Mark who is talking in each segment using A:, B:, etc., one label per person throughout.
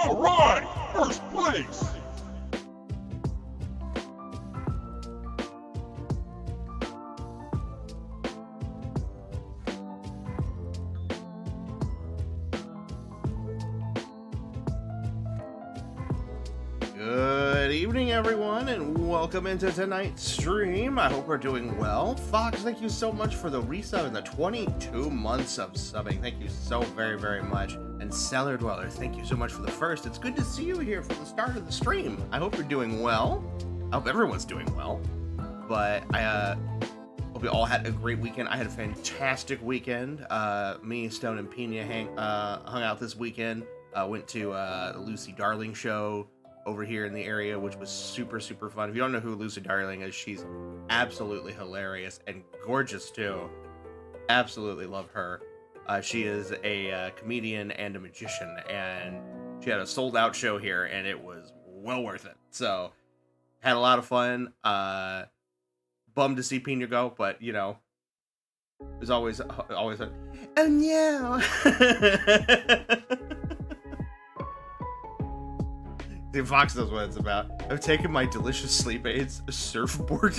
A: All right, first place. Good evening, everyone, and welcome into tonight's stream. I hope we're doing well. Fox, thank you so much for the resub and the 22 months of subbing. Thank you so very, very much. And Cellar Dweller, thank you so much for the first. It's good to see you here for the start of the stream. I hope you're doing well. I hope everyone's doing well. But I hope you all had a great weekend. I had a fantastic weekend. Me, Stone, and Pina hung out this weekend. Went to the Lucy Darling show over here in the area, which was super, super fun. If you don't know who Lucy Darling is, she's absolutely hilarious and gorgeous too. Absolutely love her. She is a comedian and a magician, and she had a sold-out show here, and it was well worth it. So, had a lot of fun. Bummed to see Pina go, but you know, it was always a, oh no. The Fox knows what it's about. I've taken my delicious sleep aids, a surfboard.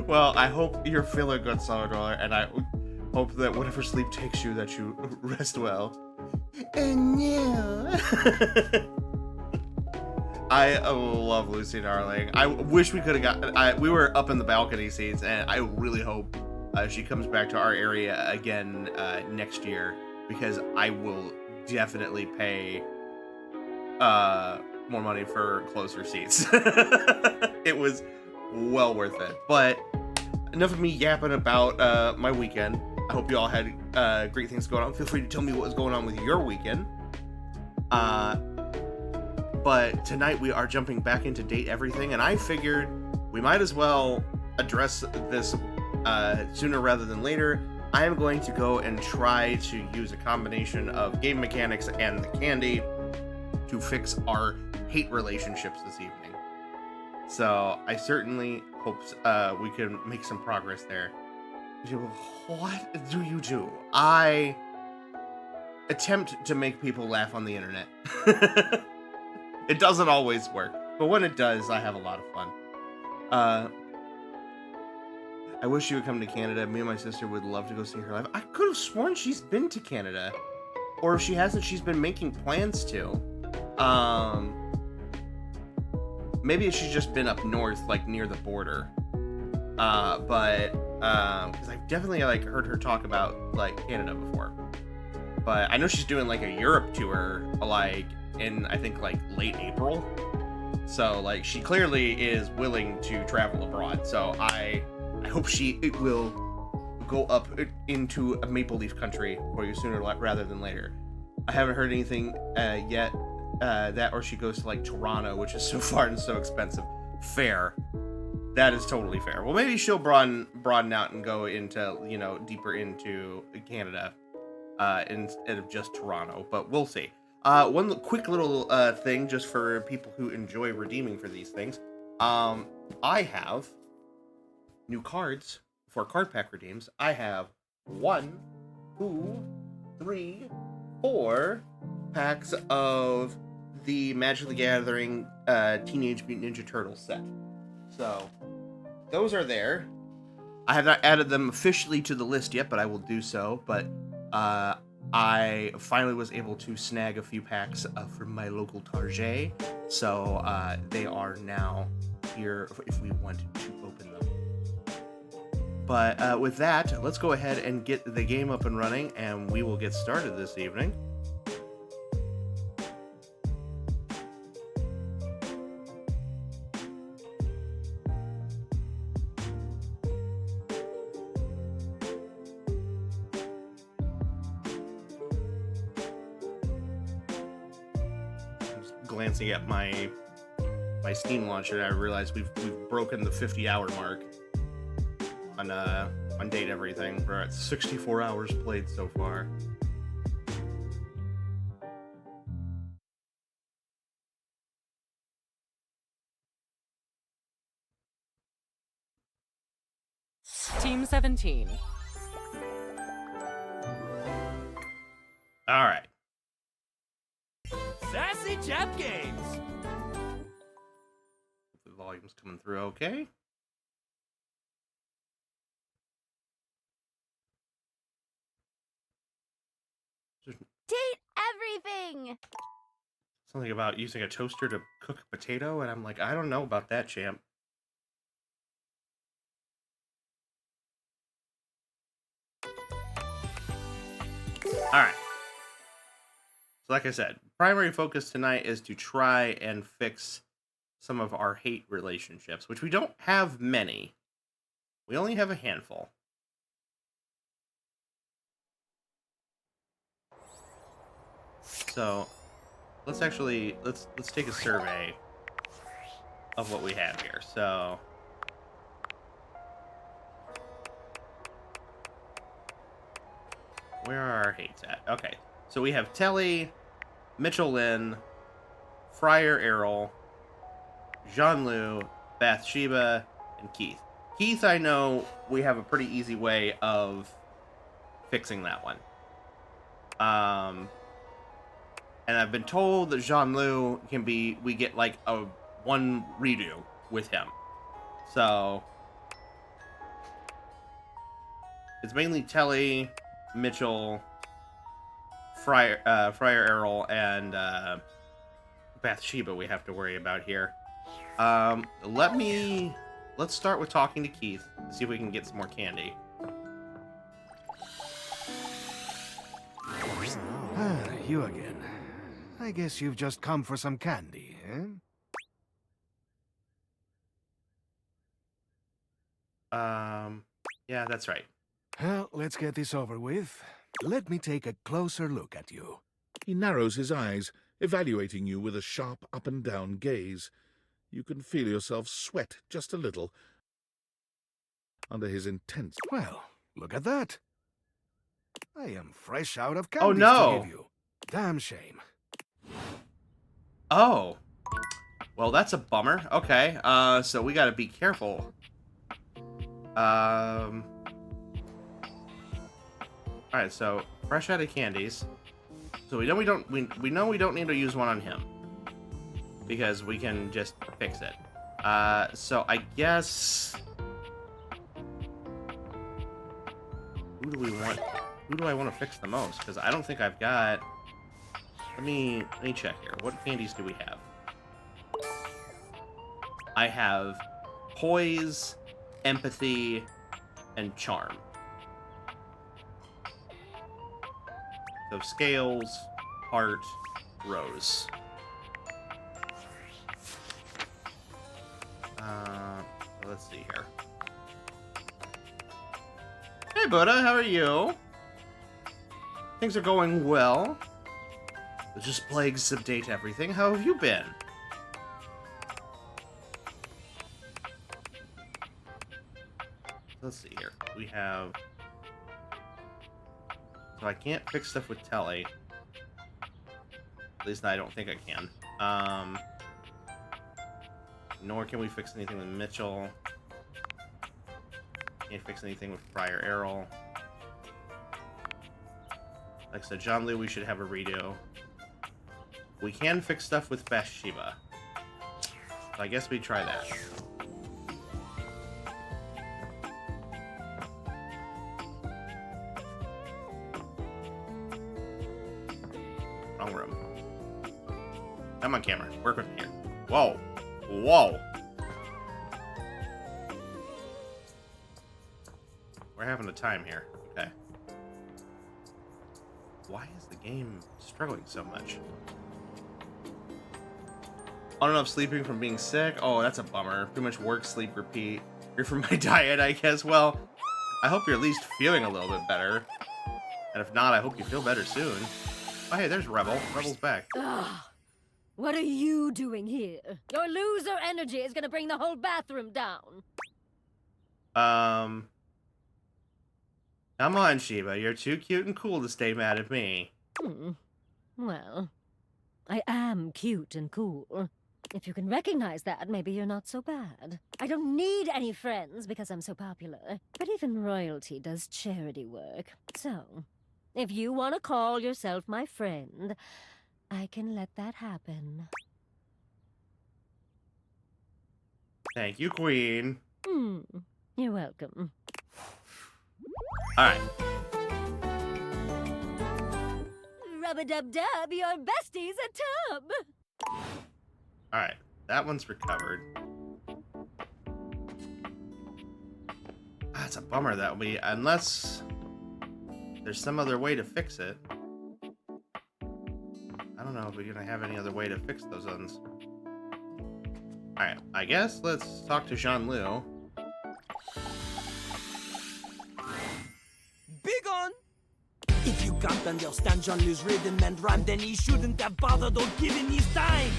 A: Well, I hope you're feeling good, Solid Roller, and I hope that whatever sleep takes you, that you rest well. And yeah. I love Lucy Darling. I wish we could have got. We were up in the balcony seats, and I really hope she comes back to our area again next year, because I will definitely pay more money for closer seats. It was well worth it. But enough of me yapping about my weekend. I hope you all had great things going on. Feel free to tell me what was going on with your weekend. But tonight we are jumping back into Date Everything, and I figured we might as well address this sooner rather than later. I am going to go and try to use a combination of game mechanics and the candy to fix our hate relationships this evening. So I certainly hope we can make some progress there. What do you do? I attempt to make people laugh on the internet. It doesn't always work, but when it does, I have a lot of fun. I wish she would come to Canada. Me and my sister would love to go see her live. I could have sworn she's been to Canada. Or if she hasn't, she's been making plans to. Maybe she's just been up north, like near the border. But because I've definitely like heard her talk about like Canada before. But I know she's doing like a Europe tour, like in I think like late April. So like she clearly is willing to travel abroad. So I hope it will go up into a Maple Leaf country for you sooner rather than later. I haven't heard anything yet. That or she goes to like Toronto, which is so far and so expensive. Fair. That is totally fair. Well, maybe she'll broaden out and go into, you know, deeper into Canada instead of just Toronto, but we'll see. One quick little thing just for people who enjoy redeeming for these things. I have new cards for card pack redeems. I have 1, 2, 3, 4 packs of the Magic the Gathering Teenage Mutant Ninja Turtles set. So those are there. I have not added them officially to the list yet, but I will do so. But I finally was able to snag a few packs from my local Target. So they are now here if we want to open them. But with that, let's go ahead and get the game up and running, and we will get started this evening. Glancing at my Steam launcher, I realized we've broken the 50-hour mark on Date Everything. We're at 64 hours played so far.
B: Team 17.
A: All right.
C: Sassy Jap Games.
A: The volume's coming through okay.
D: Date everything!
A: Something about using a toaster to cook a potato, and I'm like, I don't know about that, champ. Alright. So like I said, primary focus tonight is to try and fix some of our hate relationships, which we don't have many. We only have a handful. So let's take a survey of what we have here. So where are our hates at? Okay. So we have Telly, Mitchell Lynn, Friar Errol, Jean-Lu, Bathsheba, and Keith. Keith, I know we have a pretty easy way of fixing that one. And I've been told that Jean-Lu we get like a 1 redo with him. So it's mainly Telly, Mitchell, Friar Errol, and Bathsheba we have to worry about here. Let's start with talking to Keith, see if we can get some more candy.
E: Ah, you again. I guess you've just come for some candy, eh?
A: Yeah, that's right.
E: Well, let's get this over with. Let me take a closer look at you.
F: He narrows his eyes, evaluating you with a sharp up-and-down gaze. You can feel yourself sweat just a little under his intense...
E: Well, look at that. I am fresh out of candies
A: no.
E: to give you. Damn shame.
A: Oh. Well, that's a bummer. Okay, so we gotta be careful. Alright, so fresh out of candies. So we know we don't need to use one on him, because we can just fix it. So I guess who do we want? Who do I want to fix the most? Because I don't think I've got. Let me check here. What candies do we have? I have poise, empathy, and charm. So scales, heart, rose. Let's see here. Hey, Buddha, how are you? Things are going well. There's just plagues subdate everything. How have you been? Let's see here. We have... So I can't fix stuff with Telly. At least I don't think I can. Nor can we fix anything with Mitchell. Can't fix anything with Friar Errol. Like I said, John Liu, we should have a redo. We can fix stuff with Bathsheba. So I guess we try that. Wrong room. Come on, camera. Work with me here. Whoa. Whoa. We're having a time here. Okay. Why is the game struggling so much? I don't know if sleeping from being sick. Oh, that's a bummer. Pretty much work, sleep, repeat. You're from my diet, I guess. Well, I hope you're at least feeling a little bit better. And if not, I hope you feel better soon. Oh, hey, there's Rebel. Rebel's back.
C: Ugh. What are you doing here? Your loser energy is gonna bring the whole bathroom down.
A: Come on, Sheba. You're too cute and cool to stay mad at me.
C: Well, I am cute and cool. If you can recognize that, maybe you're not so bad. I don't need any friends because I'm so popular. But even royalty does charity work. So, if you want to call yourself my friend, I can let that happen.
A: Thank you, Queen.
C: You're welcome.
A: Alright.
C: Rub-a-dub-dub, your bestie's a tub!
A: Alright. That one's recovered. It's a bummer that we... Unless there's some other way to fix it. I don't know if we're gonna have any other way to fix those ones. Alright, I guess let's talk to Jean Liu.
G: Big on! If you can't understand Jean-Louis rhythm and rhyme, then he shouldn't have bothered or given his time!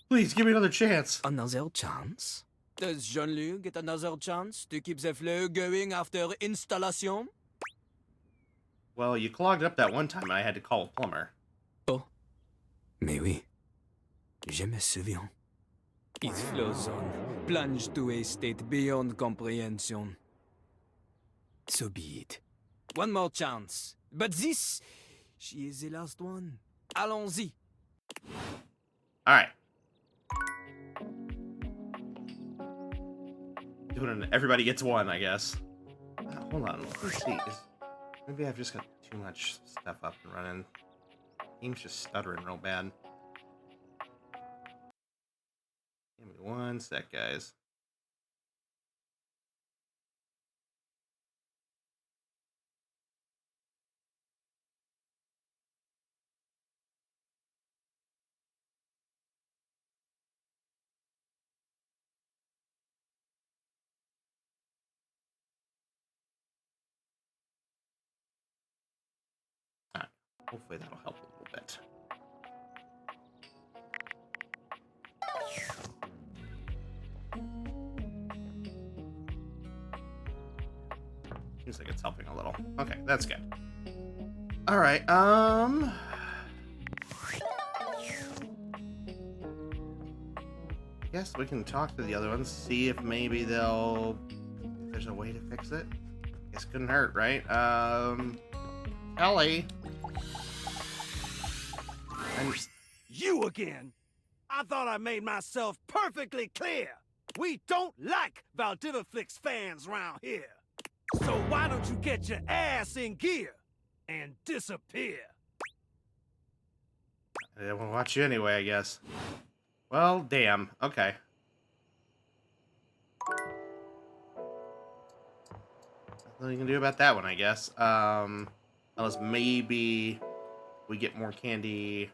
A: Please, give me another chance.
G: Another chance? Does Jean-Louis get another chance to keep the flow going after installation?
A: Well, you clogged up that one time and I had to call a plumber.
G: Oh. Mais oui. Je me souviens. It flows on, plunged to a state beyond comprehension. So be it. One more chance. But this, she is the last one. Allons-y.
A: Alright. Everybody gets one, I guess. Hold on, let's see. Maybe I've just got too much stuff up and running. Game's just stuttering real bad. Give me one sec, guys. Hopefully that'll help a little bit. Seems like it's helping a little. Okay, that's good. Alright, I guess we can talk to the other ones, see if maybe if there's a way to fix it. Guess couldn't hurt, right? Ellie.
H: You again? I thought I made myself perfectly clear. We don't like Valdiviflix fans around here. So why don't you get your ass in gear and disappear?
A: They won't watch you anyway, I guess. Well, damn. Okay. Nothing you can do about that one, I guess. Unless maybe we get more candy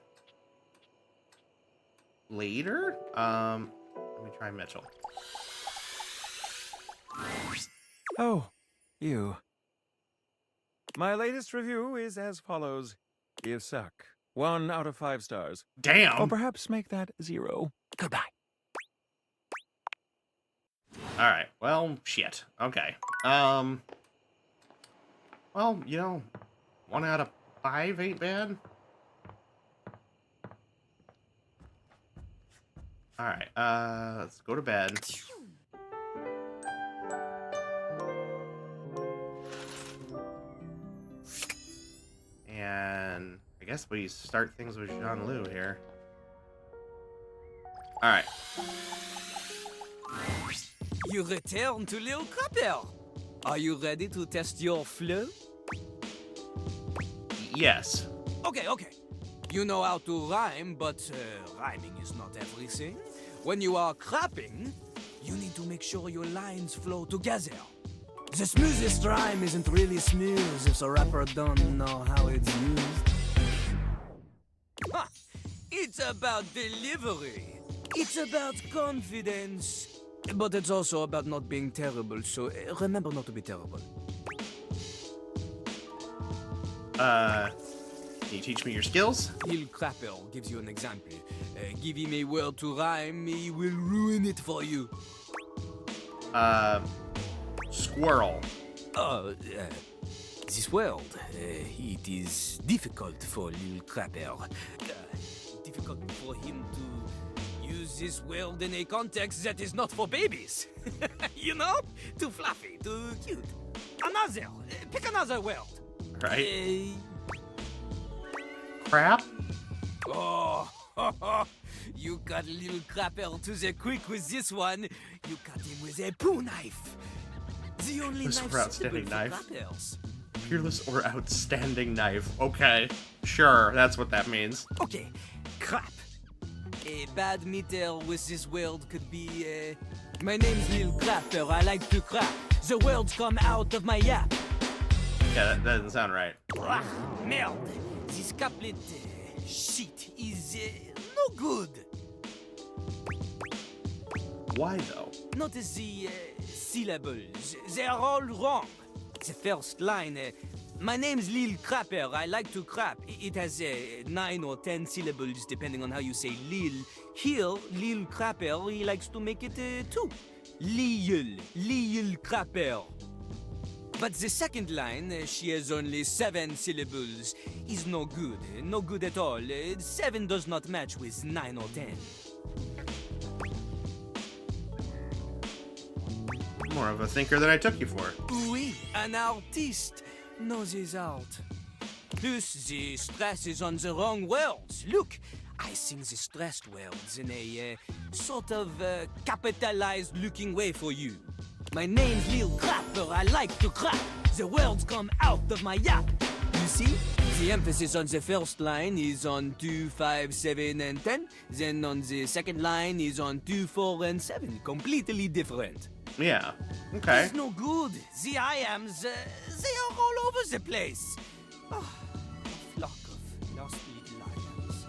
A: later. Let me try Mitchell.
I: Oh, you. My latest review is as follows. You suck. 1 out of 5 stars.
A: Damn.
I: Or perhaps make that 0. Goodbye.
A: All right. Well, shit. Okay. Well, 1 out of 5 ain't bad. All right. Let's go to bed. And I guess we start things with Jean-Lu here. All right.
G: You return to Little Crapper. Are you ready to test your flow?
A: Yes.
G: Okay. You know how to rhyme, but rhyming is not everything. When you are crapping, you need to make sure your lines flow together. The smoothest rhyme isn't really smooth if the rapper don't know how it's used. Ha! It's about delivery. It's about confidence. But it's also about not being terrible, so remember not to be terrible.
A: Can you teach me your skills?
G: Lil Crapper gives you an example. Give him a word to rhyme, he will ruin it for you.
A: Squirrel.
G: This world, it is difficult for Lil Crapper. Difficult for him to use this world in a context that is not for babies. You know? Too fluffy, too cute. Another. Pick another world.
A: Right. Crap?
G: Oh, you got Lil Crapper to the quick with this one. You cut him with a poo knife. The only
A: Fearless
G: knife
A: or outstanding
G: suitable for
A: knife.
G: crappers.
A: Fearless or outstanding knife. Okay. Sure, that's what that means.
G: Okay, crap. A bad meter with this world could be, my name's Lil Crapper, I like to crap. The words come out of my yap.
A: Yeah, that doesn't sound right.
G: Ah, merde. This couplet shit is no good.
A: Why, though?
G: Notice the syllables. They are all wrong. The first line, my name's Lil Crapper, I like to crap. It has 9 or 10 syllables depending on how you say Lil. Here, Lil Crapper, he likes to make it 2. Lil Crapper. But the second line, she has only 7 syllables, is no good. No good at all. 7 does not match with 9 or 10.
A: More of a thinker than I took you for.
G: Oui, an artiste knows his art. Plus, the stress is on the wrong words. Look, I sing the stressed words in a sort of capitalized looking way for you. My name's Lil Crapper, I like to crap. The words come out of my yap. You see? The emphasis on the first line is on 2, 5, 7, and 10. Then on the second line is on 2, 4, and 7. Completely different.
A: Yeah. Okay.
G: It's no good. The I-ams, they are all over the place. Oh, a flock of lost little I-ams.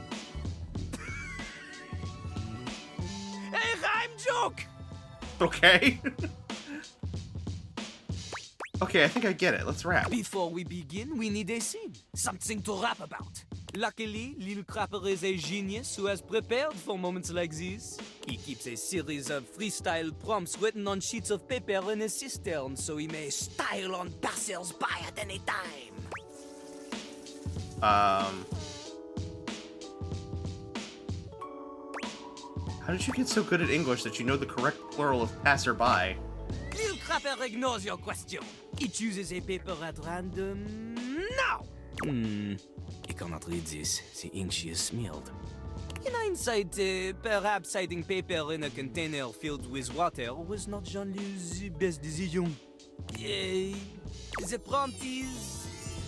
G: A rhyme joke!
A: Okay. Okay, I think I get it. Let's rap.
G: Before we begin, we need a scene. Something to rap about. Luckily, Lil Crapper is a genius who has prepared for moments like these. He keeps a series of freestyle prompts written on sheets of paper in his cistern so he may style on passers-by at any time.
A: How did you get so good at English that you know the correct plural of passerby?
G: Lil Crapper ignores your question. He chooses a paper at random now. He cannot read this. The ink is smeared. In hindsight, perhaps hiding paper in a container filled with water was not Jean-Lou's best decision. The prompt is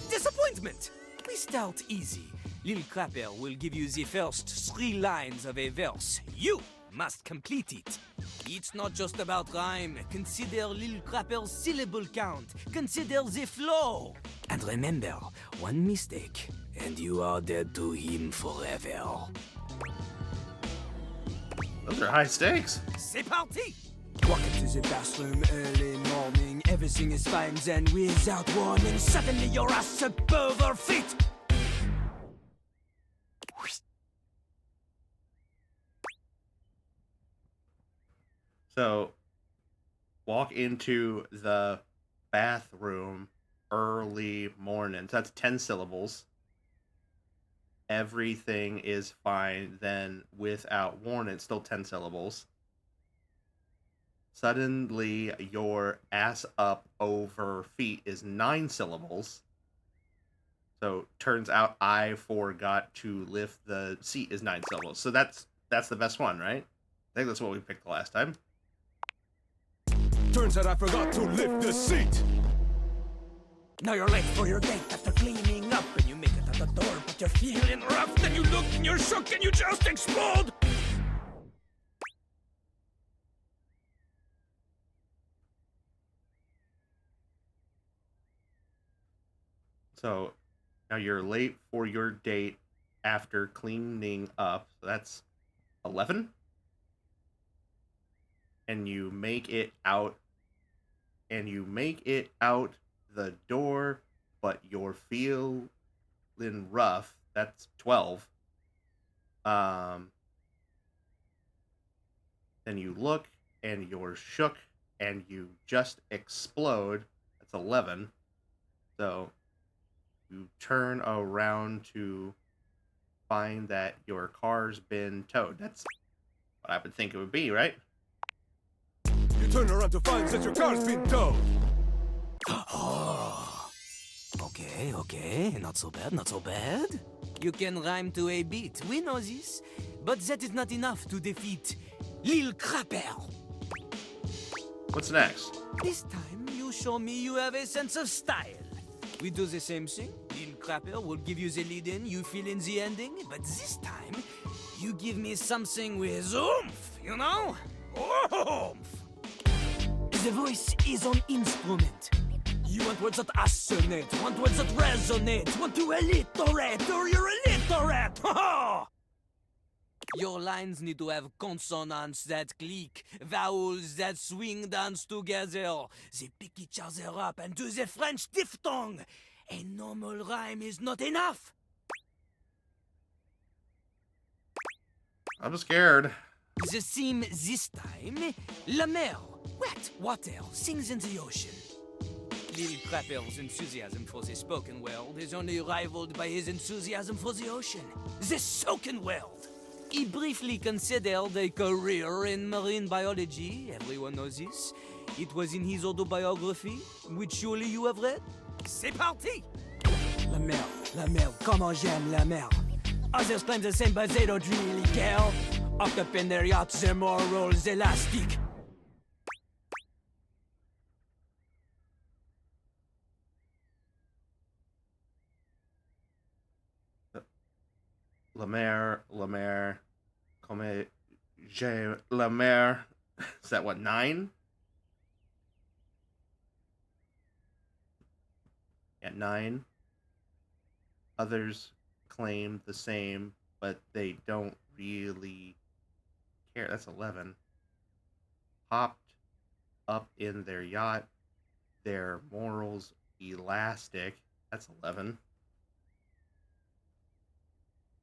G: disappointment. We start easy. Lil Crapper will give you the first 3 lines of a verse. You must complete it. It's not just about rhyme. Consider Lil Crapper's syllable count. Consider the flow. And remember, one mistake, and you are dead to him forever.
A: Those are high stakes.
G: C'est parti! Walk into the bathroom early morning. Everything is fine, then without warning, suddenly your ass above her feet.
A: So, walk into the bathroom early morning. So that's 10 syllables. Everything is fine. Then, without warning, still 10 syllables. Suddenly, your ass up over feet is 9 syllables. So, turns out I forgot to lift the seat is 9 syllables. So that's the best one, right? I think that's what we picked the last time.
H: Turns out I forgot to lift the seat.
G: Now you're late for your date after cleaning up, and you make it at the door, but you're feeling rough. Then you look and you're shook and you just explode.
A: So now you're late for your date after cleaning up. So that's 11. And you make it out. And you make it out the door, but you're feeling rough. That's 12. Then you look and you're shook and you just explode. That's 11. So you turn around to find that your car's been towed. That's what I would think it would be, right?
H: You turn around to find that your car's been towed.
G: Oh. Okay. Not so bad. You can rhyme to a beat. We know this. But that is not enough to defeat Lil Crapper.
A: What's next?
G: This time, you show me you have a sense of style. We do the same thing. Lil Crapper will give you the lead in, you fill in the ending. But this time, you give me something with oomph, you know? Oomph! The voice is an instrument. You want words that assonate, want words that resonate, want to alliterate, or you're illiterate! Your lines need to have consonants that click, vowels that swing dance together. They pick each other up and do the French diphthong. A normal rhyme is not enough.
A: I'm scared.
G: The theme this time, La Mer, wet water, sings in the ocean. Lil Crapper's enthusiasm for the spoken world is only rivaled by his enthusiasm for the ocean, the soaken world. He briefly considered a career in marine biology. Everyone knows this. It was in his autobiography, which surely you have read. C'est parti! La mer, comment j'aime la mer. Others claim the same, but they don't really care. Up in their yachts, their morals elastic.
A: La mer, comme j'ai la mer. Is that what, 9? Yeah, 9. Others claim the same, but they don't really care. That's 11. Hopped up in their yacht, their morals elastic. That's 11.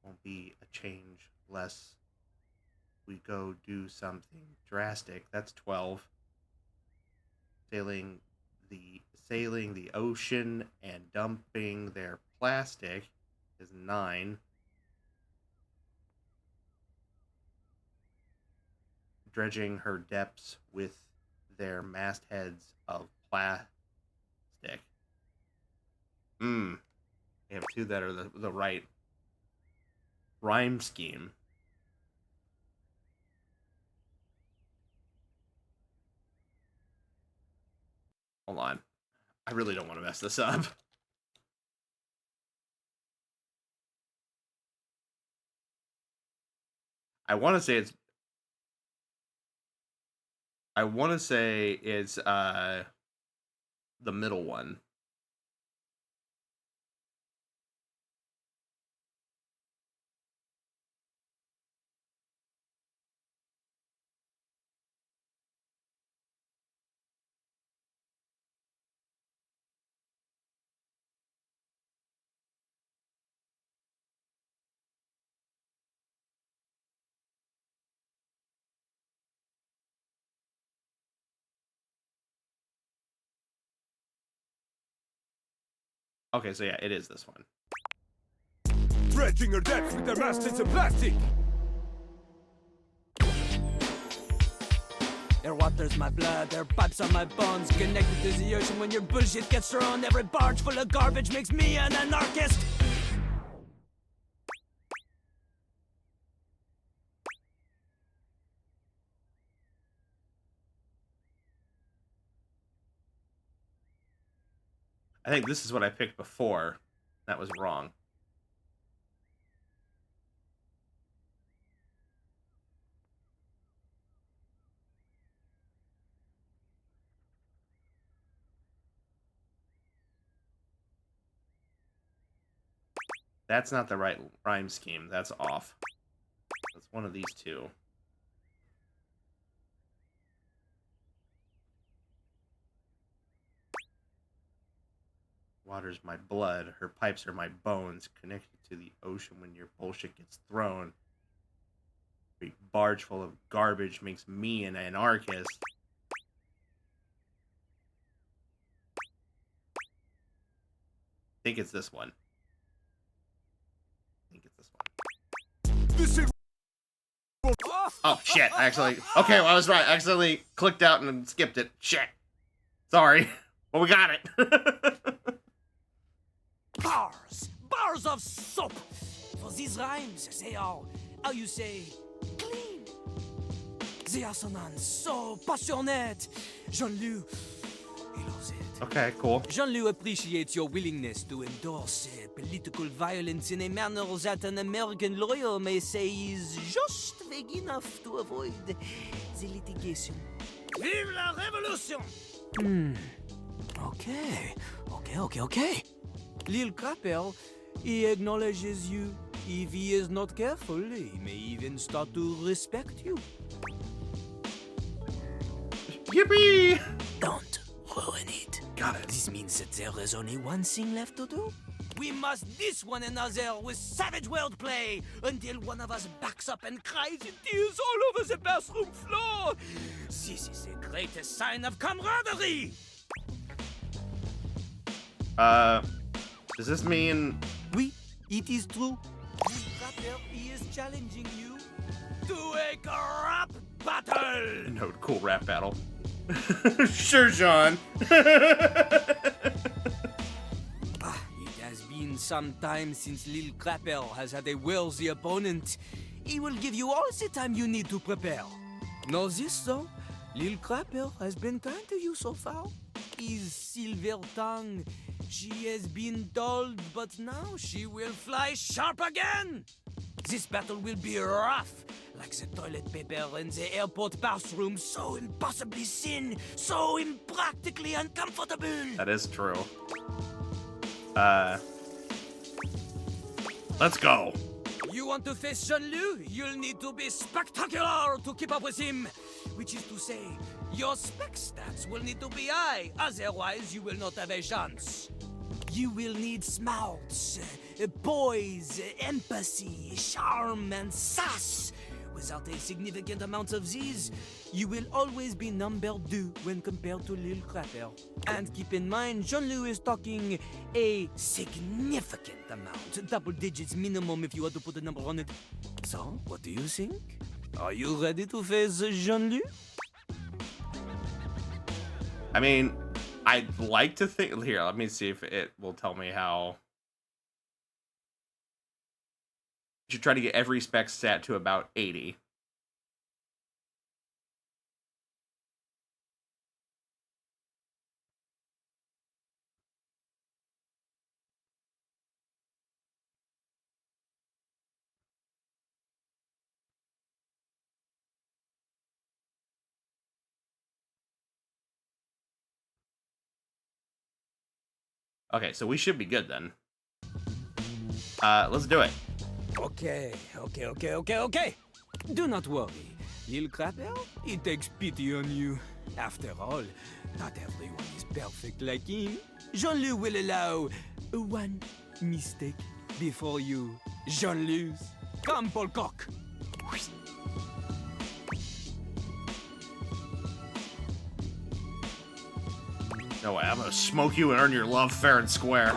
A: Won't be a change less we go do something drastic. That's 12. Sailing the ocean and dumping their plastic is 9. Dredging her depths with their mastheads of plastic. We have 2 that are the right rhyme scheme. Hold on. I really don't want to mess this up. I want to say it's the middle one. Okay, so yeah, it is this one.
H: Dredging her decks with their masters of plastic.
G: Air waters my blood, air pipes on my bones. Connected to the ocean when your bullshit gets thrown. Every barge full of garbage makes me an anarchist.
A: I think this is what I picked before. That was wrong. That's not the right rhyme scheme. That's off. That's one of these two. Water's my blood. Her pipes are my bones. Connected to the ocean when your bullshit gets thrown. A barge full of garbage makes me an anarchist. I think it's this one.
H: This is...
A: Oh, shit. Actually, okay, well, I was right. I accidentally clicked out and skipped it. Shit. Sorry. Well, we got it.
G: Bars of soap. For these rhymes, they are, how you say, clean. The assonance so passionate. Jean-Loup, he loves it.
A: Okay, cool.
G: Jean-Loup appreciates your willingness to endorse political violence in a manner that an American lawyer may say is just vague enough to avoid the litigation.
H: Vive la révolution!
G: Okay. Lil Crapper, he acknowledges you. If he is not careful, he may even start to respect you.
A: Yippee!
G: Don't ruin it.
A: Got it.
G: This means that there is only one thing left to do. We must diss one another with savage wordplay until one of us backs up and cries in tears all over the bathroom floor. This is the greatest sign of camaraderie.
A: Does this mean...
G: Oui, it is true. He is challenging you to a rap battle.
A: No, cool rap battle. Sure, John.
G: It has been some time since Lil Crapper has had a worthy opponent. He will give you all the time you need to prepare. Know this, though? Lil Crapper has been kind to you so far. His silver tongue, she has been dulled, but now she will fly sharp again. This battle will be rough, like the toilet paper in the airport bathroom, so impossibly thin, so impractically uncomfortable.
A: That is true. Let's go.
G: You want to face Jean-Loup? You'll need to be spectacular to keep up with him. Which is to say, your spec stats will need to be high, otherwise you will not have a chance. You will need smarts, poise, empathy, charm, and sass. Without a significant amount of these, you will always be number 2 when compared to Lil Crapper. And keep in mind, Jean-Loup is talking a significant amount. Double digits minimum if you had to put a number on it. So, what do you think? Are you ready to face Jean-Loup?
A: I mean, I'd like to think... Here, let me see if it will tell me how... You should try to get every spec stat to about 80. Okay, so we should be good then. Let's do it.
G: Okay. Do not worry. Lil Crapper, he takes pity on you. After all, not everyone is perfect like him. Jean-Loup will allow one mistake before you Jean-Loup. Come, Paul Coq.
A: No way, I'm gonna smoke you and earn your love fair and square.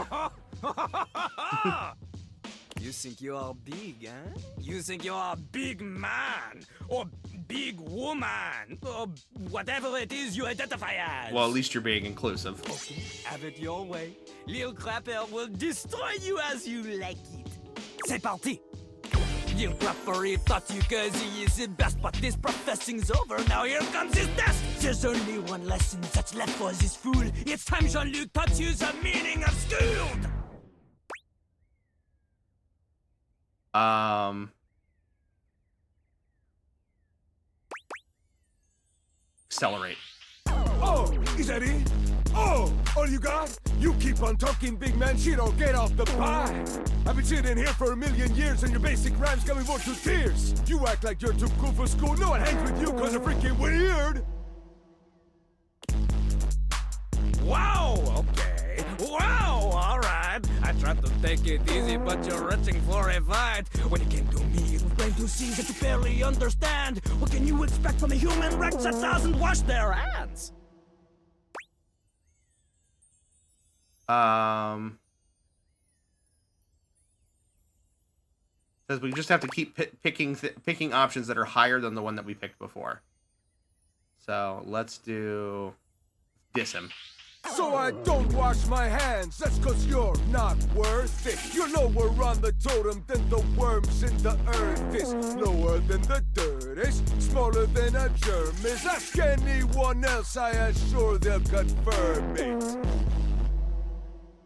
G: You think you are big, huh? You think you are a big man, or big woman, or whatever it is you identify as.
A: Well, at least you're being inclusive.
G: Okay, have it your way. Lil Crapper will destroy you as you like it. C'est parti! Lil Crapper, he taught you cause he is the best, but this professing's over, now here comes his test! There's only one lesson that's left for this fool. It's time Jean-Luc taught you the meaning of school!
A: Accelerate.
H: Oh, is that it? Oh, all you got? You keep on talking, big man, she don't get off the pie. I've been sitting here for 1,000,000 years and your basic rhymes got me more to tears. You act like you're too cool for school. No one hangs with you cause you're freaking weird.
G: Wow, okay. Wow, alright. I tried to take it easy, but you're reaching for a fight. When you came to me, it was plain to see that you barely understand. What can you expect from a human wreck that doesn't wash their hands?
A: Says we just have to keep picking options that are higher than the one that we picked before. So let's do diss him.
H: So I don't wash my hands, that's cause you're not worth it. You're lower on the totem than the worms in the earth is. Lower than the dirt is, smaller than a germ is. Ask anyone else, I assure they'll confirm it.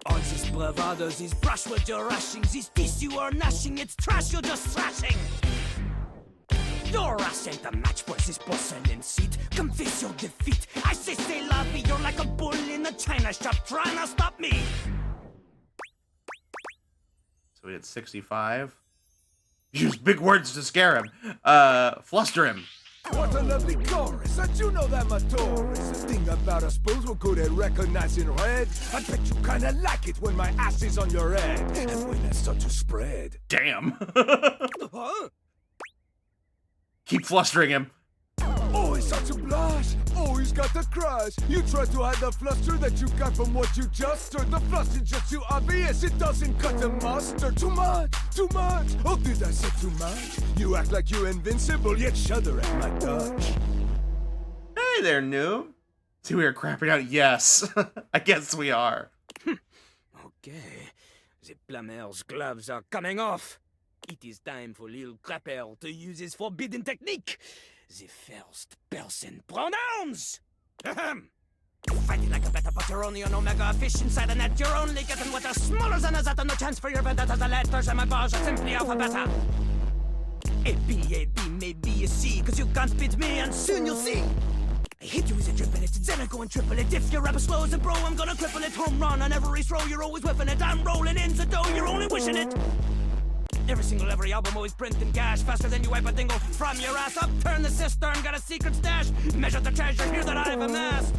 G: All these bravados, these brushwood you're rushing, these teeth you are gnashing, it's trash you're just thrashing. Your ass ain't a match for this porcelain seat. Come face your defeat. I say la vie, you're like a bull in a china shop trying to stop me.
A: So we had 65. Use big words to scare him. Fluster him.
H: What a lovely chorus, and you know that my Taurus. The thing about us bulls, we're good at recognizing red. I bet you kinda like it when my ass is on your head. And when I start to spread.
A: Damn.
G: Huh?
A: Keep flustering him.
H: Oh, he's such a blush. Oh, he's got the crush. You try to hide the fluster that you got from what you just heard. The flush is just too obvious. It doesn't cut the mustard. Too much, too much. Oh, did I say too much? You act like you're invincible, yet shudder at my touch.
A: Hey there, noob. See, we are crapping out. Yes, I guess we are.
G: Okay, the plumber's gloves are coming off. It is time for Lil Crapper to use his forbidden technique. The first person pronouns! Ahem! Fighting like a better, but you're only an omega fish inside a net. You're only getting what are smaller than a zeta. No chance for your vendetta. The letters and my bars are simply alphabeta. A, B, maybe a C, cause you can't beat me and soon you'll see. I hit you with a triple it, then I go and triple it. If your rap is slow as a bro, I'm gonna cripple it. Home run on every throw, you're always whiffing it. I'm rolling in the dough, you're only wishing it. Every album always printing cash faster than you wipe a dingle from your ass. Upturn the cistern, got a secret stash. Measure the treasure here that I've amassed.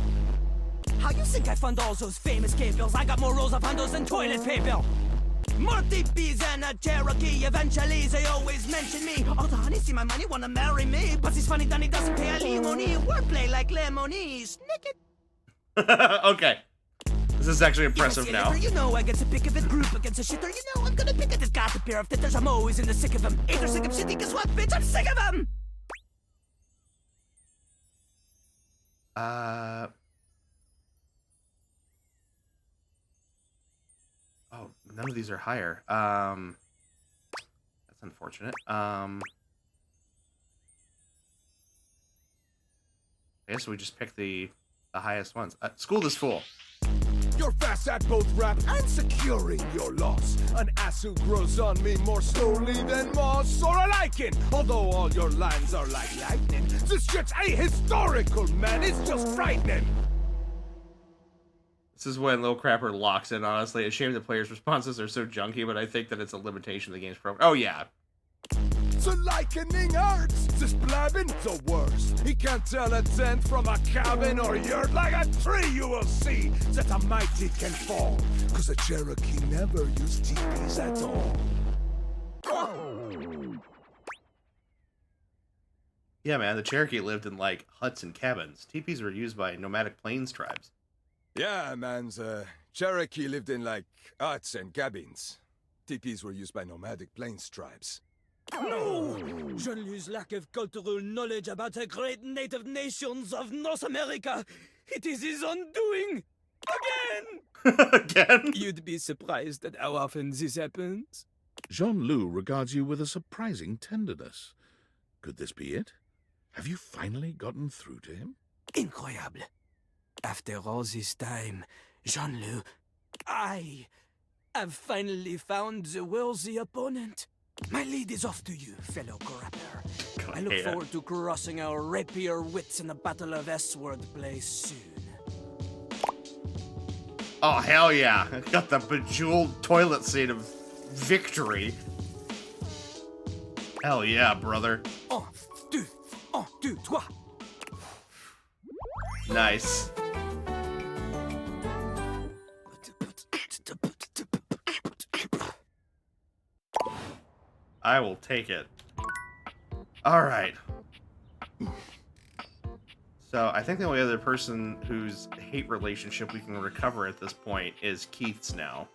G: How you think I fund all those famous K-bills? I got more rolls of hundos than toilet paper. More TPs and a Cherokee. Eventually they always mention me. Oh, the honey see my money, wanna marry me. But he's funny, then he doesn't pay alimony. Wordplay like lemony. Snick it.
A: Okay. This is actually impressive now.
G: You know I get to pick of it, group against a shitter. You know I'm gonna pick at this got a pair of titters. I'm always in the sick of them. Ain't there sick of shit, guess what, bitch? I'm sick of them!
A: Oh, none of these are higher. That's unfortunate. I guess we just pick the highest ones. School this fool.
H: You're fast at both rap and securing your loss. An ass who grows on me more slowly than moss or a lichen. Although all your lines are like lightning, this shit's ahistorical, man. It's just frightening.
A: This is when Lil Crapper locks in, honestly. A shame the players' responses are so junky, but I think that it's a limitation of the game's program. Oh, yeah.
H: The likening hurts. This blabbing the worst. He can't tell a tent from a cabin or yurt. Like a tree you will see that a mighty can fall. Cause a Cherokee never used teepees at all.
A: Yeah, man, the Cherokee lived in, like, huts and cabins. Teepees were used by nomadic plains tribes.
H: Yeah, man, the Cherokee lived in, like, huts and cabins. Teepees were used by nomadic plains tribes.
G: No! Jean-Lou's lack of cultural knowledge about the great native nations of North America. It is his undoing. Again!
A: Again?
G: You'd be surprised at how often this happens.
F: Jean-Loup regards you with a surprising tenderness. Could this be it? Have you finally gotten through to him?
G: Incroyable. After all this time, Jean-Loup, I have finally found the worthy opponent. My lead is off to you, fellow grappler. I look forward to crossing our rapier wits in the Battle of S-Word place soon.
A: Oh, hell yeah. I got the bejeweled toilet seat of victory. Hell yeah, brother.
G: 1, 2, 3.
A: Nice. I will take it. Alright. So, I think the only other person whose hate relationship we can recover at this point is Keith's now.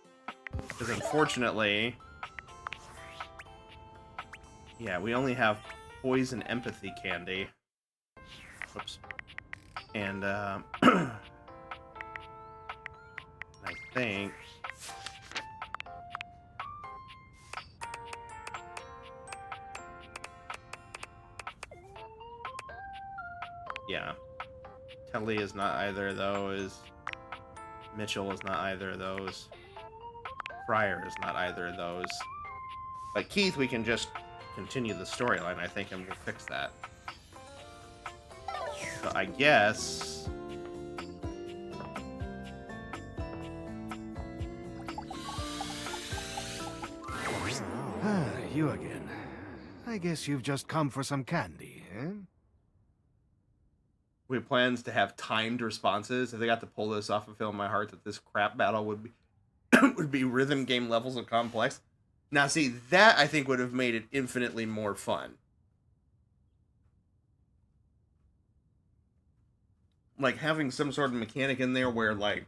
A: Because unfortunately... Yeah, we only have poison empathy candy. Whoops. And, I think... Yeah. Kelly is not either of those. Mitchell is not either of those. Fryer is not either of those. But Keith, we can just continue the storyline, I think, and we'll fix that. So I guess...
E: Ah, you again. I guess you've just come for some candy, eh?
A: We have plans to have timed responses. If they got to pull this off and feel in my heart that this crap battle would be would be rhythm game levels of complex. Now, see, that I think would have made it infinitely more fun. Like having some sort of mechanic in there where like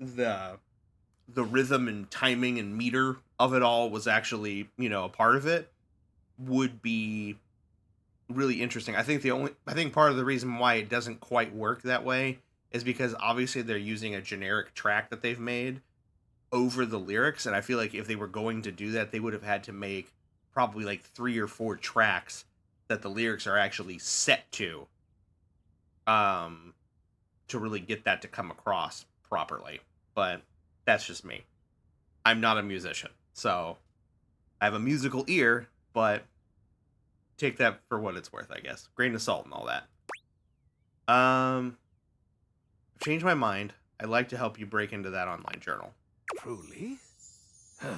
A: the rhythm and timing and meter of it all was actually, you know, a part of it would be really interesting. I think part of the reason why it doesn't quite work that way is because obviously they're using a generic track that they've made over the lyrics, and I feel like if they were going to do that, they would have had to make probably like 3 or 4 tracks that the lyrics are actually set to really get that to come across properly. But that's just me. I'm not a musician, so I have a musical ear, but take that for what it's worth, I guess. Grain of salt and all that. I've changed my mind. I'd like to help you break into that online journal.
E: Truly?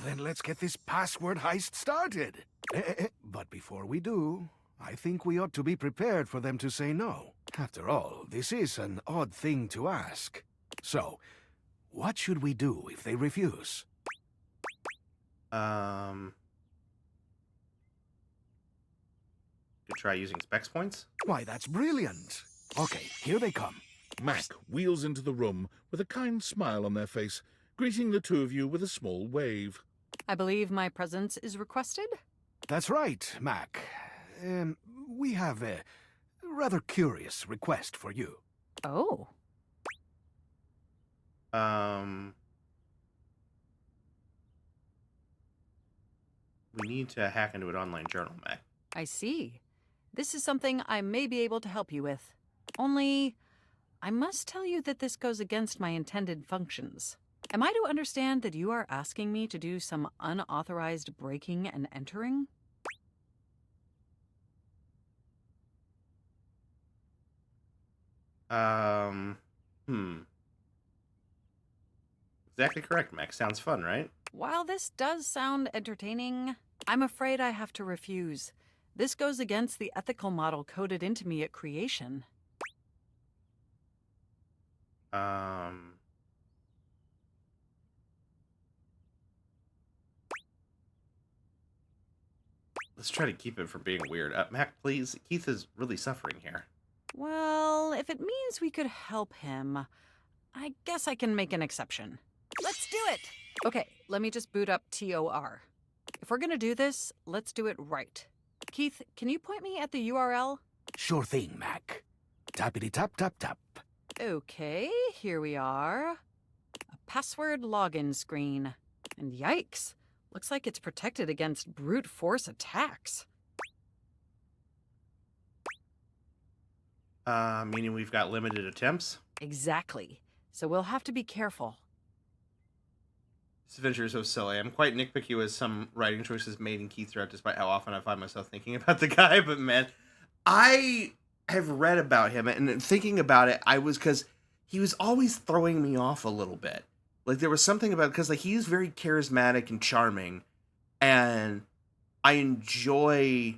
E: Then let's get this password heist started. But before we do, I think we ought to be prepared for them to say no. After all, this is an odd thing to ask. So, what should we do if they refuse?
A: Could try using specs points.
E: Why, that's brilliant. Okay, here they come.
F: Mac wheels into the room with a kind smile on their face, greeting the two of you with a small wave.
B: I believe my presence is requested?
E: That's right, Mac. We have a rather curious request for you.
B: Oh.
A: We need to hack into an online journal, Mac.
B: I see. This is something I may be able to help you with. Only, I must tell you that this goes against my intended functions. Am I to understand that you are asking me to do some unauthorized breaking and entering?
A: Exactly correct, Max. Sounds fun, right?
B: While this does sound entertaining, I'm afraid I have to refuse. This goes against the ethical model coded into me at creation.
A: Let's try to keep it from being weird. Mac, please. Keith is really suffering here.
B: Well, if it means we could help him, I guess I can make an exception. Let's do it! Okay, let me just boot up TOR. If we're gonna do this, let's do it right. Keith, can you point me at the URL?
E: Sure thing, Mac. Tappity tap tap tap.
B: Okay, here we are. A password login screen. And yikes, looks like it's protected against brute force attacks.
A: Meaning we've got limited attempts?
B: Exactly. So we'll have to be careful.
A: This adventure is so silly. I'm quite nitpicky with some writing choices made in Keith throughout, despite how often I find myself thinking about the guy. But man, I have read about him, and thinking about it, because he was always throwing me off a little bit. Like, there was something about, because like he's very charismatic and charming, and I enjoy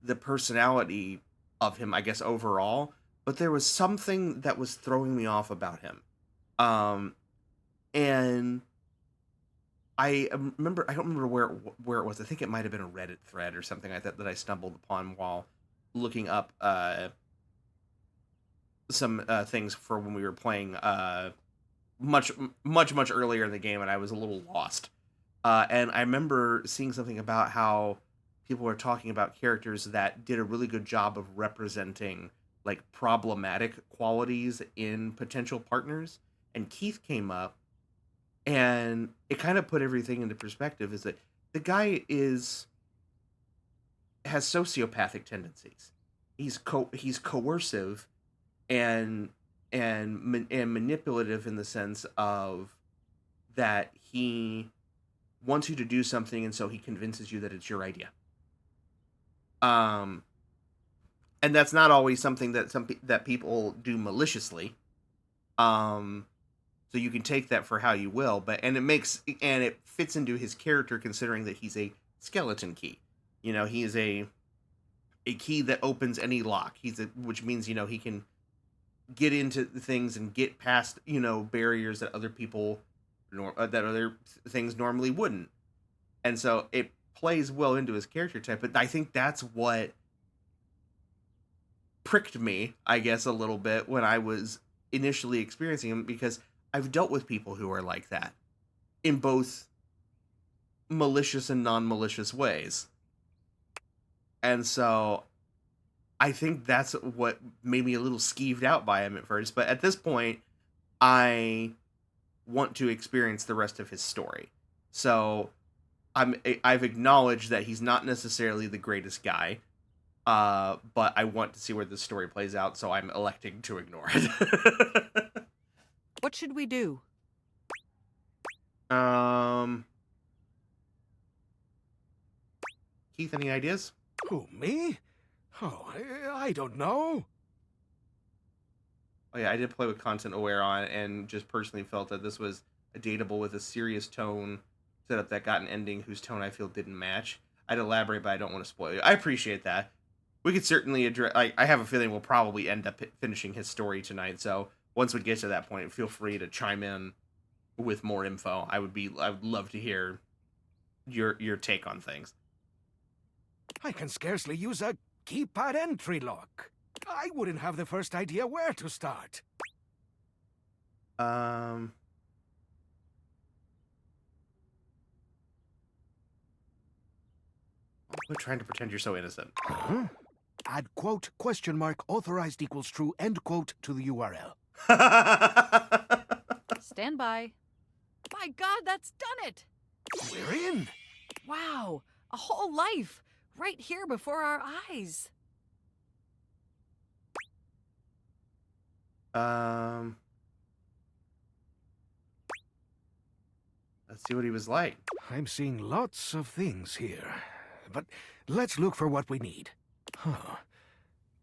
A: the personality of him, I guess, overall. But there was something that was throwing me off about him. And I remember, I don't remember where it was. I think it might have been a Reddit thread or something like that that I stumbled upon while looking up some things for when we were playing much earlier in the game, and I was a little lost. And I remember seeing something about how people were talking about characters that did a really good job of representing like problematic qualities in potential partners. And Keith came up, and it kind of put everything into perspective. Is that the guy has sociopathic tendencies. He's coercive and manipulative in the sense of that he wants you to do something, and so he convinces you that it's your idea. And that's not always something that that people do maliciously. So you can take that for how you will, and it fits into his character, considering that he's a skeleton key. You know, he is a key that opens any lock. Which means, you know, he can get into things and get past, you know, barriers that other people that other things normally wouldn't. And so it plays well into his character type, but I think that's what pricked me, I guess, a little bit when I was initially experiencing him, because I've dealt with people who are like that in both malicious and non-malicious ways. And so I think that's what made me a little skeeved out by him at first. But at this point, I want to experience the rest of his story. So I've acknowledged that he's not necessarily the greatest guy, but I want to see where this story plays out, so I'm electing to ignore it.
B: What should we do?
A: Keith, any ideas?
E: Who, me? Oh, I don't know.
A: Oh yeah, I did play with Content Aware on it, and just personally felt that this was a dateable with a serious tone setup that got an ending whose tone I feel didn't match. I'd elaborate, but I don't want to spoil it. I appreciate that. We could certainly address... I have a feeling we'll probably end up finishing his story tonight, so once we get to that point, feel free to chime in with more info. I would love to hear your take on things.
E: I can scarcely use a keypad entry lock. I wouldn't have the first idea where to start.
A: Quit trying to pretend you're so innocent.
E: Huh? Add quote, question mark, authorized equals true, end quote to the URL.
B: Stand by. My God, that's done it!
E: We're in.
B: Wow, a whole life right here before our eyes.
A: Let's see what he was like.
E: I'm seeing lots of things here, but let's look for what we need. Huh.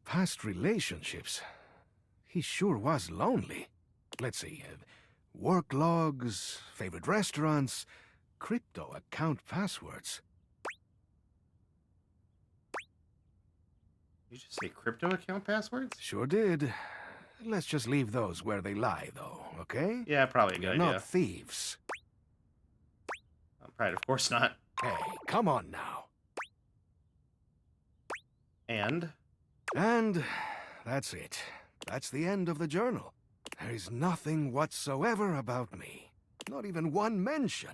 E: Past relationships. He sure was lonely. Let's see. work logs, favorite restaurants, crypto account passwords.
A: You just say crypto account passwords?
E: Sure did. Let's just leave those where they lie, though, okay?
A: Yeah, probably a good
E: We're
A: idea.
E: not thieves.
A: Right, of course not.
E: Hey, come on now.
A: And?
E: And that's it. That's the end of the journal. There is nothing whatsoever about me. Not even one mention.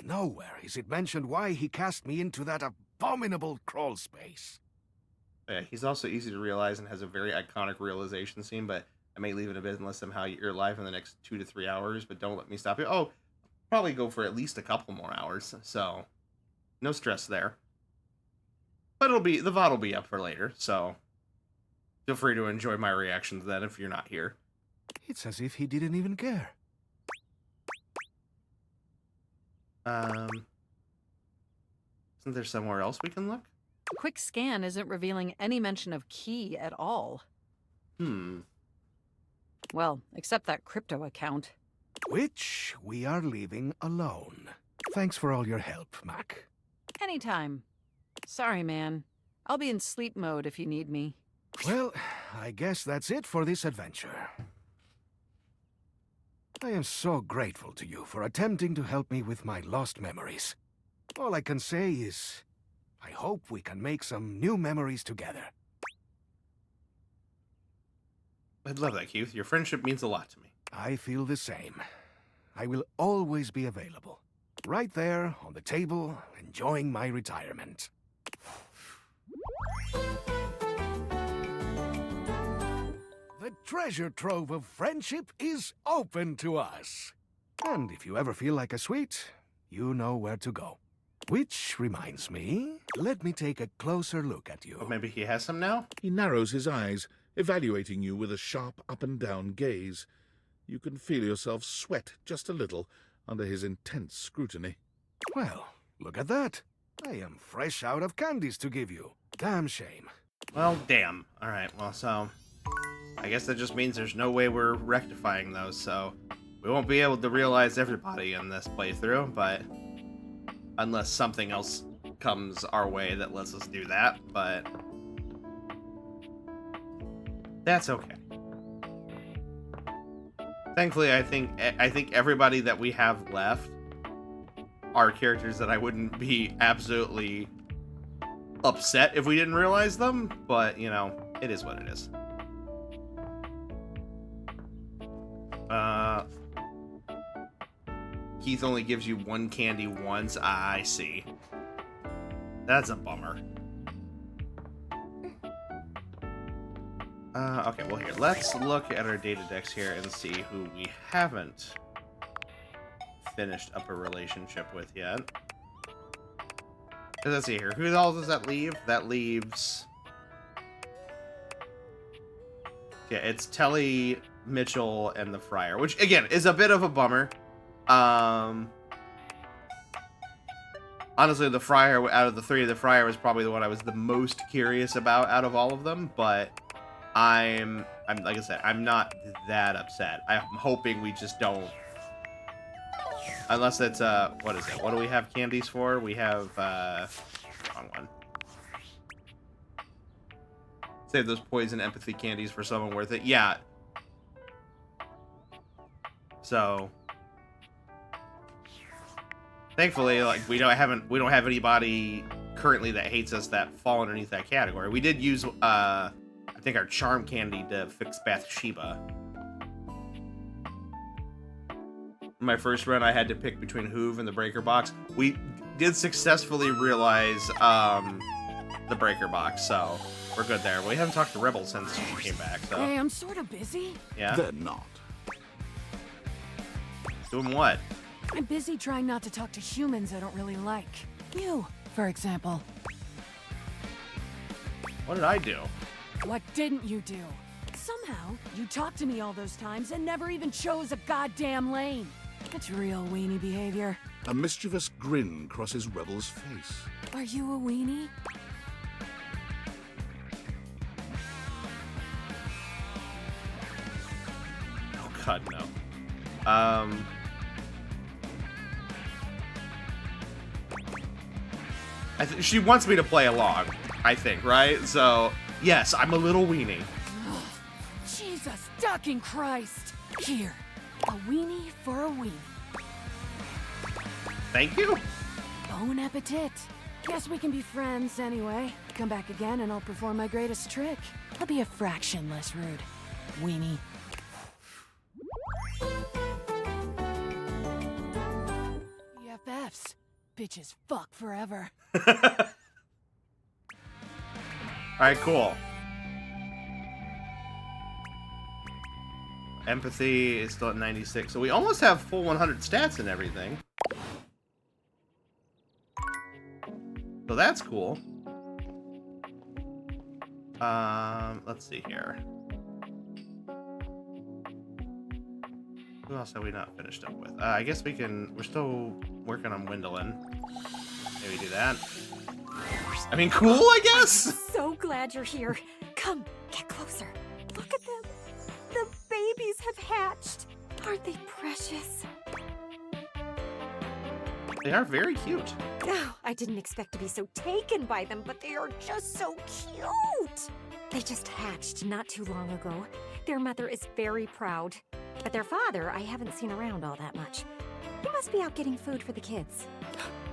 E: Nowhere is it mentioned why he cast me into that abominable crawl space.
A: Yeah, he's also easy to realize and has a very iconic realization scene, but I may leave it a bit unless somehow you're live in the next 2 to 3 hours, but don't let me stop you. Oh, probably go for at least a couple more hours, so no stress there. But the VOD will be up for later, so feel free to enjoy my reactions then if you're not here.
E: It's as if he didn't even care.
A: Isn't there somewhere else we can look?
B: A quick scan isn't revealing any mention of key at all. Well, except that crypto account.
E: Which we are leaving alone. Thanks for all your help, Mac.
B: Anytime. Sorry, man. I'll be in sleep mode if you need me.
E: Well, I guess that's it for this adventure. I am so grateful to you for attempting to help me with my lost memories. All I can say is, I hope we can make some new memories together.
A: I'd love that, Keith. Your friendship means a lot to me.
E: I feel the same. I will always be available. Right there, on the table, enjoying my retirement. The treasure trove of friendship is open to us. And if you ever feel like a sweet, you know where to go. Which reminds me, let me take a closer look at you.
A: Or maybe he has some now?
F: He narrows his eyes, evaluating you with a sharp up-and-down gaze. You can feel yourself sweat just a little under his intense scrutiny.
E: Well, look at that. I am fresh out of candies to give you. Damn shame.
A: Well, damn. Alright, well, so I guess that just means there's no way we're rectifying those, so we won't be able to realize everybody in this playthrough, but unless something else comes our way that lets us do that, but that's okay. Thankfully, I think everybody that we have left are characters that I wouldn't be absolutely upset if we didn't realize them, but, you know, it is what it is. Keith only gives you one candy once. I see. That's a bummer. Okay, well here, let's look at our data decks here and see who we haven't finished up a relationship with yet. Let's see here. Who all does that leave? That leaves... yeah, it's Telly, Mitchell, and the Friar, which, again, is a bit of a bummer. Honestly, the Friar, out of the three, the Friar was probably the one I was the most curious about out of all of them, but I'm like I said, I'm not that upset. I'm hoping we just don't... unless it's, what is it? What do we have candies for? We have, wrong one. Save those poison empathy candies for someone worth it. Yeah. So... thankfully, like, we don't have anybody currently that hates us that fall underneath that category. We did use, I think, our charm candy to fix Bathsheba. My first run, I had to pick between Hoove and the Breaker Box. We did successfully realize the Breaker Box, so we're good there. We haven't talked to Rebel since she came back, so...
J: Hey, I'm sort of busy.
A: Yeah?
F: They're not.
A: Doing what?
J: I'm busy trying not to talk to humans I don't really like. You, for example.
A: What did I do?
J: What didn't you do? Somehow, you talked to me all those times and never even chose a goddamn lane. That's real weenie behavior.
F: A mischievous grin crosses Rebel's face.
J: Are you a weenie?
A: Oh god, no. She wants me to play along, I think, right? So, yes, I'm a little weenie.
J: Jesus ducking Christ! Here, a weenie for a weenie.
A: Thank you.
J: Bon appetit. Guess we can be friends anyway. Come back again and I'll perform my greatest trick. I'll be a fraction less rude. Weenie. BFFs. Bitches fuck forever.
A: Alright, cool. Empathy is still at 96, so we almost have full 100 stats and everything. So that's cool. Let's see here. Who else have we not finished up with? I guess we can... We're still working on Wendolyn. Maybe do that. I mean, cool, I guess?
K: I'm so glad you're here. Come, get closer. Look at them. The babies have hatched. Aren't they precious?
A: They are very cute.
K: Oh, I didn't expect to be so taken by them, but they are just so cute. They just hatched not too long ago. Their mother is very proud. But their father, I haven't seen around all that much. He must be out getting food for the kids.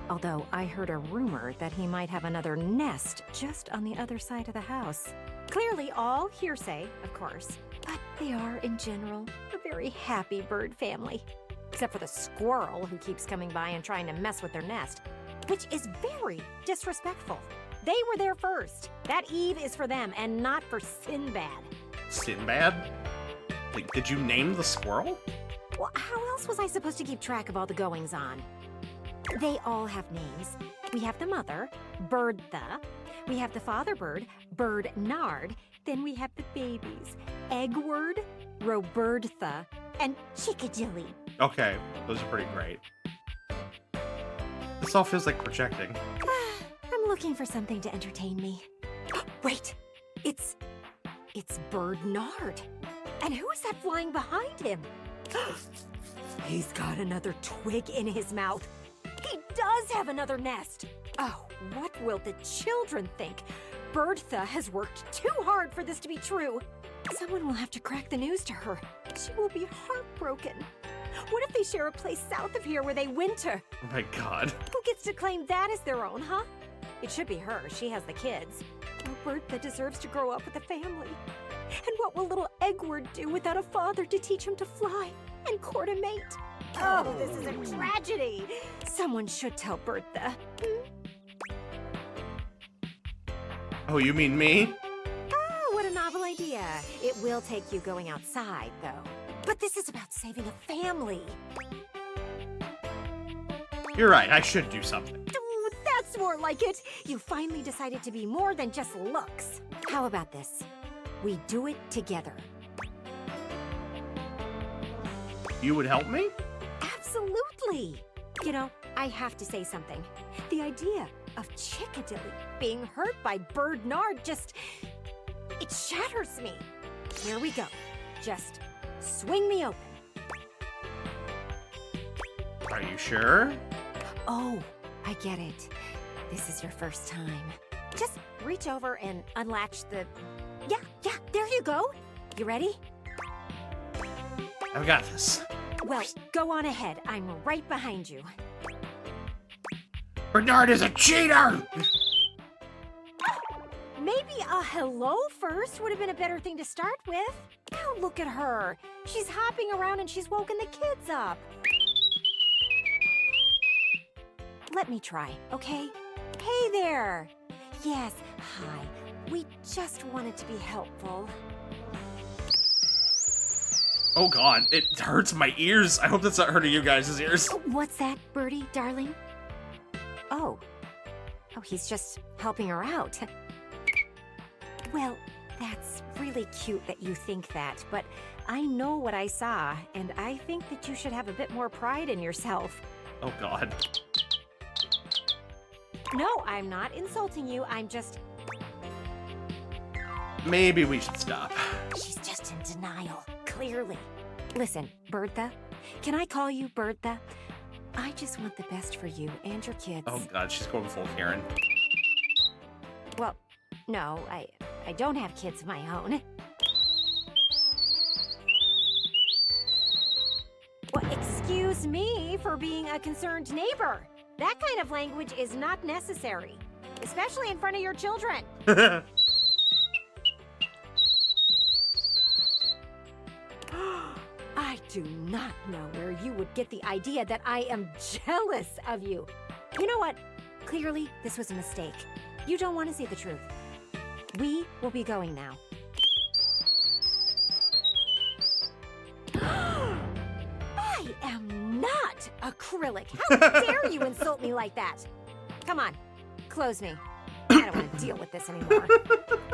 K: Although I heard a rumor that he might have another nest just on the other side of the house. Clearly all hearsay, of course. But they are, in general, a very happy bird family. Except for the squirrel who keeps coming by and trying to mess with their nest, which is very disrespectful. They were there first. That Eve is for them and not for Sinbad.
A: Sinbad? Like, did you name the squirrel?
K: Well, how else was I supposed to keep track of all the goings-on? They all have names. We have the mother, Birdtha. We have the father bird, Birdnard. Then we have the babies, Eggward, Robertha, and Chickadilly.
A: Okay, those are pretty great. This all feels like projecting.
K: I'm looking for something to entertain me. Wait, it's Birdnard. And who is that flying behind him? He's got another twig in his mouth. He does have another nest. Oh, what will the children think? Birdtha has worked too hard for this to be true. Someone will have to crack the news to her. She will be heartbroken. What if they share a place south of here where they winter?
A: Oh my god.
K: Who gets to claim that as their own, huh? It should be her. She has the kids. Robertha deserves to grow up with a family. And what will little Eggward do without a father to teach him to fly and court a mate? Oh, this is a tragedy. Someone should tell Birdtha.
A: Oh, you mean me?
K: Oh, what a novel idea. It will take you going outside, though. But this is about saving a family.
A: You're right, I should do something.
K: Ooh, that's more like it. You finally decided to be more than just looks. How about this? We do it together.
A: You would help me?
K: Absolutely. You know, I have to say something. The idea of Chickadilly being hurt by Birdnard just... it shatters me. Here we go. Just swing me open.
A: Are you sure?
K: Oh, I get it. This is your first time. Just reach over and unlatch the... Yeah, there you go. You ready?
A: I've got this.
K: Well, go on ahead. I'm right behind you.
A: Bernard is a cheater!
K: Maybe a hello first would have been a better thing to start with. Now look at her. She's hopping around and she's woken the kids up. Let me try, okay? Hey there. Yes, hi. We just wanted to be helpful.
A: Oh god, it hurts my ears. I hope that's not hurting you guys' ears.
K: What's that, Birdie, darling? Oh, he's just helping her out. Well, that's really cute that you think that, but I know what I saw, and I think that you should have a bit more pride in yourself.
A: Oh god.
K: No, I'm not insulting you, I'm just...
A: Maybe we should stop.
K: She's just in denial, clearly. Listen, Birdtha, Can I call you Bertha? I just want the best for you and your kids.
A: Oh god, she's going full Karen.
K: Well, no, I don't have kids of my own. Well, excuse me for being a concerned neighbor. That kind of language is not necessary, especially in front of your children. I do not know where you would get the idea that I am jealous of you. You know what? Clearly, this was a mistake. You don't want to see the truth. We will be going now. I am not acrylic. How dare you insult me like that? Come on, close me. I don't want to deal with this anymore.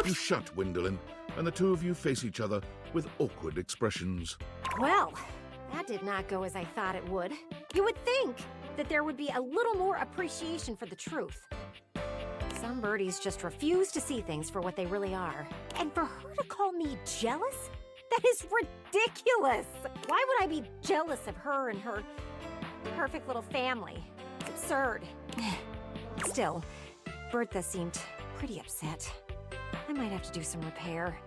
F: You shut Gwendolyn, and the two of you face each other with awkward expressions.
K: Well, that did not go as I thought it would. You would think that there would be a little more appreciation for the truth. Some birdies just refuse to see things for what they really are. And for her to call me jealous? That is ridiculous! Why would I be jealous of her and her perfect little family? It's absurd. Still, Bertha seemed pretty upset. I might have to do some repair.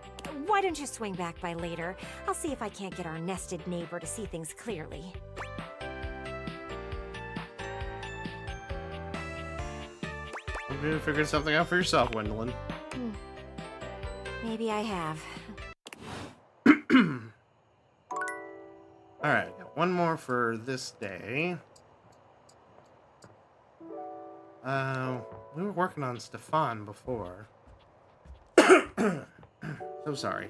K: Why don't you swing back by later? I'll see if I can't get our nested neighbor to see things clearly.
A: You figured something out for yourself, Gwendolyn.
K: Maybe I have.
A: Alright, got one more for this day. We were working on Stefan before. So sorry.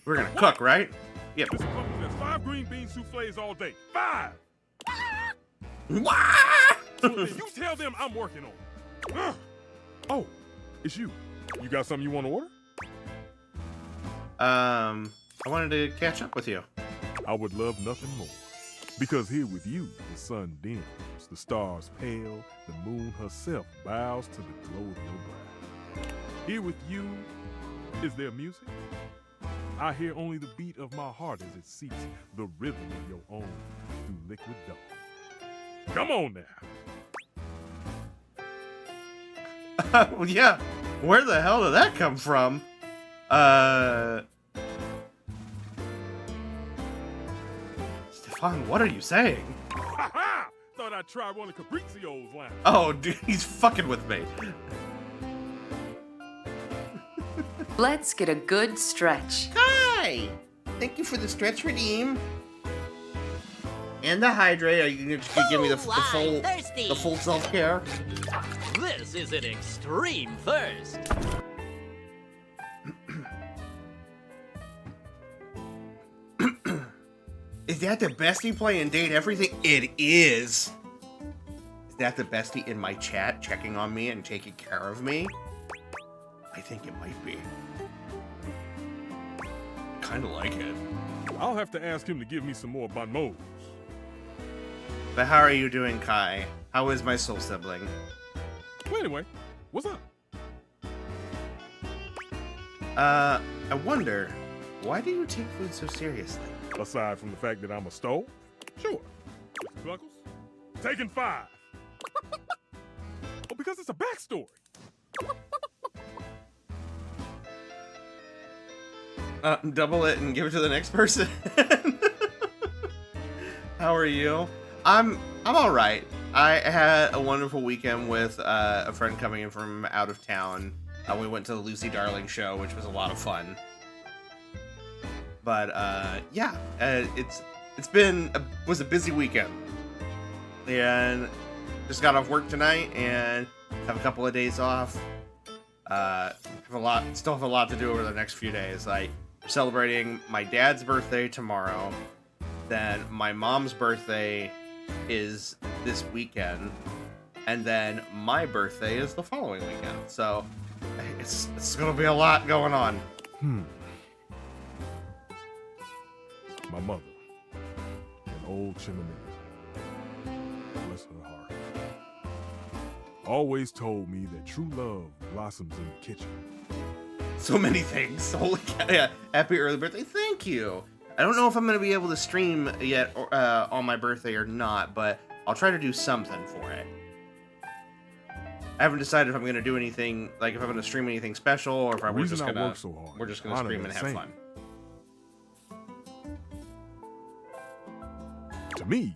A: We're gonna cook, right? Yep.
H: This couple has 5 green bean soufflés all day. 5! So you tell them I'm working on it. Oh, it's you. You got something you want to order?
A: I wanted to catch up with you.
H: I would love nothing more. Because here with you, the sun dims, the stars pale, the moon herself bows to the glow of your brow. Here with you, is there music? I hear only the beat of my heart as it seeks the rhythm of your own through liquid dawn. Come on now.
A: Well, yeah. Where the hell did that come from? Stefan, what are you saying?
H: Ha ha! Thought I'd try one of Fabrizio's lines.
A: Oh, dude, he's fucking with me.
L: Let's get a good stretch.
A: Hi! Thank you for the stretch redeem. And the hydrate. Are you gonna give me the full self-care?
M: This is an extreme thirst.
A: Is that the bestie playing Date Everything? It is. Is that the bestie in my chat checking on me and taking care of me? I think it might be. Kind of like it.
H: I'll have to ask him to give me some more bonbons.
A: But how are you doing, Kai? How is my soul sibling?
H: Well, anyway, what's up?
A: I wonder, why do you take food so seriously?
H: Aside from the fact that I'm a stove? Sure. Mr. Buckles? Taking 5. Oh, because it's a backstory.
A: Double it and give it to the next person. How are you? I'm all right. I had a wonderful weekend with a friend coming in from out of town. We went to the Lucy Darling show, which was a lot of fun. But yeah, was a busy weekend, and just got off work tonight and have a couple of days off. Still have a lot to do over the next few days. Like celebrating my dad's birthday tomorrow, then my mom's birthday is this weekend, and then my birthday is the following weekend. So it's gonna be a lot going on.
H: My mother. old chimney. Bless her heart. Always told me that true love blossoms in the kitchen.
A: So many things. Holy cow. Yeah, happy early birthday. Thank you. I don't know if I'm going to be able to stream yet on my birthday or not, but I'll try to do something for it. I haven't decided if I'm going to do anything, like if I'm going to stream anything special or if we're just going to stream and have fun.
H: To me,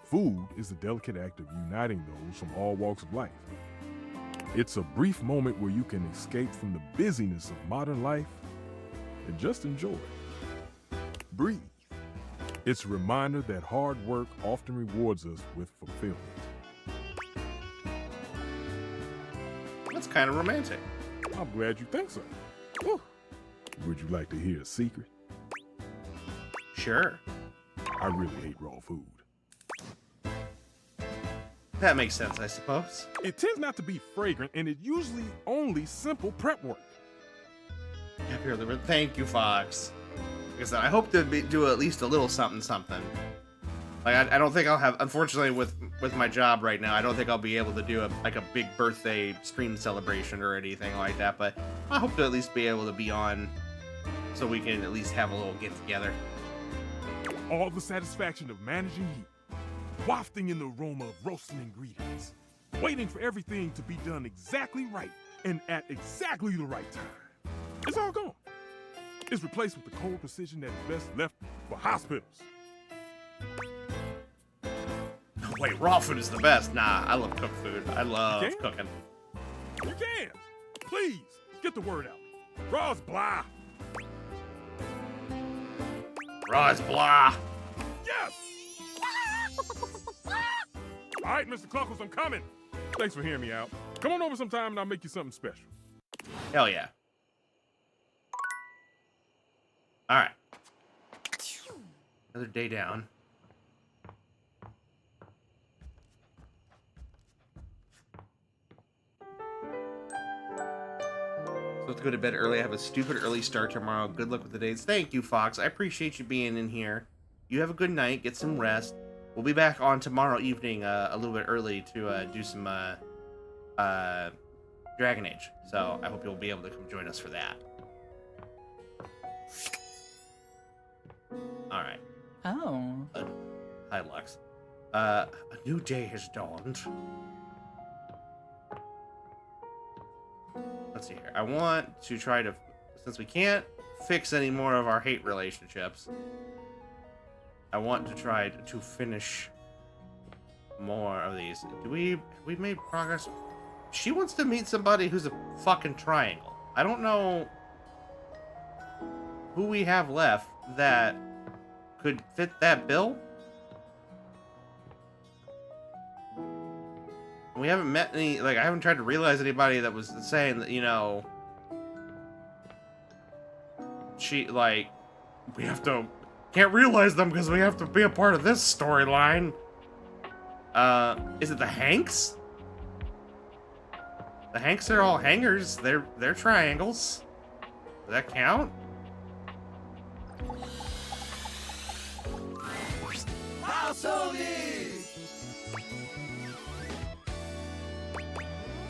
H: food is the delicate act of uniting those from all walks of life. It's a brief moment where you can escape from the busyness of modern life and just enjoy. Breathe. It's a reminder that hard work often rewards us with fulfillment.
A: That's kind of romantic.
H: I'm glad you think so. Whew. Would you like to hear a secret?
A: Sure.
H: I really hate raw food.
A: That makes sense, I suppose.
H: It tends not to be fragrant, and it usually only simple prep work.
A: Happy early birthday. Thank you, Fox. Like I said, I hope to do at least a little something. Like I don't think I'll have, unfortunately, with my job right now, I don't think I'll be able to do a big birthday stream celebration or anything like that. But I hope to at least be able to be on, so we can at least have a little get together.
H: All the satisfaction of managing heat, wafting in the aroma of roasting ingredients, waiting for everything to be done exactly right and at exactly the right time. It's all gone. It's replaced with the cold precision that is best left for hospitals.
A: Wait, raw food is the best. Nah, I love cooked food. I love cooking.
H: You can. Please, get the word out. Raw's blah.
A: Raw is blah.
H: Yes! All right, Mr. Cluckles, I'm coming. Thanks for hearing me out. Come on over sometime and I'll make you something special.
A: Hell yeah. All right. Another day down. So let's go to bed early. I have a stupid early start tomorrow. Good luck with the days. Thank you, Fox. I appreciate you being in here. You have a good night. Get some rest. We'll be back on tomorrow evening a little bit early to do some Dragon Age. So I hope you'll be able to come join us for that. All right.
N: Oh.
A: Hi, Lux. A new day has dawned. Let's see here. I want to try to, since we can't fix any more of our hate relationships, I want to try to finish more of these. We've made progress. She wants to meet somebody who's a fucking triangle. I don't know who we have left that could fit that bill. We haven't met any, like, I haven't tried to realize anybody that was saying that, you know, she, like, we have to, can't realize them because we have to be a part of this storyline. Is it the Hanks? The Hanks are all hangers. They're triangles. Does that count?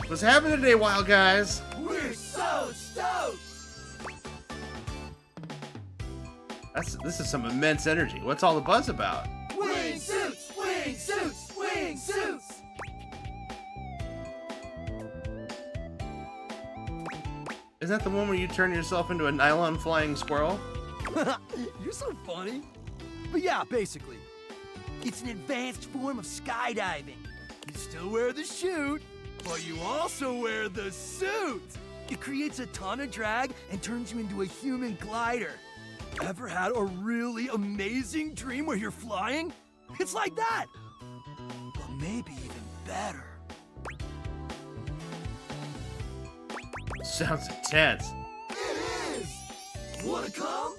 A: What's happening today, wild guys?
O: We're so stoked!
A: This is some immense energy. What's all the buzz about?
O: Wing suits! Wing suits! Wing suits!
A: Isn't that the one where you turn yourself into a nylon flying squirrel?
O: You're so funny. But yeah, basically, it's an advanced form of skydiving. You still wear the chute, but you also wear the suit. It creates a ton of drag and turns you into a human glider. Ever had a really amazing dream where you're flying? It's like that, but maybe even better.
A: Sounds intense.
O: It is! Wanna come?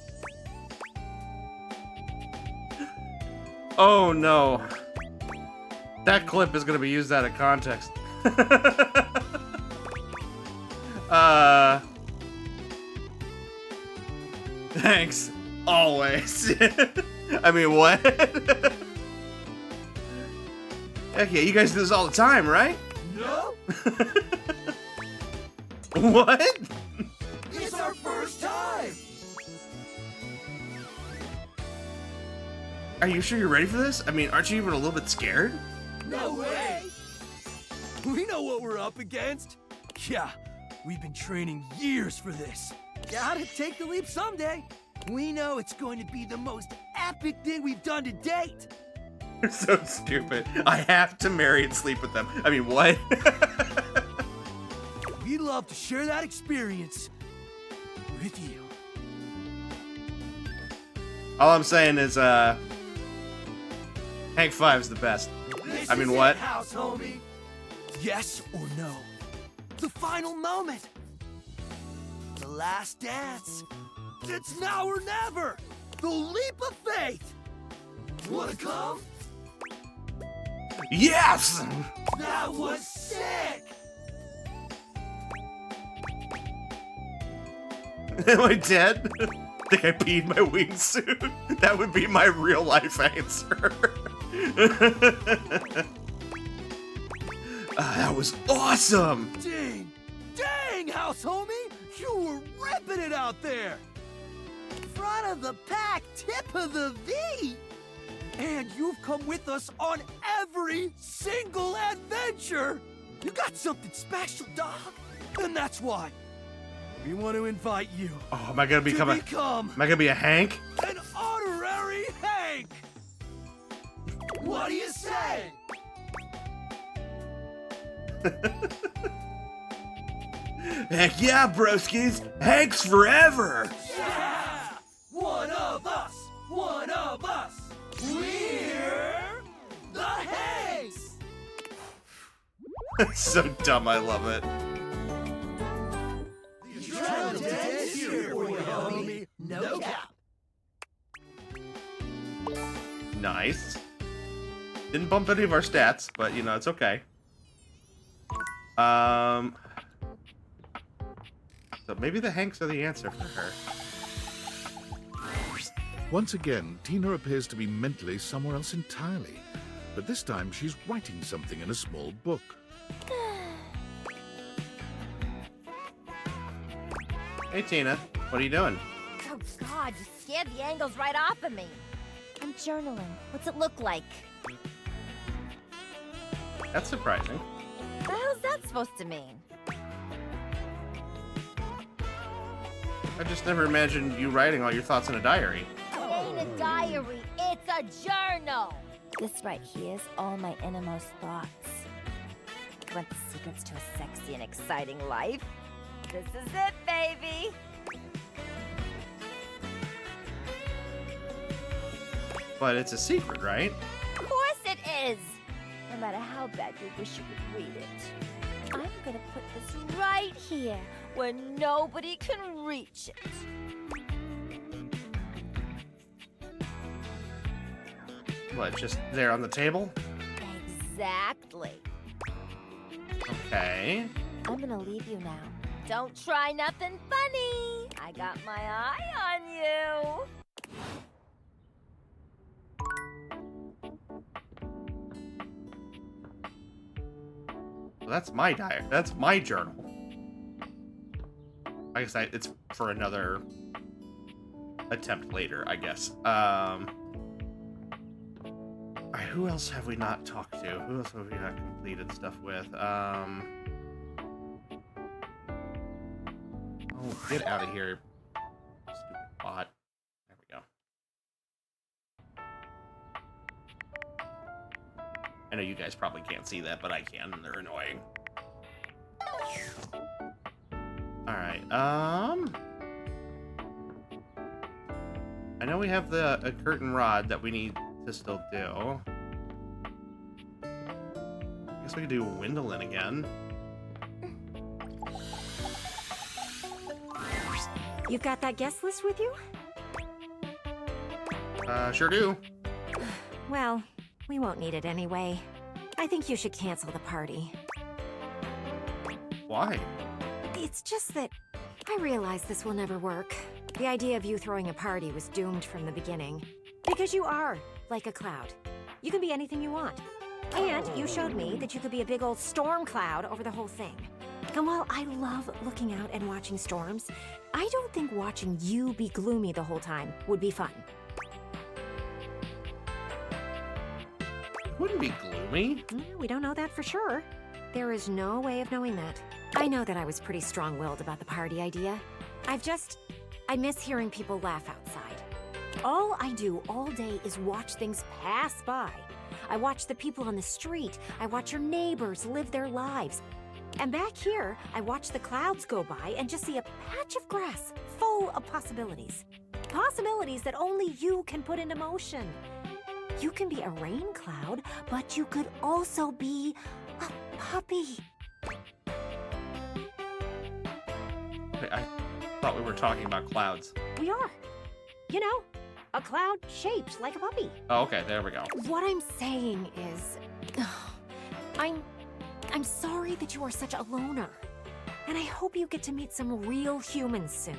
A: Oh no. That clip is gonna be used out of context. Thanks. Always. I mean, what? Heck yeah, you guys do this all the time, right?
O: No,
A: What?
O: it's our first time.
A: Are you sure you're ready for this? I mean, aren't you even a little bit scared?
O: No way. We know what we're up against. Yeah, we've been training years for this. Gotta take the leap someday. We know it's going to be the most epic thing we've done to date.
A: You're so stupid. I have to marry and sleep with them. I mean, what?
O: We'd love to share that experience with you.
A: All I'm saying is, Hank 5's the best. I mean, what?
O: House, homie. Yes or no? The final moment. The last dance. It's now or never. The leap of faith. Wanna come?
A: Yes!
O: That was sick.
A: Am I dead? Think I peed my wingsuit? That would be my real life answer. That was awesome!
O: Dang, house homie! You were ripping it out there! Front of the pack, tip of the V! And you've come with us on every single adventure! You got something special, dog! And that's why we want to invite you.
A: Oh, am I gonna become a Hank?
O: An honorary Hank! What do you say?
A: Heck yeah, broskies! Hanks forever!
O: Yeah! One of us! One of us! We're the Hanks!
A: That's so dumb, I love it.
O: No cap.
A: Nice. Didn't bump any of our stats, but you know, it's okay. So maybe the Hanks are the answer for her.
F: Once again, Tina appears to be mentally somewhere else entirely. But this time, she's writing something in a small book.
A: Hey, Tina. What are you doing?
D: Oh God, you scared the angles right off of me. I'm journaling. What's it look like?
A: That's surprising.
D: What the hell's that supposed to mean?
A: I just never imagined you writing all your thoughts in a diary.
D: It ain't a diary, it's a journal. This right here is all my innermost thoughts. You want the secrets to a sexy and exciting life? This is it, baby.
A: But it's a secret, right?
D: Of course it is. No matter how bad you wish you could read it. I'm gonna put this right here where nobody can reach it.
A: What, just there on the table?
D: Exactly.
A: Okay.
D: I'm gonna leave you now. Don't try nothing funny. I got my eye on you.
A: Well, that's my diary. That's my journal. I guess it's for another attempt later, I guess. Alright, who else have we not talked to? Who else have we not completed stuff with? Oh, get out of here, stupid bot. There we go. I know you guys probably can't see that, but I can, and they're annoying. Alright, I know we have a curtain rod that we need to still do. I guess we could do Windolin again.
K: You've got that guest list with you?
A: Sure do.
K: Well, we won't need it anyway. I think you should cancel the party.
A: Why?
K: It's just that I realize this will never work. The idea of you throwing a party was doomed from the beginning. Because Because you are like a cloud. You can be anything you want. And you showed me that you could be a big old storm cloud over the whole thing. And while I love looking out and watching storms, I don't think watching you be gloomy the whole time would be fun.
A: It wouldn't be gloomy.
K: We don't know that for sure. There is no way of knowing that. I know that I was pretty strong-willed about the party idea. I miss hearing people laugh outside. All I do all day is watch things pass by. I watch the people on the street. I watch your neighbors live their lives. And back here, I watch the clouds go by and just see a patch of grass full of possibilities. Possibilities that only you can put into motion. You can be a rain cloud, but you could also be a puppy.
A: I thought we were talking about clouds.
K: We are. You know, a cloud shaped like a puppy.
A: Oh, okay, there we go.
K: What I'm saying is, I'm sorry that you are such a loner. And I hope you get to meet some real humans soon.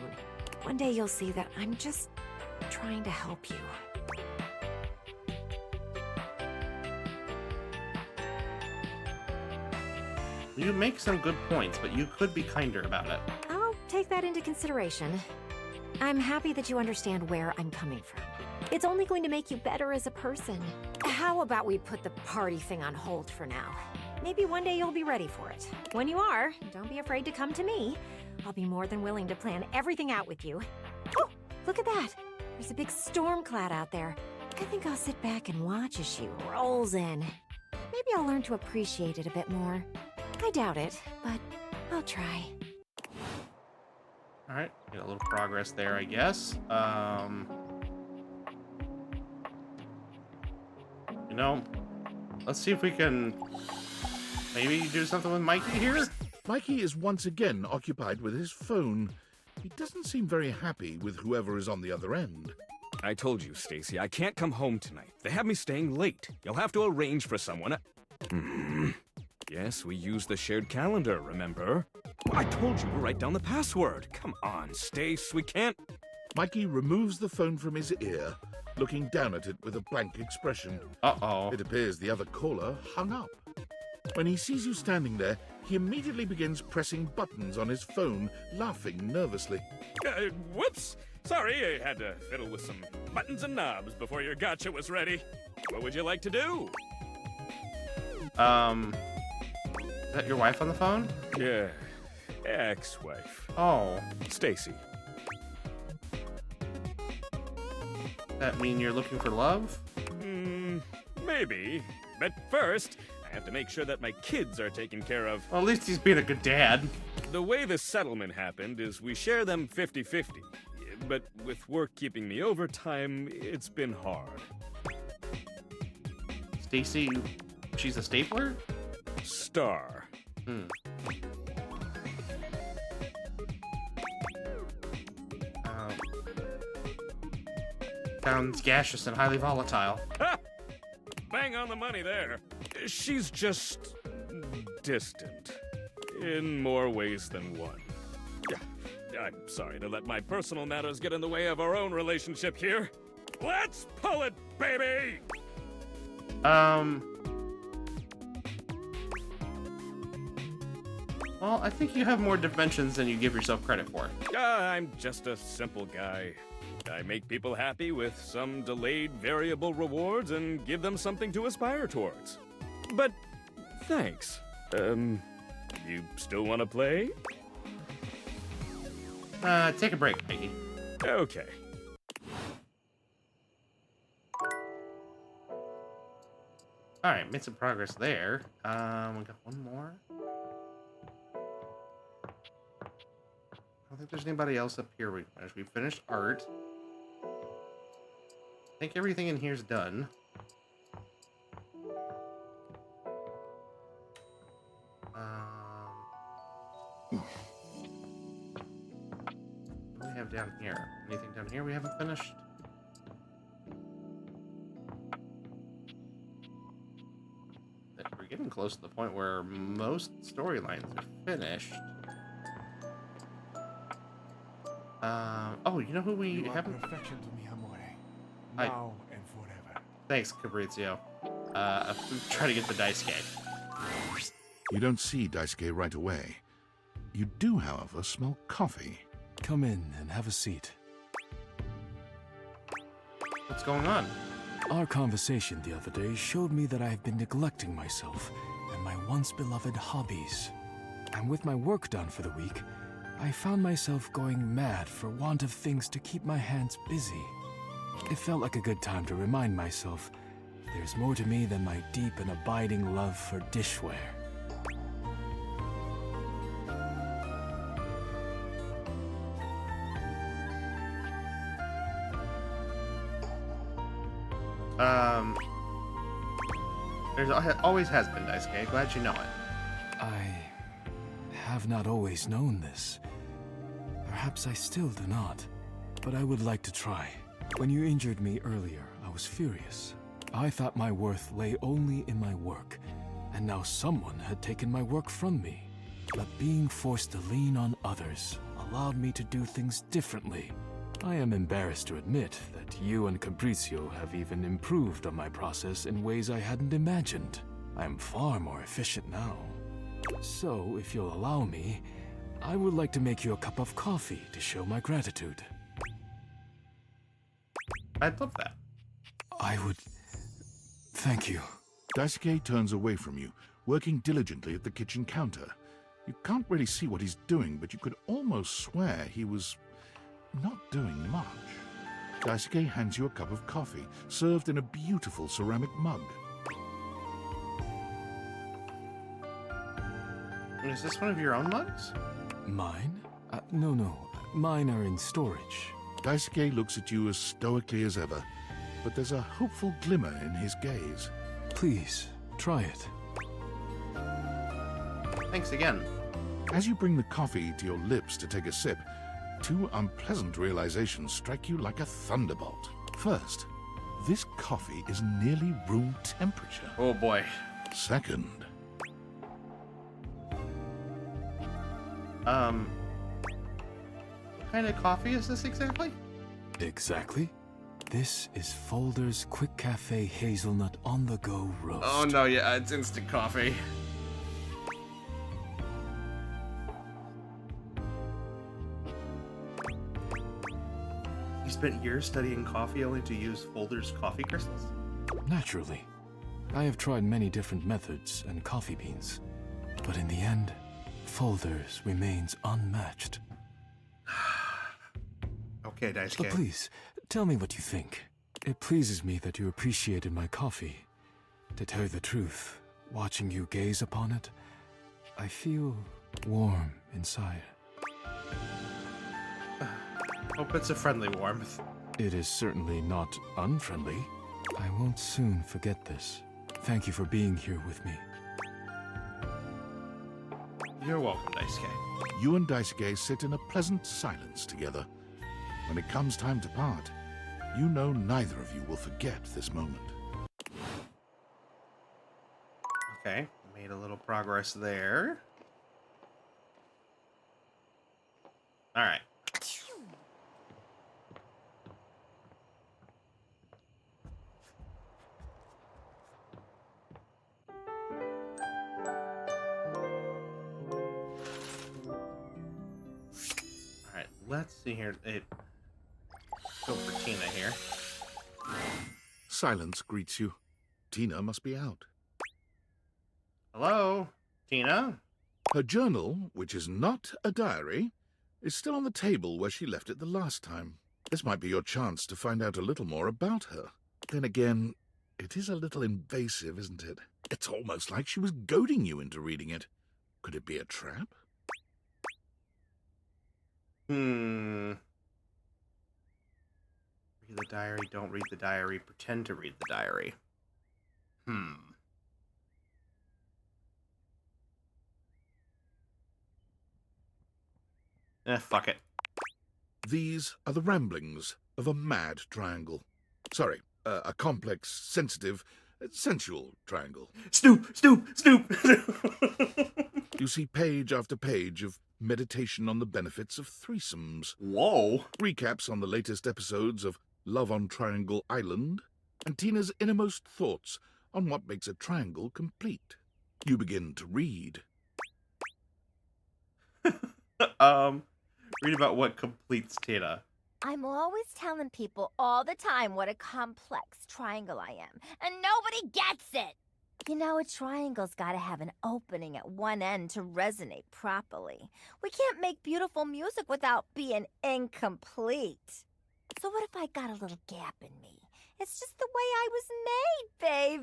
K: One day you'll see that I'm just trying to help you.
A: You make some good points, but you could be kinder about it.
K: I'll take that into consideration. I'm happy that you understand where I'm coming from. It's only going to make you better as a person. How about we put the party thing on hold for now? Maybe one day you'll be ready for it. When you are, don't be afraid to come to me. I'll be more than willing to plan everything out with you. Oh, look at that. There's a big storm cloud out there. I think I'll sit back and watch as she rolls in. Maybe I'll learn to appreciate it a bit more. I doubt it, but I'll try.
A: All right, get a little progress there, I guess. You know, let's see if we can maybe do something with Mikey here.
F: Mikey is once again occupied with his phone. He doesn't seem very happy with whoever is on the other end.
I: I told you, Stacy, I can't come home tonight. They have me staying late. You'll have to arrange for someone. Yes, we use the shared calendar, remember? I told you to write down the password. Come on, Stace, we can't...
F: Mikey removes the phone from his ear, looking down at it with a blank expression.
A: Uh-oh.
F: It appears the other caller hung up. When he sees you standing there, he immediately begins pressing buttons on his phone, laughing nervously.
I: Whoops! Sorry, I had to fiddle with some buttons and knobs before your gotcha was ready. What would you like to do?
A: Is that your wife on the phone?
I: Yeah, ex-wife.
A: Oh.
I: Stacy.
A: That mean you're looking for love?
I: Maybe. But first, I have to make sure that my kids are taken care of.
A: Well, at least he's being a good dad.
I: The way the settlement happened is we share them 50-50. But with work keeping me overtime, it's been hard.
A: Stacy, she's a stapler?
I: Star.
A: Sounds gaseous and highly volatile.
I: Ha! Bang on the money there. She's just distant. In more ways than one. I'm sorry to let my personal matters get in the way of our own relationship here. Let's pull it, baby!
A: Well, I think you have more dimensions than you give yourself credit for.
I: I'm just a simple guy. I make people happy with some delayed variable rewards and give them something to aspire towards. But thanks. You still want to play?
A: Take a break, Mikey.
I: Okay.
A: Alright, made some progress there. We got one more. I don't think there's anybody else up here we finished. We finished art. I think everything in here's done. What do we have down here? Anything down here we haven't finished? We're getting close to the point where most storylines are finished. Oh, you know who we haven't...
H: Perfection to me, amore.
A: I-
H: Now and
A: Thanks, Fabrizio. Try to get the Daisuke.
F: You don't see Daisuke right away. You do, however, smell coffee.
N: Come in and have a seat.
A: What's going on?
N: Our conversation the other day showed me that I have been neglecting myself and my once beloved hobbies. And with my work done for the week, I found myself going mad for want of things to keep my hands busy. It felt like a good time to remind myself there's more to me than my deep and abiding love for dishware.
A: There always has been Daisuke. Glad you know it.
N: I have not always known this. Perhaps I still do not, but I would like to try. When you injured me earlier, I was furious. I thought my worth lay only in my work, and now someone had taken my work from me. But being forced to lean on others allowed me to do things differently. I am embarrassed to admit that you and Capriccio have even improved on my process in ways I hadn't imagined. I am far more efficient now. So, if you'll allow me, I would like to make you a cup of coffee to show my gratitude.
A: I'd love that.
N: I would... Thank you.
F: Daisuke turns away from you, working diligently at the kitchen counter. You can't really see what he's doing, but you could almost swear he was not doing much. Daisuke hands you a cup of coffee, served in a beautiful ceramic mug.
A: Is this one of your own mugs?
N: Mine? No. Mine are in storage.
F: Daisuke looks at you as stoically as ever, but there's a hopeful glimmer in his gaze.
N: Please, try it.
A: Thanks again.
F: As you bring the coffee to your lips to take a sip, two unpleasant realizations strike you like a thunderbolt. First, this coffee is nearly room temperature.
A: Oh boy.
F: Second...
A: What kind of coffee is this exactly?
N: Exactly. This is Folder's Quick Cafe Hazelnut on-the-go roast.
A: Oh no, yeah, it's instant coffee. You spent years studying coffee only to use Folder's coffee crystals?
N: Naturally. I have tried many different methods and coffee beans, but in the end, Folder's remains unmatched.
A: Okay, Daisuke.
N: So please, tell me what you think. It pleases me that you appreciated my coffee. To tell you the truth, watching you gaze upon it, I feel warm inside.
A: Hope it's a friendly warmth.
N: It is certainly not unfriendly. I won't soon forget this. Thank you for being here with me.
A: You're welcome, Daisuke.
F: You and Daisuke sit in a pleasant silence together. When it comes time to part, you know neither of you will forget this moment.
A: Okay, made a little progress there. All right. Let's see here. Go for Tina here.
F: Silence greets you. Tina must be out.
A: Hello, Tina?
F: Her journal, which is not a diary, is still on the table where she left it the last time. This might be your chance to find out a little more about her. Then again, it is a little invasive, isn't it? It's almost like she was goading you into reading it. Could it be a trap?
A: Read the diary, don't read the diary, pretend to read the diary. Fuck it.
F: These are the ramblings of a mad triangle. Sorry, a complex, sensitive, sensual triangle.
A: Snoop!
F: You see page after page of meditation on the benefits of threesomes.
A: Whoa!
F: Recaps on the latest episodes of Love on Triangle Island. and Tina's innermost thoughts on what makes a triangle complete. You begin to read.
A: Read about what completes Tina.
D: I'm always telling people all the time what a complex triangle I am, and nobody gets it! You know, a triangle's gotta have an opening at one end to resonate properly. We can't make beautiful music without being incomplete. So what if I got a little gap in me? It's just the way I was made,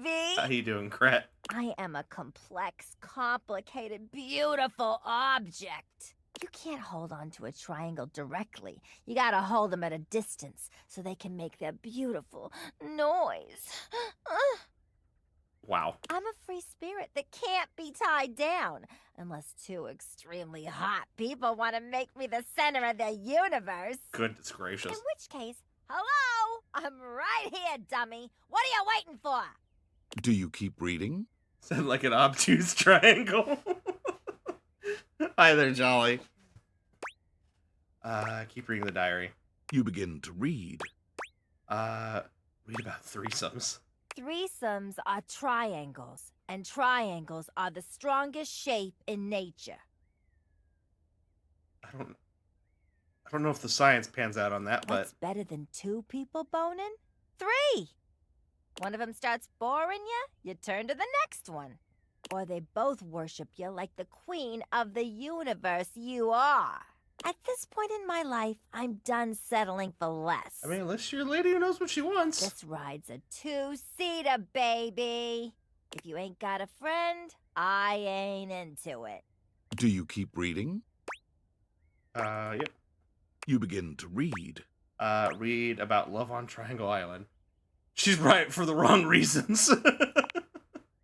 D: baby!
A: How you doing, Cret?
D: I am a complex, complicated, beautiful object. You can't hold on to a triangle directly. You gotta hold them at a distance so they can make their beautiful noise.
A: Wow.
D: I'm a free spirit that can't be tied down, unless two extremely hot people want to make me the center of the universe.
A: Goodness gracious.
D: In which case, hello, I'm right here, dummy. What are you waiting for?
F: Do you keep reading?
A: Sound like an obtuse triangle. Hi there, Jolly. Keep reading the diary.
F: You begin to read.
A: Read about threesomes.
D: Threesomes are triangles, and triangles are the strongest shape in nature.
A: I don't know if the science pans out on that, but...
D: That's better than two people boning? 3! One of them starts boring you turn to the next one. Or they both worship you like the queen of the universe you are. At this point in my life, I'm done settling for less.
A: I mean, unless you're a lady who knows what she wants.
D: This ride's a 2-seater, baby. If you ain't got a friend, I ain't into it.
F: Do you keep reading?
A: Yep.
F: You begin to read.
A: Read about love on Triangle Island. She's right for the wrong reasons.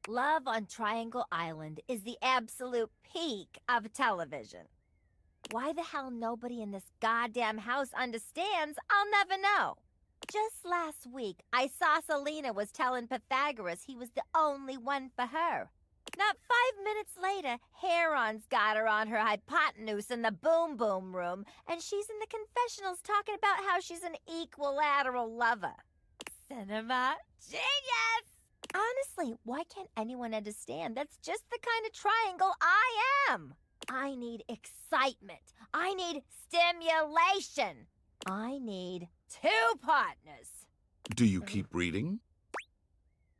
D: Love on Triangle Island is the absolute peak of television. Why the hell nobody in this goddamn house understands, I'll never know. Just last week, I saw Selena was telling Pythagoras he was the only one for her. Not 5 minutes later, Heron's got her on her hypotenuse in the boom boom room, and she's in the confessionals talking about how she's an equilateral lover. Cinema genius! Honestly, why can't anyone understand that's just the kind of triangle I am? I need excitement. I need stimulation. I need 2 partners.
F: Do you keep reading?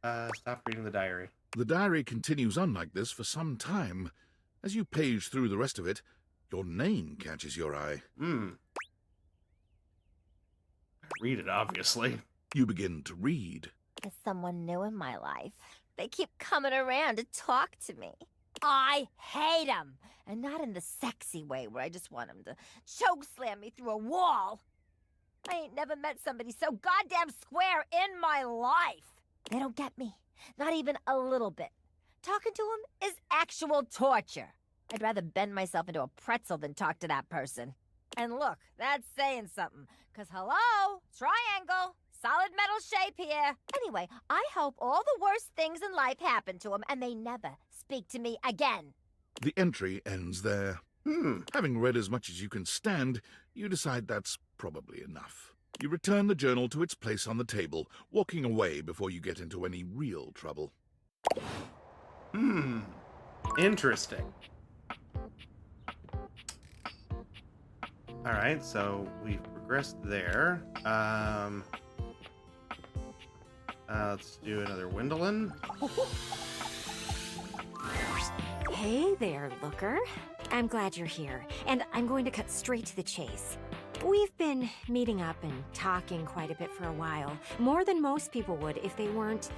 A: Stop reading the diary.
F: The diary continues on like this for some time. As you page through the rest of it, your name catches your eye.
A: Read it, obviously.
F: You begin to read.
D: There's someone new in my life. They keep coming around to talk to me. I hate them. And not in the sexy way where I just want them to choke slam me through a wall. I ain't never met somebody so goddamn square in my life. They don't get me. Not even a little bit. Talking to them is actual torture. I'd rather bend myself into a pretzel than talk to that person. And look, that's saying something. 'Cause hello, triangle, solid metal shape here. Anyway, I hope all the worst things in life happen to them and they never speak to me again.
F: The entry ends there. Having read as much as you can stand, you decide that's probably enough. You return the journal to its place on the table, walking away before you get into any real trouble.
A: Interesting. Alright, so we've progressed there. Let's do another Windolin.
K: Hey there, Looker. I'm glad you're here, and I'm going to cut straight to the chase. We've been meeting up and talking quite a bit for a while, more than most people would if they weren't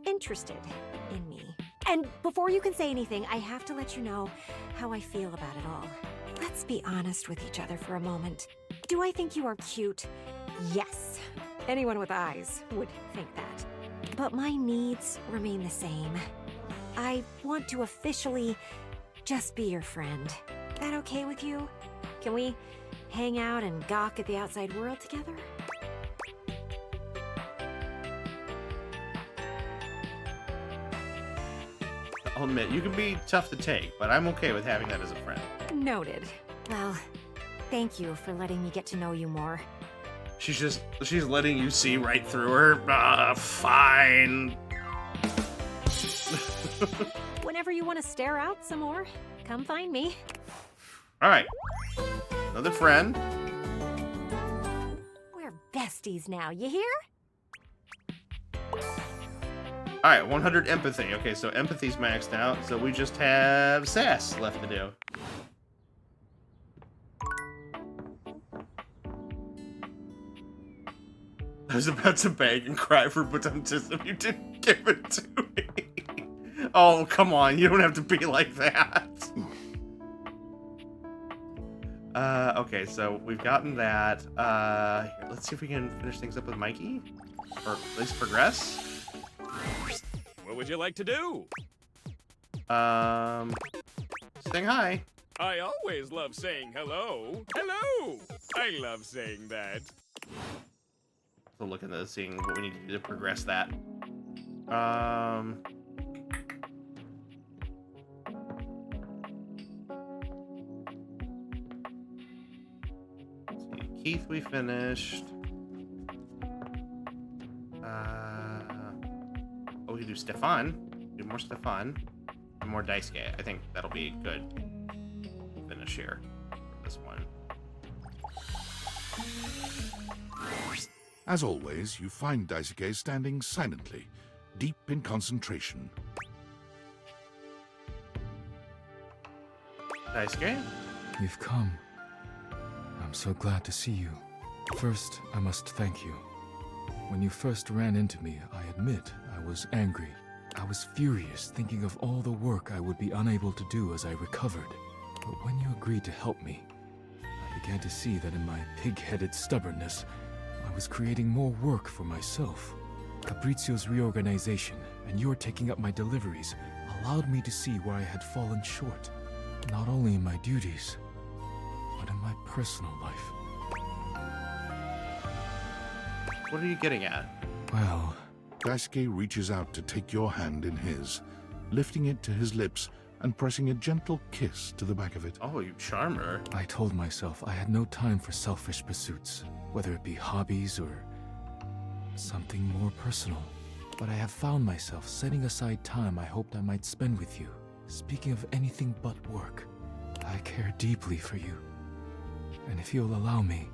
K: interested in me. And before you can say anything, I have to let you know how I feel about it all. Let's be honest with each other for a moment. Do I think you are cute? Yes. Anyone with eyes would think that. But my needs remain the same. I want to officially just be your friend. That okay with you? Can we hang out and gawk at the outside world together?
A: I'll admit, you can be tough to take, but I'm okay with having that as a friend.
K: Noted. Well, thank you for letting me get to know you more.
A: She's letting you see right through her. Fine.
K: Whenever you want to stare out some more, come find me.
A: All right. Another friend.
K: We're besties now, you hear?
A: All right, 100 empathy. Okay, so empathy's maxed out, so we just have sass left to do. I was about to beg and cry for Buddhism. You didn't give it to me. Oh, come on. You don't have to be like that. Okay, so we've gotten that. Here, let's see if we can finish things up with Mikey. Or at least progress.
I: What would you like to do?
A: Saying hi.
I: I always love saying hello. Hello! I love saying that.
A: So looking at seeing what we need to do to progress that. Let's see. Keith, we finished. Oh, we can do Stefan. Do more Stefan. And more Daisuke. I think that'll be a good finish here for this one.
F: As always, you find Daisuke standing silently, deep in concentration.
A: Daisuke?
N: You've come. I'm so glad to see you. First, I must thank you. When you first ran into me, I admit I was angry. I was furious, thinking of all the work I would be unable to do as I recovered. But when you agreed to help me, I began to see that in my pig-headed stubbornness, I was creating more work for myself. Capriccio's reorganization and your taking up my deliveries allowed me to see where I had fallen short, not only in my duties, but in my personal life.
A: What are you getting at?
N: Well...
F: Daisuke reaches out to take your hand in his, lifting it to his lips and pressing a gentle kiss to the back of it.
A: Oh, you charm her.
N: I told myself I had no time for selfish pursuits, whether it be hobbies or something more personal. But I have found myself setting aside time I hoped I might spend with you. Speaking of anything but work, I care deeply for you. And if you'll allow me,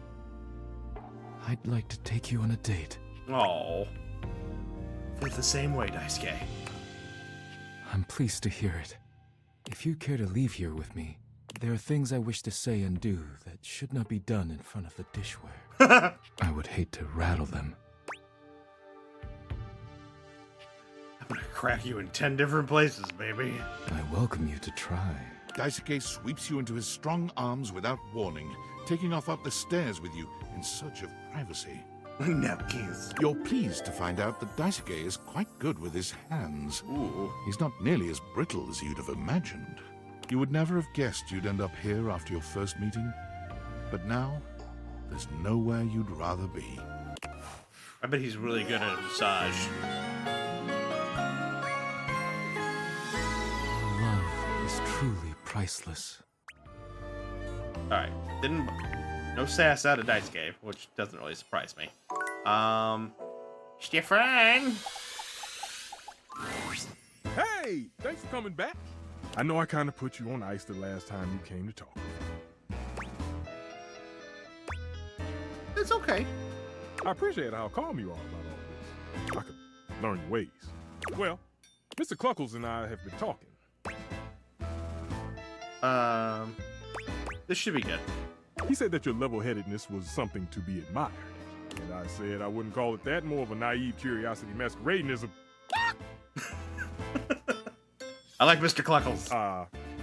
N: I'd like to take you on a date.
A: Oh. Feel the same way, Daisuke.
N: I'm pleased to hear it. If you care to leave here with me, there are things I wish to say and do that should not be done in front of the dishware. I would hate to rattle them.
A: I'm gonna crack you in 10 different places, baby.
N: I welcome you to try.
F: Daisuke sweeps you into his strong arms without warning, taking off up the stairs with you in search of privacy.
A: No kiss.
F: You're pleased to find out that Daisuke is quite good with his hands.
A: Ooh.
F: He's not nearly as brittle as you'd have imagined. You would never have guessed you'd end up here after your first meeting. But now, there's nowhere you'd rather be.
A: I bet he's really good at a massage.
N: Love is truly priceless.
A: Alright. No sass out of Daisuke, which doesn't really surprise me. Stefan!
H: Hey! Thanks for coming back. I know I kind of put you on ice the last time you came to talk.
A: It's okay.
H: I appreciate how calm you are about all this. I could learn your ways. Well, Mr. Cluckles and I have been talking.
A: This should be good.
H: He said that your level-headedness was something to be admired. And I said I wouldn't call it that, more of a naive curiosity masquerading as a...
A: I like Mr. Cluckles.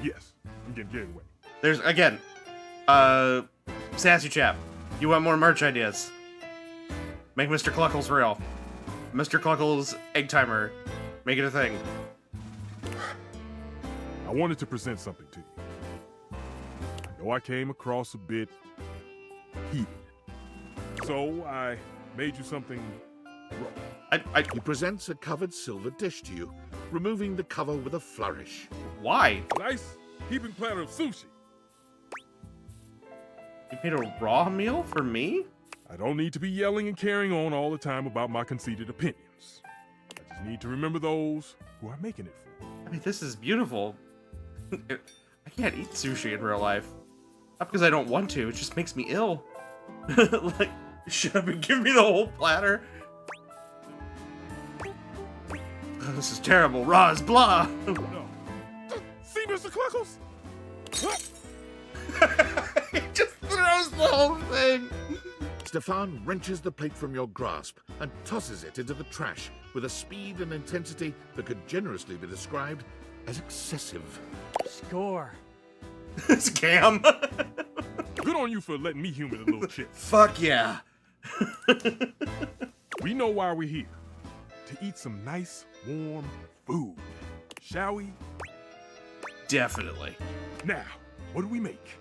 H: Yes. I'm getting carried away.
A: There's, again, Sassy Chap. You want more merch ideas? Make Mr. Cluckles real. Mr. Cluckles Egg Timer. Make it a thing.
H: I wanted to present something to you. I know I came across a bit heated. So I made you something raw.
F: He presents a covered silver dish to you, removing the cover with a flourish.
A: Why?
H: Nice heaping platter of sushi.
A: You made a raw meal for me?
P: I don't need to be yelling and carrying on all the time about my conceited opinions. I just need to remember those who I'm making it for.
A: I mean, this is beautiful. I can't eat sushi in real life. Not because I don't want to, it just makes me ill. Like, shut up and give me the whole platter. Oh, this is terrible. Raw as blah.
P: No. See, Mr. Cluckles?
A: He just throws the whole thing.
F: Stefan wrenches the plate from your grasp and tosses it into the trash with a speed and intensity that could generously be described as excessive.
G: Score.
A: Scam.
P: Good on you for letting me humor the little chip.
A: Fuck yeah.
P: We know why we're here. To eat some nice, warm food. Shall we?
A: Definitely.
P: Now, what do we make?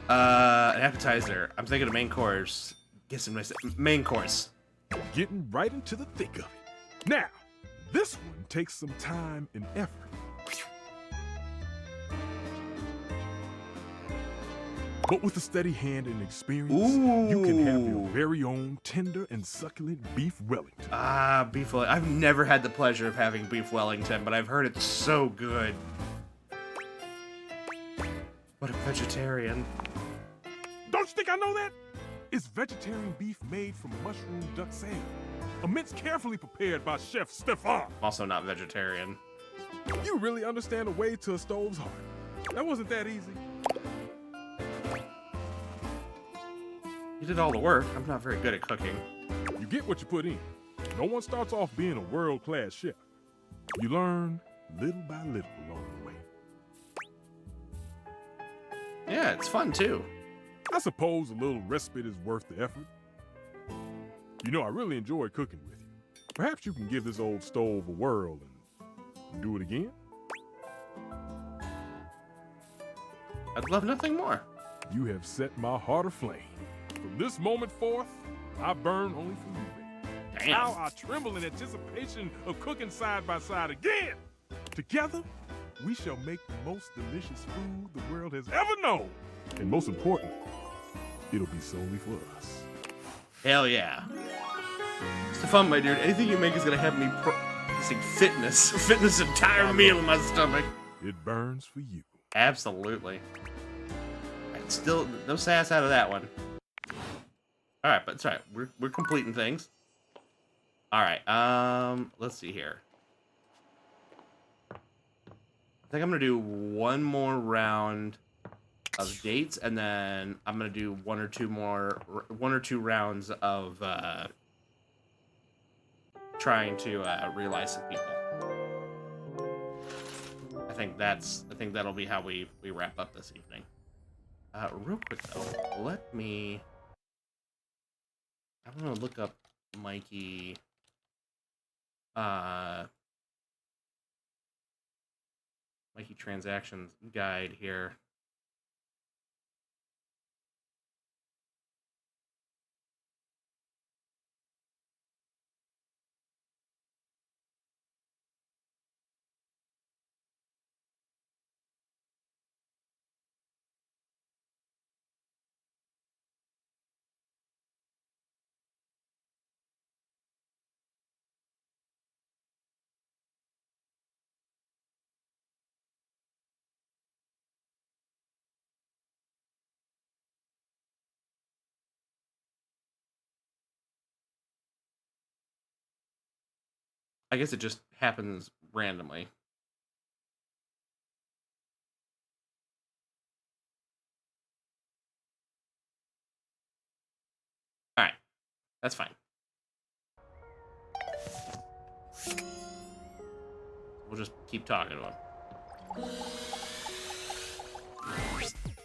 A: An appetizer. I'm thinking of main course. Get some nice main course.
P: Getting right into the thick of it. Now, this one takes some time and effort. But with a steady hand and experience, you can have your very own tender and succulent beef Wellington.
A: Ah, beef Wellington. I've never had the pleasure of having beef Wellington, but I've heard it's so good. What a vegetarian.
P: Don't you think I know that? It's vegetarian beef made from mushroom duck salad. A mince carefully prepared by Chef Stefan.
A: Also not vegetarian.
P: You really understand the way to a stove's heart. That wasn't that easy.
A: You did all the work. I'm not very good at cooking.
P: You get what you put in. No one starts off being a world-class chef. You learn little by little along the way.
A: Yeah, it's fun too.
P: I suppose a little respite is worth the effort. You know, I really enjoy cooking with you. Perhaps you can give this old stove a whirl and do it again?
A: I'd love nothing more.
P: You have set my heart aflame. From this moment forth, I burn only for you, baby.
A: Damn.
P: Now I tremble in anticipation of cooking side by side again. Together, we shall make the most delicious food the world has ever known. And most important, it'll be solely for us.
A: Hell yeah. Stefan, my dude, anything you make is gonna have me practicing fitness. Fitness entire meal in my stomach.
P: It burns for you.
A: Absolutely. And still, no sass out of that one. Alright, but it's alright. We're completing things. Alright, let's see here. I think I'm gonna do one more round of dates, and then I'm gonna do one or two rounds of trying to realize some people. I think that'll be how we wrap up this evening. Real quick though, I'm gonna look up Mikey. Mikey transactions guide here. I guess it just happens randomly. Alright. That's fine. We'll just keep talking to him.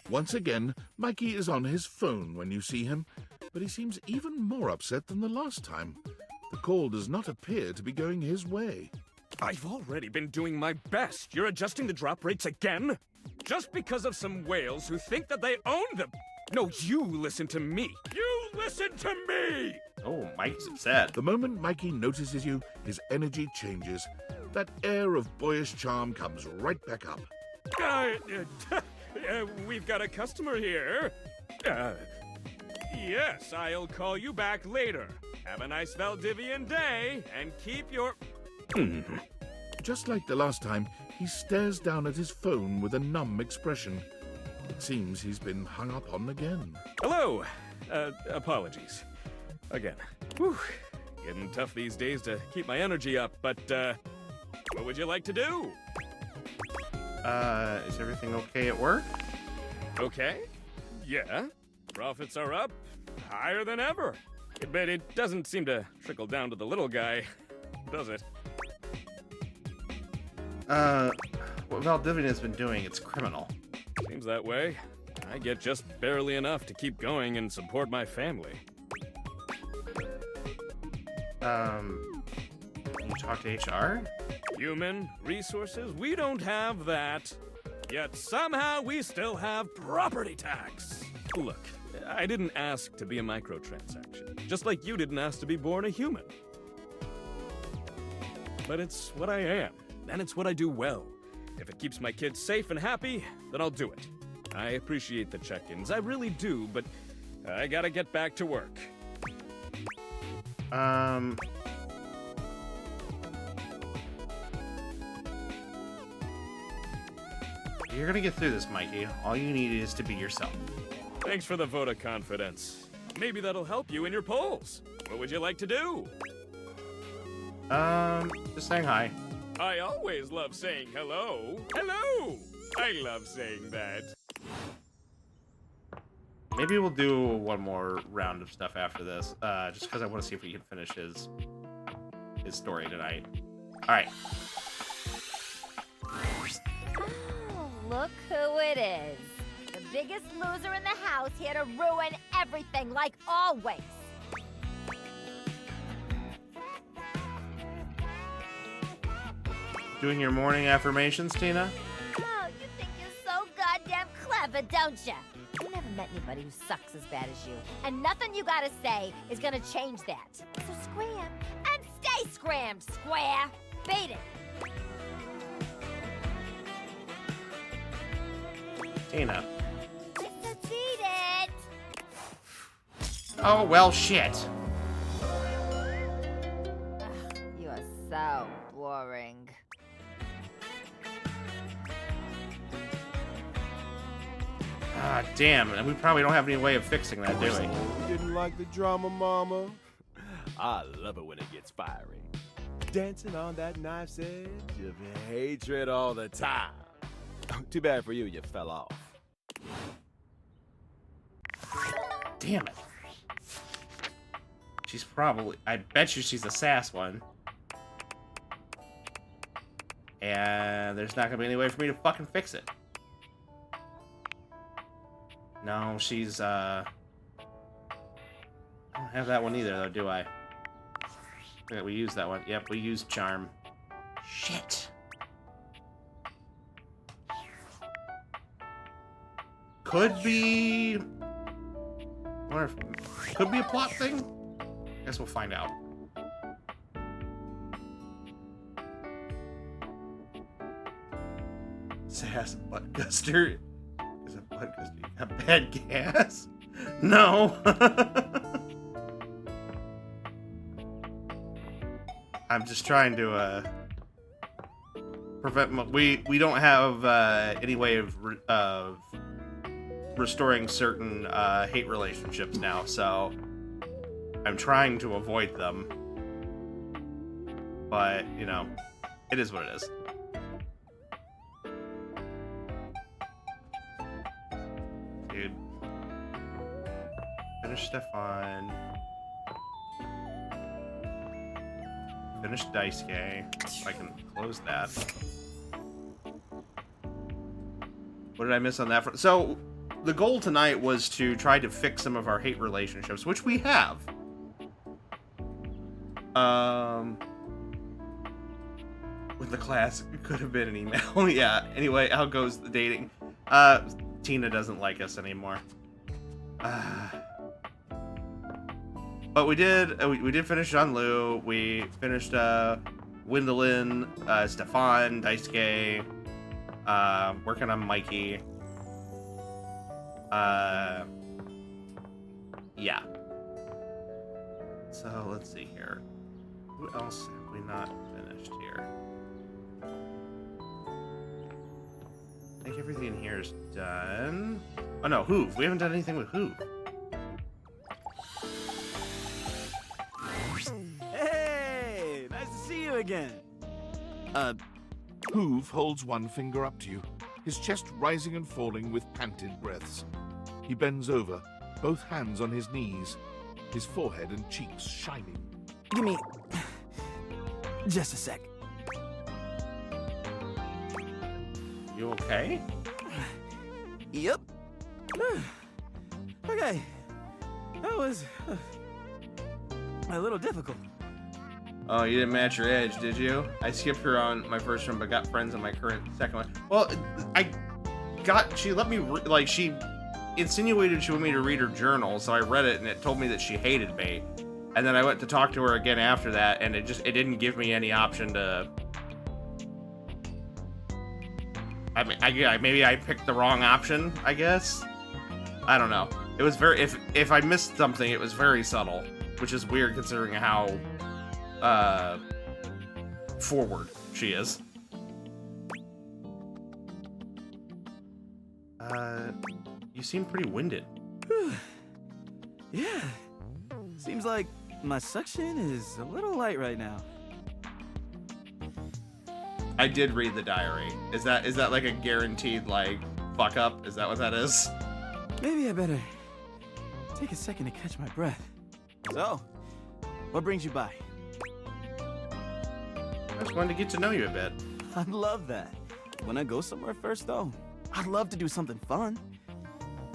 F: Once again, Mikey is on his phone when you see him, but he seems even more upset than the last time. The call does not appear to be going his way.
I: I've already been doing my best. You're adjusting the drop rates again? Just because of some whales who think that they own them. No, you listen to me. You listen to me!
A: Oh, Mike's upset.
F: The moment Mikey notices you, his energy changes. That air of boyish charm comes right back up.
I: We've got a customer here. Yes, I'll call you back later. Have a nice Valdivian day, and keep your...
F: Just like the last time, he stares down at his phone with a numb expression. It seems he's been hung up on again.
I: Hello. Apologies. Again. Whew. Getting tough these days to keep my energy up, but, what would you like to do?
A: Is everything okay at work?
I: Okay. Yeah. Profits are up. Higher than ever. But it doesn't seem to trickle down to the little guy, does it?
A: What Valdivian has been doing, it's criminal.
I: Seems that way. I get just barely enough to keep going and support my family.
A: You talk to HR?
I: Human resources? We don't have that. Yet somehow we still have property tax. Look, I didn't ask to be a microtransaction, just like you didn't ask to be born a human. But it's what I am, and it's what I do well. If it keeps my kids safe and happy, then I'll do it. I appreciate the check-ins, I really do, but I gotta get back to work.
A: You're gonna get through this, Mikey. All you need is to be yourself.
I: Thanks for the vote of confidence. Maybe that'll help you in your polls. What would you like to do?
A: Just saying hi.
I: I always love saying hello. Hello! I love saying that.
A: Maybe we'll do one more round of stuff after this, just because I want to see if we can finish his story tonight. All right.
D: Oh, look who it is. The biggest loser in the house here to ruin everything, like always.
A: Doing your morning affirmations, Tina?
D: Oh, you think you're so goddamn clever, don't you? You never met anybody who sucks as bad as you. And nothing you gotta say is gonna change that. So scram, and stay scrammed, square. Beat it.
A: Tina.
D: Just beat it.
A: Oh, well, shit.
D: Ugh, you are so boring.
A: Ah, damn. And we probably don't have any way of fixing that, do we?
H: You didn't like the drama, Mama? I love it when it gets fiery. Dancing on that knife's edge of hatred all the time. Too bad for you, you fell off.
A: Damn it. She's probably... I bet you she's a sass one. And there's not gonna be any way for me to fucking fix it. No, she's, I don't have that one either, though, do I? Yeah, we used that one. Yep, we used Charm. Shit. Could be... I wonder if... Could be a plot thing? Guess we'll find out. Sass butt guster. Is it butt guster? You got bad gas? No. I'm just trying to prevent. We don't have any way of restoring certain hate relationships now, so I'm trying to avoid them. But you know, it is what it is. Dude, finish Stefan. Finish Daisuke. If I can close that. What did I miss on that front? So, the goal tonight was to try to fix some of our hate relationships, which we have. With the class, it could have been an email. Yeah, anyway, how goes the dating? Tina doesn't like us anymore. But we did finish Jean-Lu. We finished Wendolin, Stefan, Daisuke, working on Mikey. Yeah. So let's see here. Who else have we not finished here? I think everything in here is done. Oh no, Hoove. We haven't done anything with Hoove.
O: Hey, nice to see you again.
F: Hoove holds one finger up to you, his chest rising and falling with panted breaths. He bends over, both hands on his knees, his forehead and cheeks shining.
O: Give me just a sec.
A: You okay?
O: Yep. Okay. That was a little difficult.
A: Oh, you didn't match your edge, did you? I skipped her on my first one, but got friends on my current second one. Well, she let me, she insinuated she wanted me to read her journal, so I read it, and it told me that she hated me. And then I went to talk to her again after that, and it didn't give me any option to... I mean, maybe I picked the wrong option, I guess? I don't know. It was very... If I missed something, it was very subtle, which is weird considering how... forward she is. You seem pretty winded.
O: Yeah. Seems like my suction is a little light right now.
A: I did read the diary. Is that like a guaranteed, like, fuck up? Is that what that is?
O: Maybe I better take a second to catch my breath. So, what brings you by?
A: I just wanted to get to know you a bit.
O: I'd love that. When I go somewhere first, though, I'd love to do something fun.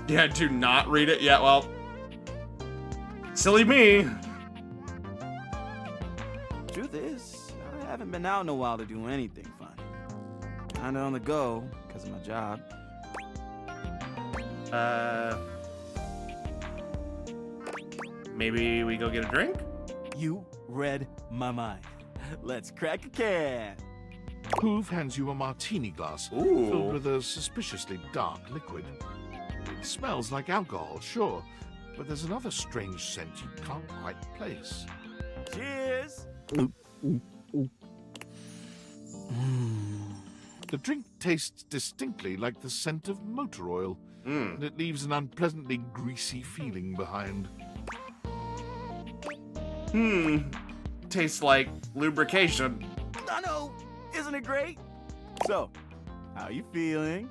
A: Yeah, do not read it yet. Well, silly me.
O: Truth is, I haven't been out in a while to do anything fun. Kinda on the go, because of my job.
A: Maybe we go get a drink?
O: You read my mind. Let's crack a can.
F: Hoove hands you a martini glass
A: Ooh.
F: filled with a suspiciously dark liquid. It smells like alcohol, sure, but there's another strange scent you can't quite place.
O: Cheers!
F: The drink tastes distinctly like the scent of motor oil, and it leaves an unpleasantly greasy feeling behind.
A: Tastes like lubrication.
O: I know! Isn't it great? So, how you feeling?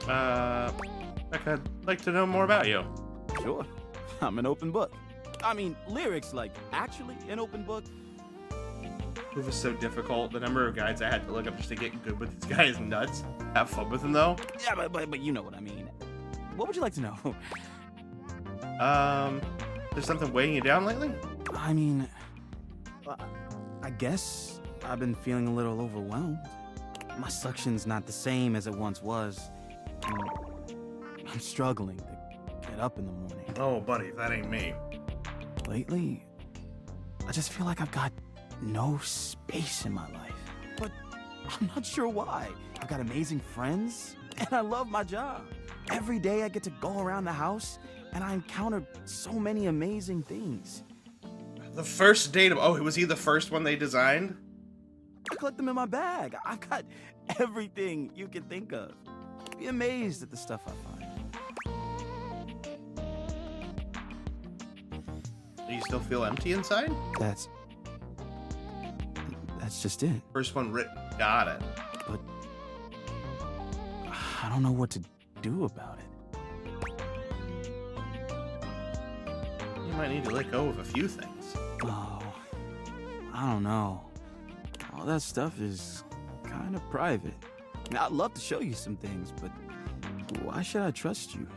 A: I'd like to know more about you.
O: Sure. I'm an open book. I mean, lyrics like actually an open book.
A: It was so difficult. The number of guides I had to look up just to get good with this guy is nuts. Have fun with him though.
O: Yeah, but you know what I mean. What would you like to know?
A: There's something weighing you down lately?
O: I mean, I guess I've been feeling a little overwhelmed. My suction's not the same as it once was. I'm struggling to get up in the morning.
A: Oh, buddy, that ain't me.
O: Lately, I just feel like I've got no space in my life. But I'm not sure why. I've got amazing friends, and I love my job. Every day I get to go around the house, and I encounter so many amazing things.
A: The first date of... Oh, was he the first one they designed?
O: I collect them in my bag. I've got everything you can think of. Be amazed at the stuff I find.
A: Do you still feel empty inside?
O: That's just it.
A: First one written. Got it.
O: But I don't know what to do about it.
A: You might need to let go of a few things.
O: Oh, I don't know. All that stuff is kind of private. Now, I'd love to show you some things, but why should I trust you?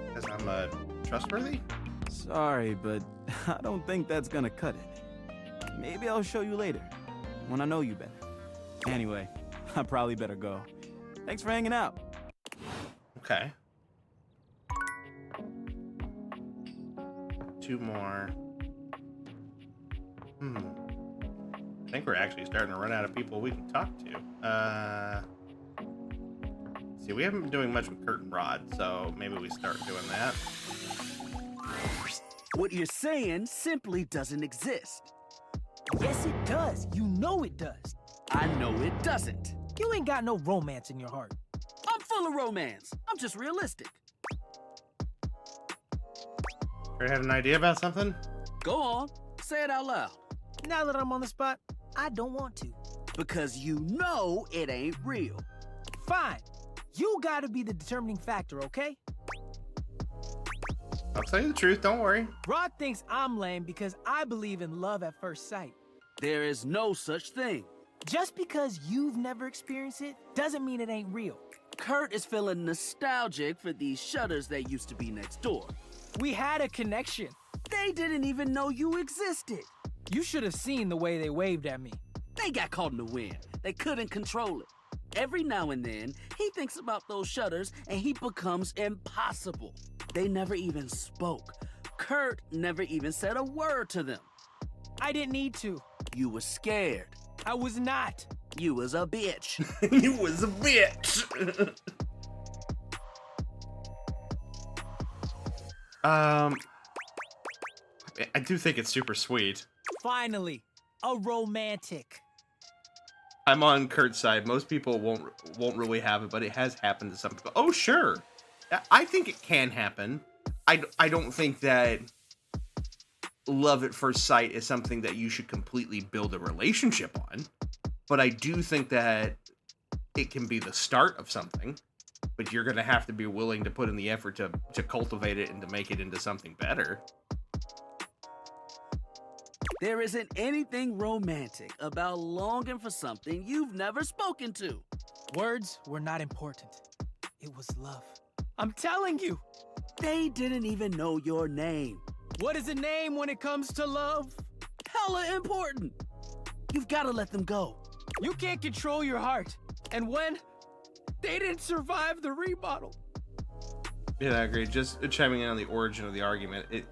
A: Because I'm trustworthy?
O: Sorry, but I don't think that's gonna cut it. Maybe I'll show you later, when I know you better. Anyway, I probably better go. Thanks for hanging out.
A: Okay. 2 more. I think we're actually starting to run out of people we can talk to. See see, we haven't been doing much with Curtain Rod, so maybe we start doing that.
Q: What you're saying simply doesn't exist.
R: Yes, it does. You know it does.
Q: I know it doesn't.
R: You ain't got no romance in your heart.
Q: I'm full of romance. I'm just realistic.
A: You had an idea about something?
Q: Go on. Say it out loud.
R: Now that I'm on the spot, I don't want to.
Q: Because you know it ain't real.
R: Fine. You gotta be the determining factor, okay?
A: I'll tell you the truth, don't worry.
R: Rod thinks I'm lame because I believe in love at first sight.
Q: There is no such thing.
R: Just because you've never experienced it doesn't mean it ain't real.
Q: Kurt is feeling nostalgic for these shutters that used to be next door.
R: We had a connection.
Q: They didn't even know you existed.
R: You should have seen the way they waved at me.
Q: They got caught in the wind. They couldn't control it. Every now and then, he thinks about those shutters and he becomes impossible. They never even spoke. Kurt never even said a word to them.
R: I didn't need to.
Q: You were scared.
R: I was not.
Q: You was a bitch.
A: You was a bitch. I do think it's super sweet.
R: Finally, a romantic.
A: I'm on Kurt's side. Most people won't really have it, but it has happened to some people. Oh, sure. I think it can happen. I don't think that love at first sight is something that you should completely build a relationship on. But I do think that it can be the start of something. But you're going to have to be willing to put in the effort to cultivate it and to make it into something better.
Q: There isn't anything romantic about longing for something you've never spoken to.
R: Words were not important. It was love. I'm telling you.
Q: They didn't even know your name.
R: What is a name when it comes to love?
Q: Hella important. You've got to let them go.
R: You can't control your heart. And when they didn't survive the remodel.
A: Yeah, I agree. Just chiming in on the origin of the argument, it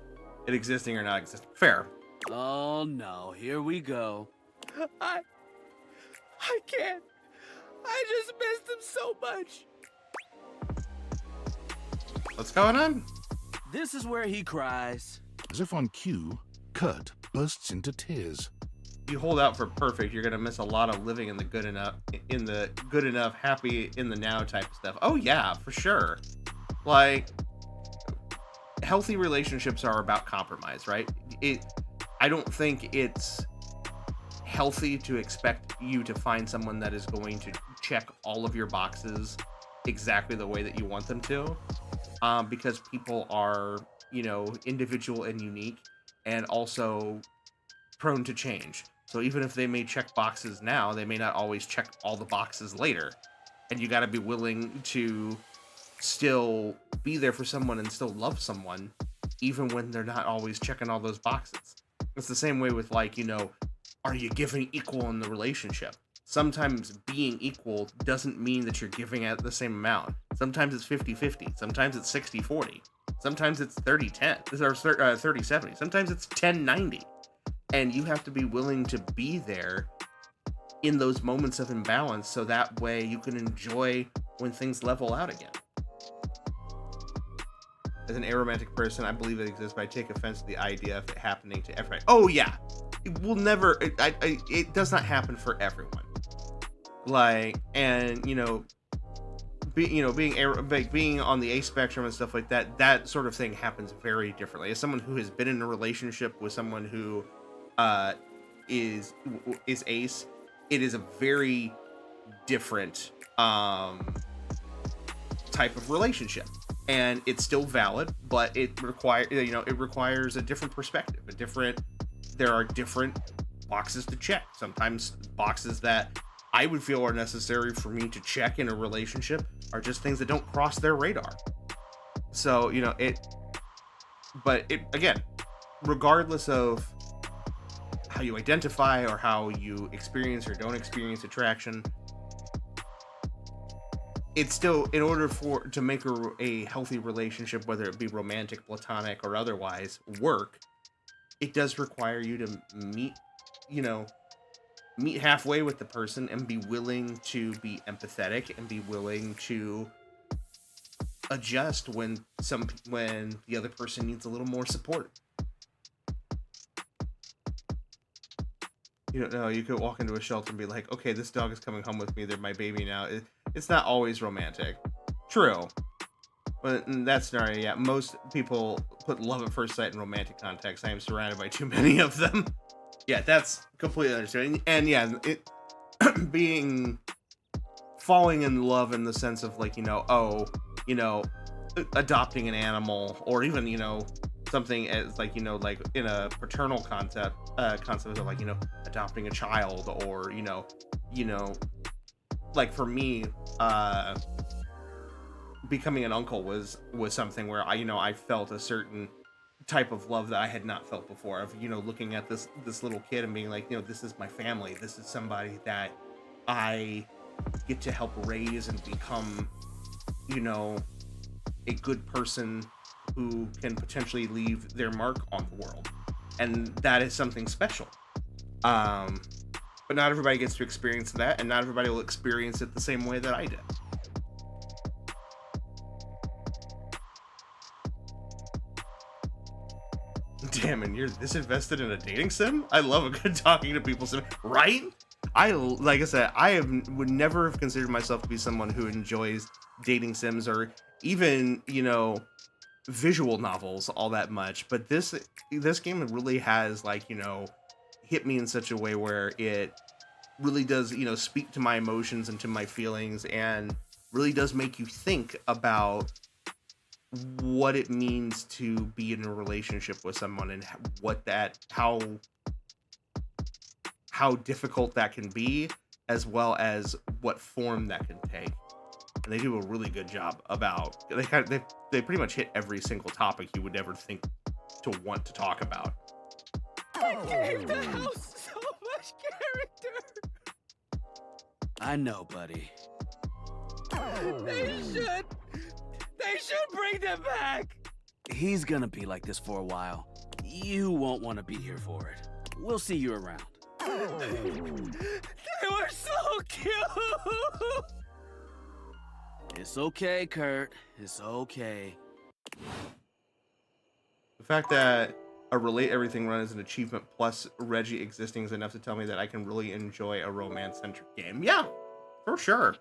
A: existing or not existing. Fair.
Q: Oh no, here we go.
R: I can't. I just missed him so much.
A: What's going on?
Q: This is where he cries.
F: As if on cue, Kurt bursts into tears.
A: You hold out for perfect, you're gonna miss a lot of living in the good enough, happy in the now type of stuff. Oh yeah, for sure. Like, healthy relationships are about compromise, right? I don't think it's healthy to expect you to find someone that is going to check all of your boxes exactly the way that you want them to, because people are, individual and unique, and also prone to change. So even if they may check boxes now, they may not always check all the boxes later. And you got to be willing to still be there for someone and still love someone, even when they're not always checking all those boxes. It's the same way with, like, are you giving equal in the relationship? Sometimes being equal doesn't mean that you're giving out the same amount. Sometimes it's 50-50. Sometimes it's 60-40. Sometimes it's 30-10. Or 30-70. Sometimes it's 10-90. And you have to be willing to be there in those moments of imbalance so that way you can enjoy when things level out again. As an aromantic person, I believe it exists, but I take offense to the idea of it happening to everybody. Oh yeah, it will never. It does not happen for everyone. Like, and being on the A spectrum and stuff like that, that sort of thing happens very differently. As someone who has been in a relationship with someone who is ace, it is a very different type of relationship. And it's still valid, but it requires a different perspective. There are different boxes to check. Sometimes boxes that I would feel are necessary for me to check in a relationship are just things that don't cross their radar. So, again, regardless of how you identify or how you experience or don't experience attraction, it's still, in order to make a healthy relationship, whether it be romantic, platonic, or otherwise, work, it does require you to meet halfway with the person and be willing to be empathetic and be willing to adjust when the other person needs a little more support. You don't know, you could walk into a shelter and be like, okay, this dog is coming home with me, they're my baby now. It's not always romantic. True. But in that scenario, yeah, most people put love at first sight in romantic context. I am surrounded by too many of them. Yeah, that's completely understanding. And yeah, it falling in love in the sense of like, adopting an animal, or even, something as like, like in a paternal concept of like, adopting a child, or, like for me, becoming an uncle was something where I felt a certain type of love that I had not felt before, of looking at this little kid and being like, this is my family, this is somebody that I get to help raise and become a good person who can potentially leave their mark on the world, and that is something special. But not everybody gets to experience that, and not everybody will experience it the same way that I did. Damn, and you're this invested in a dating sim? I love a good talking to people sim, right? Like I said, would never have considered myself to be someone who enjoys dating sims or even, visual novels all that much. But this game really has, like, hit me in such a way where it really does, speak to my emotions and to my feelings, and really does make you think about what it means to be in a relationship with someone, and how difficult that can be, as well as what form that can take. And they do a really good job about, they pretty much hit every single topic you would ever think to want to talk about.
O: I gave the house so much character.
Q: I know, buddy.
O: They should bring them back.
Q: He's gonna be like this for a while. You won't want to be here for it. We'll see you around.
O: They were so cute.
Q: It's okay, Kurt. It's okay.
A: The fact that a Relate Everything run is an achievement plus Reggie existing is enough to tell me that I can really enjoy a romance-centric game. Yeah, for sure.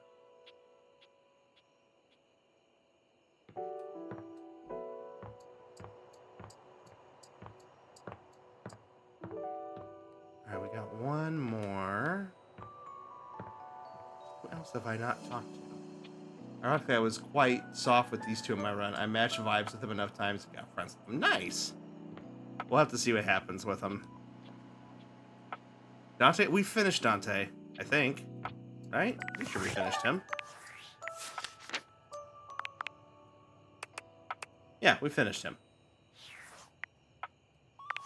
A: Alright, we got one more. Who else have I not talked to? Ironically, I was quite soft with these two in my run. I matched vibes with them enough times and got friends with them. Nice! We'll have to see what happens with them. Dante? We finished Dante, I think. Right? Pretty sure we finished him. Yeah, we finished him.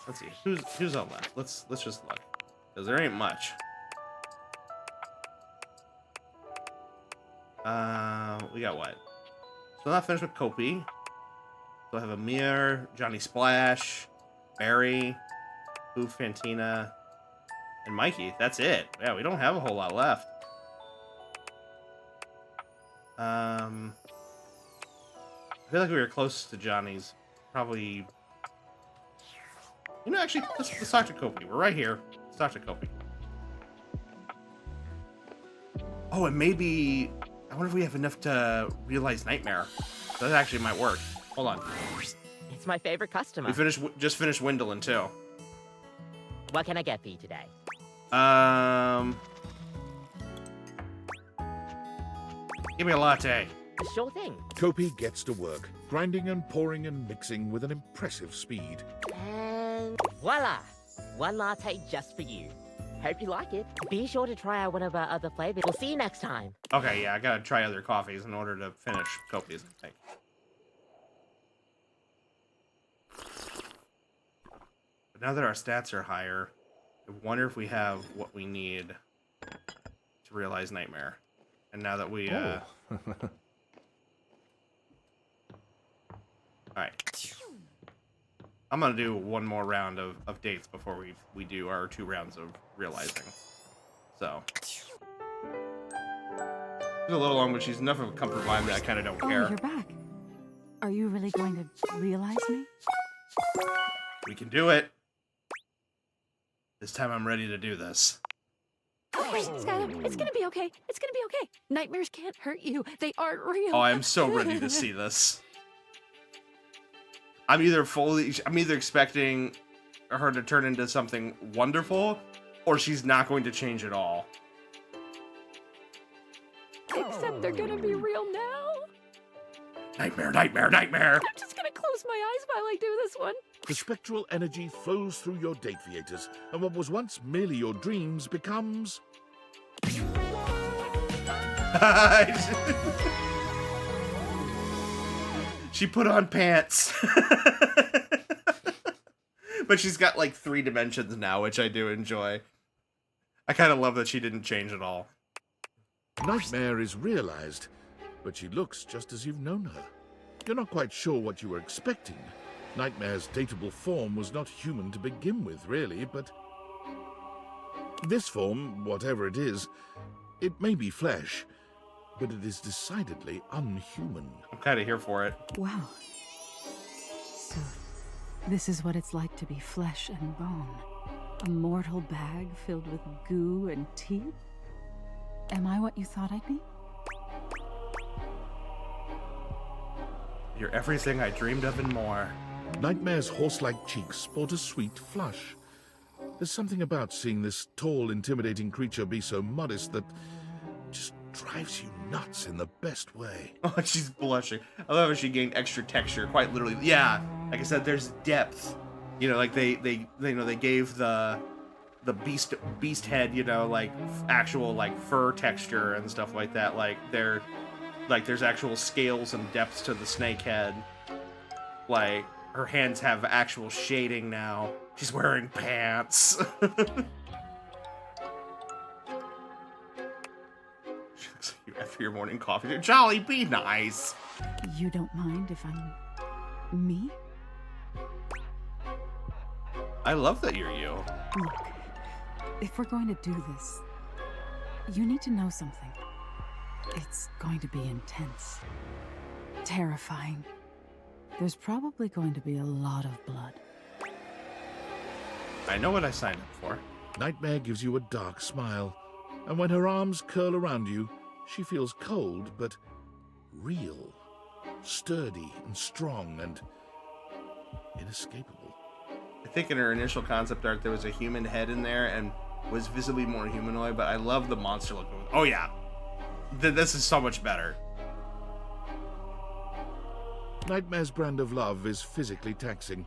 A: Let's see. Who's all left? Let's just look. Because there ain't much. We got what? So not finished with Kopi. So I have Amir, Johnny Splash, Barry, Boof, Fantina, and Mikey. That's it. Yeah, we don't have a whole lot left. I feel like we were close to Johnny's. Probably. Actually, let's talk to Kopi. We're right here. Let's talk to Kopi. Oh, and maybe... I wonder if we have enough to realize Nightmare. That actually might work. Hold on.
S: It's my favorite customer.
A: We just finished Windling, too.
S: What can I get for you today?
A: Give me a latte.
S: Sure thing.
F: Kopi gets to work, grinding and pouring and mixing with an impressive speed.
S: And voila! One latte just for you. Hope you like it. Be sure to try out one of our other flavors. We'll see you next time.
A: Okay, yeah, I gotta try other coffees in order to finish Kopi's, I think. But now that our stats are higher, I wonder if we have what we need to realize Nightmare. And now that we, Alright. I'm gonna do one more round of dates before we do our 2 rounds of realizing. So. It's a little long, but she's enough of a comfort vibe that I kind of don't care.
J: Oh, you're back.
B: Are you really going to realize me?
A: We can do it. This time I'm ready to do this.
J: Okay, Skylar, it's gonna be okay. It's gonna be okay. Nightmares can't hurt you. They aren't real.
A: Oh, I'm so ready to see this. I'm either expecting her to turn into something wonderful, or she's not going to change at all.
J: Except they're gonna be real now.
A: Nightmare, nightmare, nightmare!
J: I'm just gonna close my eyes while I do this one.
F: The spectral energy flows through your date theaters, and what was once merely your dreams becomes...
A: She put on pants. But she's got like 3 dimensions now, which I do enjoy. I kind of love that she didn't change at all.
F: Nightmare is realized, but she looks just as you've known her. You're not quite sure what you were expecting. Nightmare's dateable form was not human to begin with, really, but... This form, whatever it is, it may be flesh, but it is decidedly unhuman.
A: I'm kind of here for it.
B: Wow. So, this is what it's like to be flesh and bone. A mortal bag filled with goo and teeth? Am I what you thought I'd be?
A: You're everything I dreamed of and more.
F: Nightmare's horse-like cheeks sport a sweet flush. There's something about seeing this tall, intimidating creature be so modest that just drives you nuts in the best way.
A: Oh, she's blushing. I love how she gained extra texture, quite literally. Yeah, like I said, there's depth. You know, like they gave the beast head, you know, like actual like fur texture and stuff like that. Like there's actual scales and depths to the snake head. Like her hands have actual shading now. She's wearing pants. She looks like you after your morning coffee. Jolly, be nice.
B: You don't mind if I'm me?
A: I love that you're you.
B: Look, if we're going to do this, you need to know something. It's going to be intense. Terrifying. There's probably going to be a lot of blood.
A: I know what I signed up for.
F: Nightmare gives you a dark smile, and when her arms curl around you, she feels cold, but real. Sturdy and strong and inescapable.
A: I think in her initial concept art there was a human head in there and was visibly more humanoid, but I love the monster look. Oh yeah, this is so much better.
F: Nightmare's brand of love is physically taxing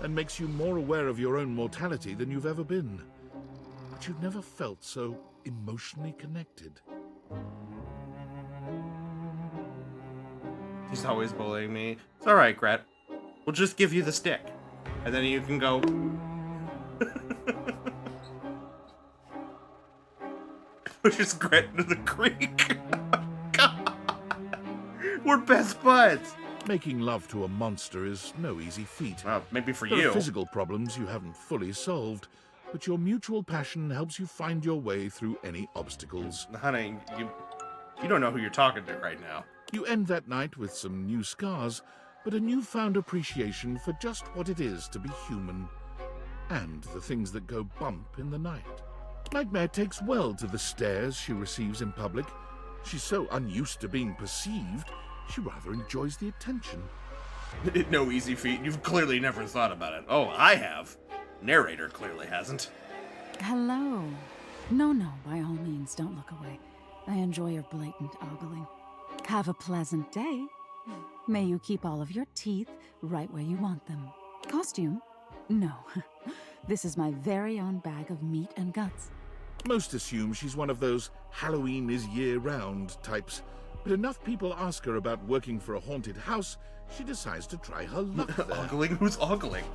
F: and makes you more aware of your own mortality than you've ever been. But you've never felt so emotionally connected.
A: He's always bullying me. It's alright, Gret. We'll just give you the stick. And then you can go... Pushes Gret into the creek. God. We're best buds.
F: Making love to a monster is no easy feat.
A: Well, maybe for
F: there
A: you.
F: Are physical problems you haven't fully solved, but your mutual passion helps you find your way through any obstacles.
A: Honey, you don't know who you're talking to right now.
F: You end that night with some new scars, but a newfound appreciation for just what it is to be human, and the things that go bump in the night. Nightmare takes well to the stares she receives in public. She's so unused to being perceived, she rather enjoys the attention.
A: No easy feat. You've clearly never thought about it. Oh, I have. Narrator clearly hasn't.
B: Hello. No, by all means, don't look away. I enjoy your blatant ogling. Have a pleasant day. May you keep all of your teeth right where you want them. Costume? No. This is my very own bag of meat and guts.
F: Most assume she's one of those Halloween is year-round types, but enough people ask her about working for a haunted house, she decides to try her luck there.
A: Ogling? Who's ogling?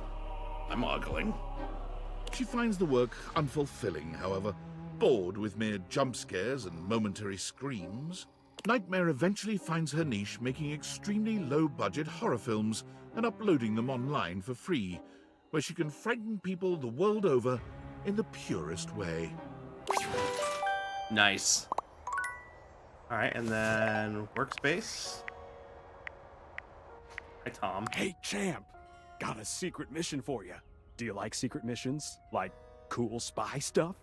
A: I'm ogling.
F: She finds the work unfulfilling, however, bored with mere jump scares and momentary screams. Nightmare eventually finds her niche making extremely low-budget horror films and uploading them online for free, where she can frighten people the world over in the purest way.
A: Nice. Alright, and then workspace. Hi, Tom.
T: Hey, champ. Got a secret mission for you. Do you like secret missions? Like cool spy stuff?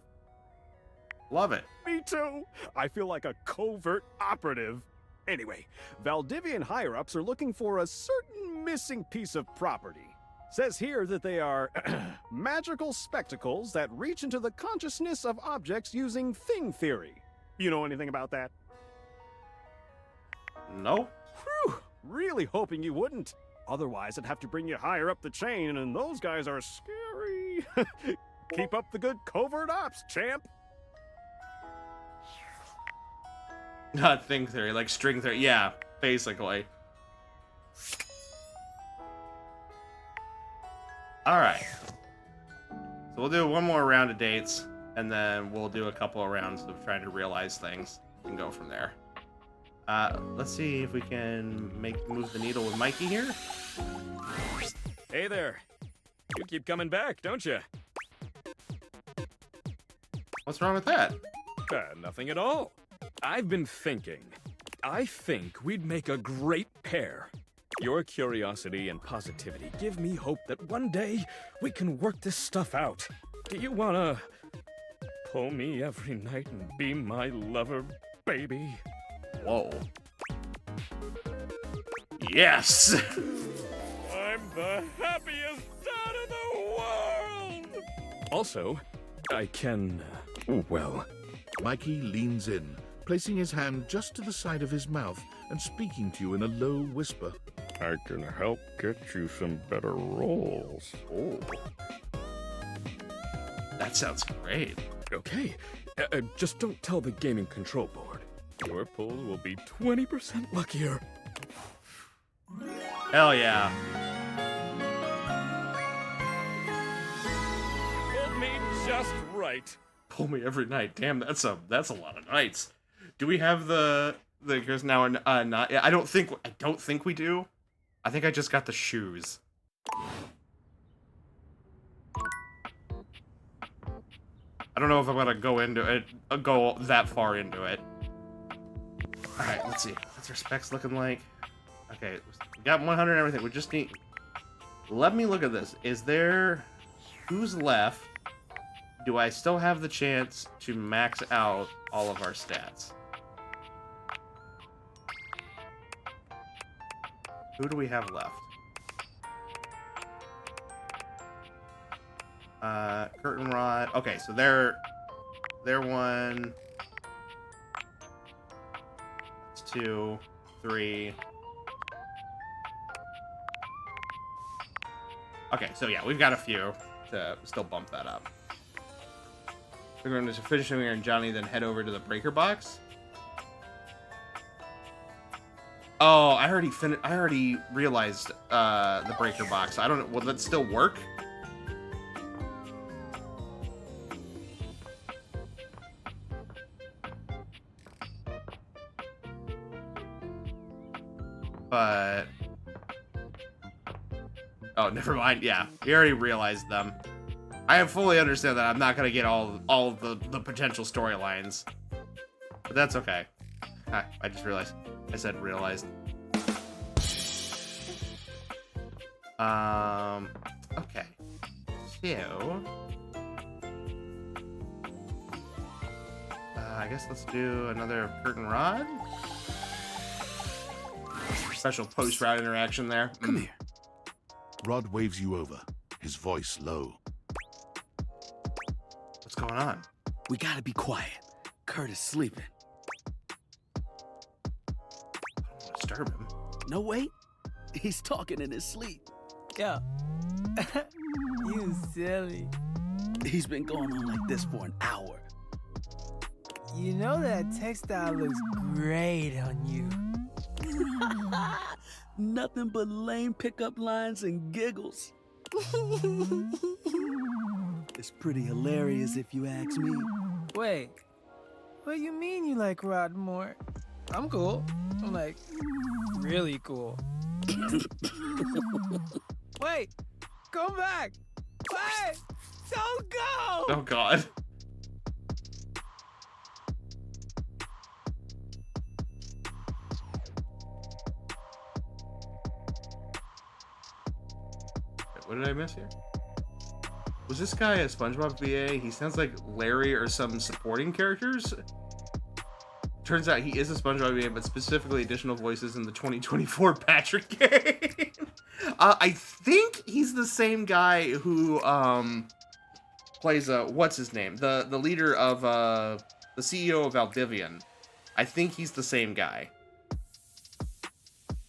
A: Love it.
T: Me too. I feel like a covert operative. Anyway, Valdivian higher-ups are looking for a certain missing piece of property. Says here that they are magical spectacles that reach into the consciousness of objects using thing theory. You know anything about that?
A: No.
T: Whew, really hoping you wouldn't. Otherwise, I'd have to bring you higher up the chain, and those guys are scary. Keep up the good covert ops, champ.
A: Not thing theory, like string theory. Yeah, basically. Alright. So we'll do one more round of dates, and then we'll do a couple of rounds of trying to realize things and go from there. Let's see if we can move the needle with Mikey here.
I: Hey there. You keep coming back, don't you?
A: What's wrong with that?
I: Nothing at all. I've been thinking. I think we'd make a great pair. Your curiosity and positivity give me hope that one day we can work this stuff out. Do you wanna pull me every night and be my lover, baby?
A: Whoa. Yes!
I: I'm the happiest dad in the world! Also, I can, well...
F: Mikey leans in, placing his hand just to the side of his mouth and speaking to you in a low whisper.
I: I can help get you some better roles.
A: Oh. That sounds great.
I: Okay, just don't tell the gaming control board. Your pulls will be 20% luckier.
A: Hell yeah.
I: Pulled me just right.
A: Pull me every night. Damn, that's a lot of nights. Do we have the because now not? I don't think we do. I think I just got the shoes. I don't know if I'm gonna go into it, go that far into it. All right, let's see. What's our specs looking like? Okay, we got 100 and everything. We just need. Let me look at this. Is there who's left? Do I still have the chance to max out all of our stats? Who do we have left? Curtain Rod. Okay, so they're one. It's 2, 3. Okay, so yeah, we've got a few to still bump that up. We're going to finish here and Johnny, then head over to the breaker box. Oh, I already realized the breaker box. I don't know. Will that still work? But oh, never mind. Yeah, we already realized them. I fully understand that I'm not gonna get all the potential storylines, but that's okay. I just realized. I said realized. Okay. So, I guess let's do another curtain rod. Special post-round interaction there.
F: Come here. Rod waves you over, his voice low.
A: What's going on?
Q: We gotta be quiet. Kurt is sleeping.
A: Don't disturb him.
Q: No, wait. He's talking in his sleep.
R: Yo. You silly.
Q: He's been going on like this for an hour.
R: You know that textile looks great on you.
Q: Nothing but lame pickup lines and giggles. It's pretty hilarious if you ask me.
R: Wait, what you mean you like Rod more? I'm cool. I'm like, really cool. Wait, come back. Wait, don't go.
A: Oh God. what did I miss here? Was this guy a SpongeBob VA? He sounds like Larry or some supporting characters. Turns out he is a SpongeBob VA, but specifically additional voices in the 2024 Patrick game. I think he's the same guy who plays what's his name? The leader of the CEO of Valdivian. I think he's the same guy.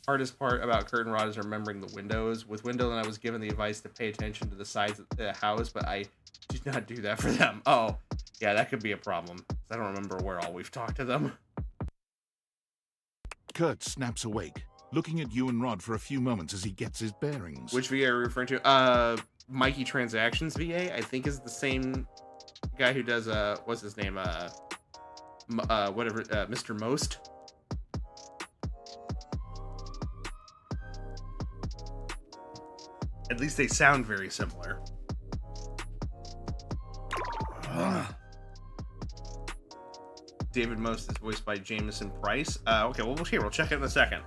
A: Hardest part about Curtain Rod is remembering the windows. With Windowland, I was given the advice to pay attention to the sides of the house, but I did not do that for them. Oh, yeah, that could be a problem. I don't remember where all we've talked to them.
F: Kurt snaps awake, looking at you and Rod for a few moments as he gets his bearings.
A: Which VA are you referring to? Mikey Transactions VA, I think is the same guy who does, what's his name? Mr. Most. At least they sound very similar. David Most is voiced by Jameson Price. Okay, well, here, we'll check it in a second.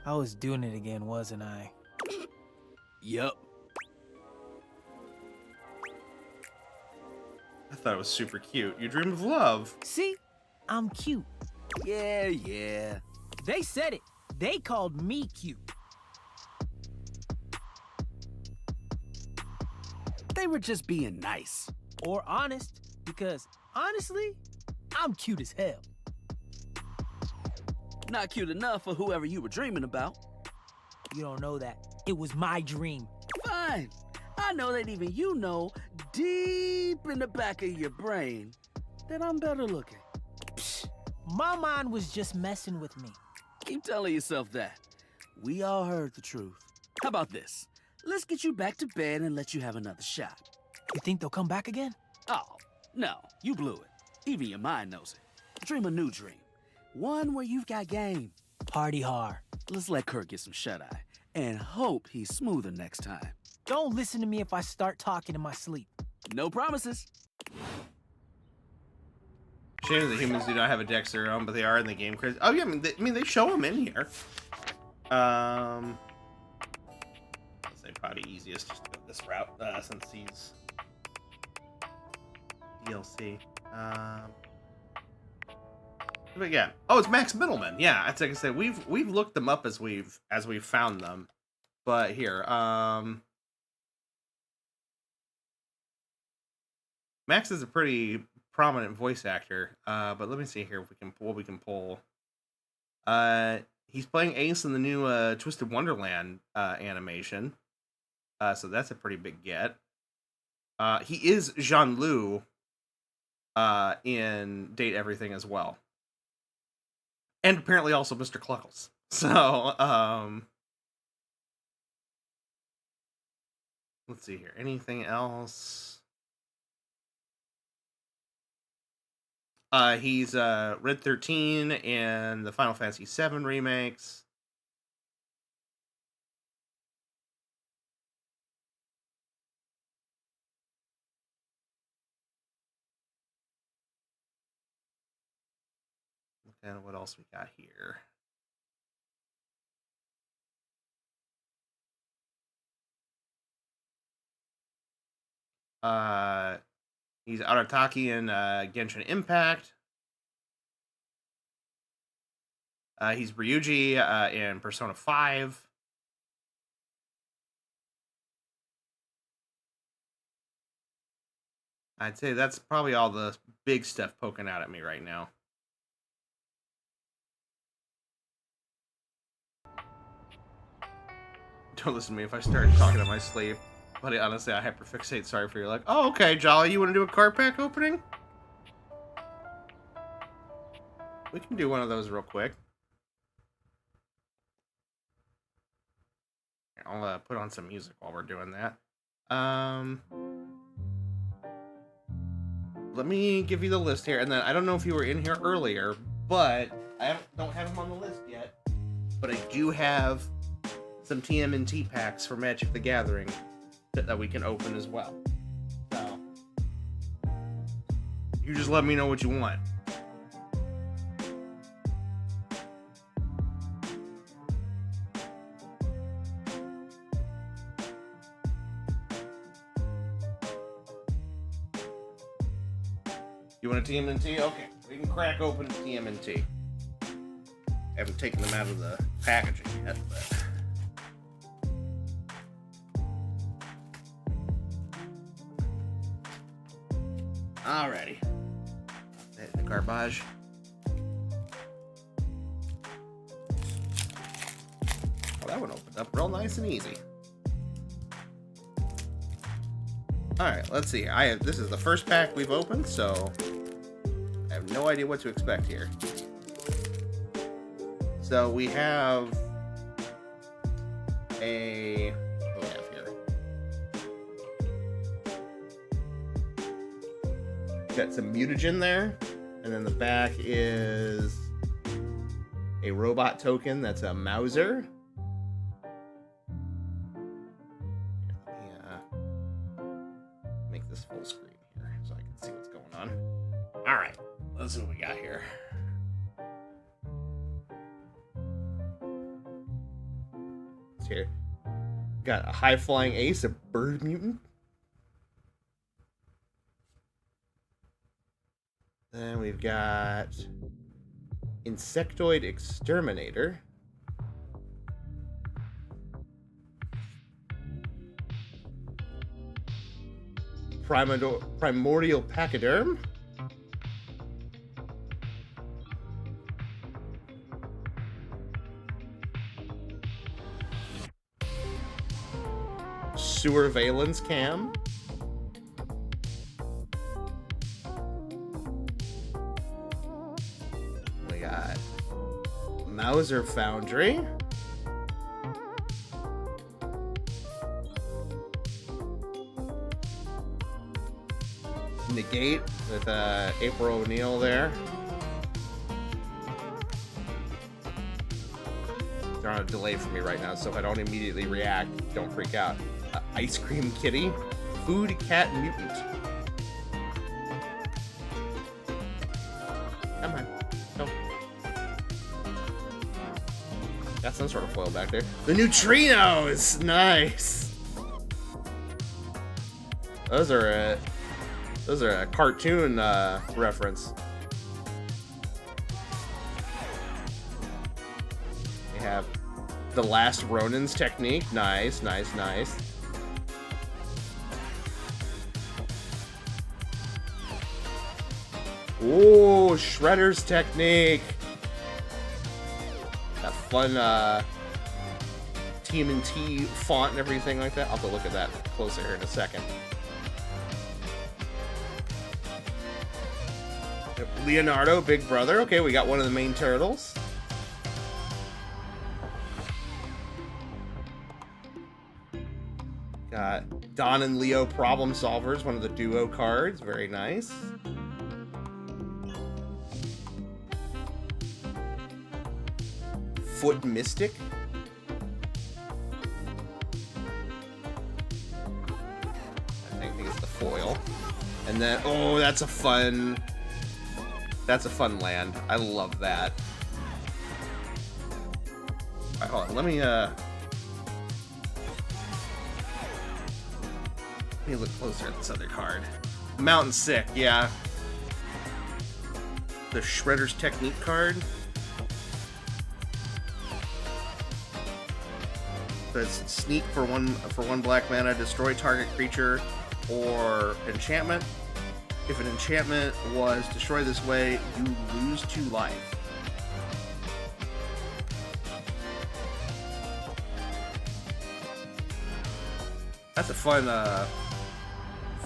R: I was doing it again, wasn't I?
Q: Yup.
A: I thought it was super cute. You dream of love.
R: See? I'm cute.
Q: Yeah.
R: They said it. They called me cute.
Q: They were just being nice.
R: Or honest, because honestly, I'm cute as hell.
Q: Not cute enough for whoever you were dreaming about.
R: You don't know that. It was my dream.
Q: Fine. I know that even you know, deep in the back of your brain, that I'm better looking.
R: Psh, my mind was just messing with me.
Q: Keep telling yourself that. We all heard the truth. How about this? Let's get you back to bed and let you have another shot.
R: You think they'll come back again?
Q: Oh, no. You blew it. Even your mind knows it. Dream a new dream. One where you've got game.
R: Party hard.
Q: Let's let Kurt get some shut-eye and hope he's smoother next time.
R: Don't listen to me if I start talking in my sleep.
Q: No promises.
A: Shame that the humans do not have a dex of their own, but they are in the game. Oh yeah, I mean they show them in here. I'd say probably easiest just to go this route since he's DLC. But yeah, oh, it's Max Middleman. Yeah, that's like I said, we've looked them up as we've found them. But here, Max is a pretty prominent voice actor. But let me see here if we can pull. He's playing Ace in the new Twisted Wonderland animation. So that's a pretty big get. He is Jean-Loup in Date Everything as well. And apparently also Mr. Cluckles. So, let's see here. Anything else? He's Red 13 and the Final Fantasy VII remakes. And what else we got here? He's Arataki in Genshin Impact. He's Ryuji in Persona 5. I'd say that's probably all the big stuff poking out at me right now. Don't listen to me if I start talking in my sleep. Buddy, honestly, I hyperfixate. Sorry for your luck. Oh, okay, Jolly, you want to do a card pack opening? We can do one of those real quick. I'll put on some music while we're doing that. Let me give you the list here, and then I don't know if you were in here earlier, but I don't have them on the list yet. But I do have some TMNT packs for Magic the Gathering that we can open as well. So you just let me know what you want. You want a TMNT? Okay, we can crack open a TMNT. Haven't taken them out of the packaging yet, but... Alrighty. The garbage. Oh, that one opened up real nice and easy. Alright, let's see. This is the first pack we've opened, so I have no idea what to expect here. So we have a... What do we have here? Got some mutagen there, and then the back is a robot token that's a Mauser. Make this full screen here so I can see what's going on. All right, let's see what we got here. Let's hear. Got a high-flying ace, a bird mutant. Then we've got Insectoid Exterminator. Primordial Pachyderm. Sewer Valence Cam. We got Mauser Foundry. Negate with April O'Neil there. They're on a delay for me right now, so if I don't immediately react, don't freak out. Ice Cream Kitty, Food Cat Mutant. Come on. Go. Got some sort of foil back there. The Neutrinos! Nice! Those are a cartoon reference. We have the Last Ronin's technique. Nice, nice, nice. Ooh, Shredder's technique. That fun TMNT font and everything like that. I'll have to look at that closer here in a second. Leonardo, Big Brother. Okay, we got one of the main turtles. Got Don and Leo Problem Solvers, one of the duo cards. Very nice. Foot Mystic. I think it's the foil. And then, oh, that's a fun land. I love that. All right, hold on. Let me look closer at this other card. Mountain Sick, yeah. The Shredder's Technique card. That's sneak for one black mana, destroy target creature or enchantment. If an enchantment was destroyed this way, you lose 2 life. That's a fun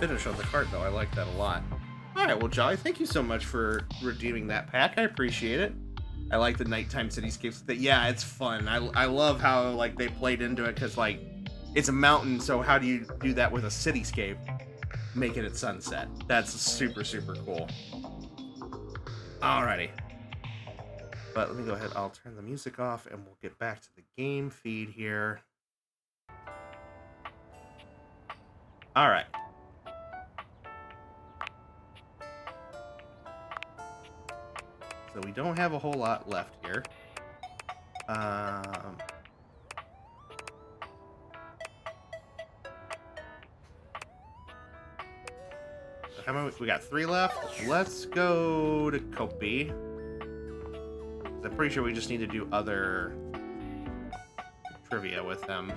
A: finish on the card, though. I like that a lot. Alright, well, Jolly, thank you so much for redeeming that pack. I appreciate it. I like the nighttime cityscapes. Yeah, it's fun. I love how, like, they played into it, because, like, it's a mountain, so how do you do that with a cityscape? Make it at sunset. That's super, super cool. Alrighty. But let me go ahead. I'll turn the music off, and we'll get back to the game feed here. Alright. So we don't have a whole lot left here. How many? We got 3 left. Let's go to Kopi. I'm pretty sure we just need to do other trivia with him.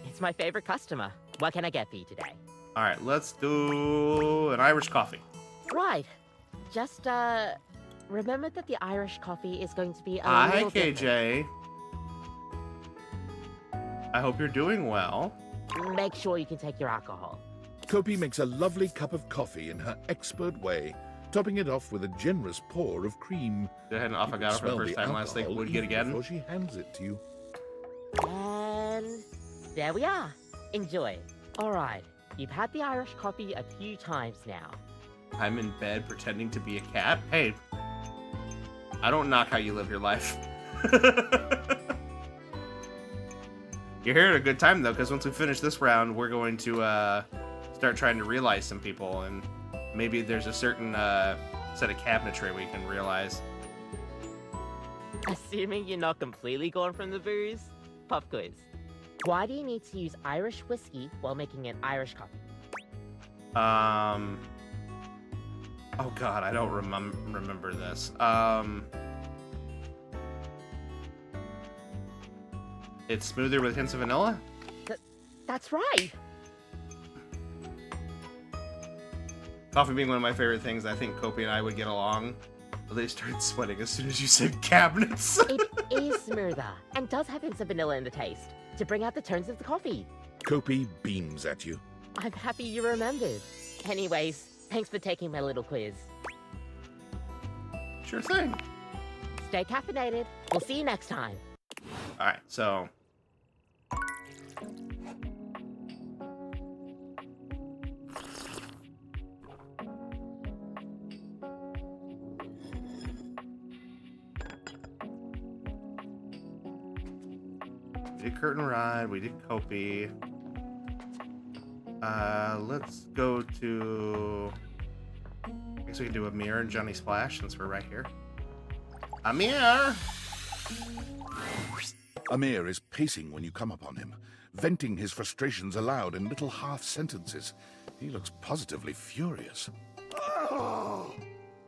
S: It's my favorite customer. What can I get for you today?
A: All right, let's do an Irish coffee.
S: Right. Just, remember that the Irish coffee is going to be a
A: Hi,
S: little
A: KJ.
S: different.
A: I hope you're doing well.
S: Make sure you can take your alcohol.
F: Kopi makes a lovely cup of coffee in her expert way, topping it off with a generous pour of cream.
A: Go ahead and affogato for the
F: Smell
A: first time last week.
F: alcohol
A: Would get
F: even
A: again.
F: before she hands it to you.
S: And there we are. Enjoy. All right. You've had the Irish coffee a few times now.
A: I'm in bed pretending to be a cat. Hey, I don't knock how you live your life. You're here at a good time, though, because once we finish this round, we're going to start trying to realize some people, and maybe there's a certain set of cabinetry we can realize.
S: Assuming you're not completely gone from the booze, pop quiz. Why do you need to use Irish whiskey while making an Irish coffee?
A: Oh god, I don't remember this. It's smoother with hints of vanilla?
S: That's right.
A: Coffee being one of my favorite things, I think Kopi and I would get along. But they started sweating as soon as you said cabinets.
S: It is smoother and does have hints of vanilla in the taste to bring out the tones of the coffee.
F: Kopi beams at you.
S: I'm happy you remembered. Anyways, thanks for taking my little quiz.
A: Sure thing.
S: Stay caffeinated. We'll see you next time.
A: Alright, so... We did Curtain Rod, we did Kopi. Let's go to... I guess we can do Amir and Johnny Splash since we're right here. Amir!
F: Amir is pacing when you come upon him, venting his frustrations aloud in little half sentences. He looks positively furious.
H: Oh,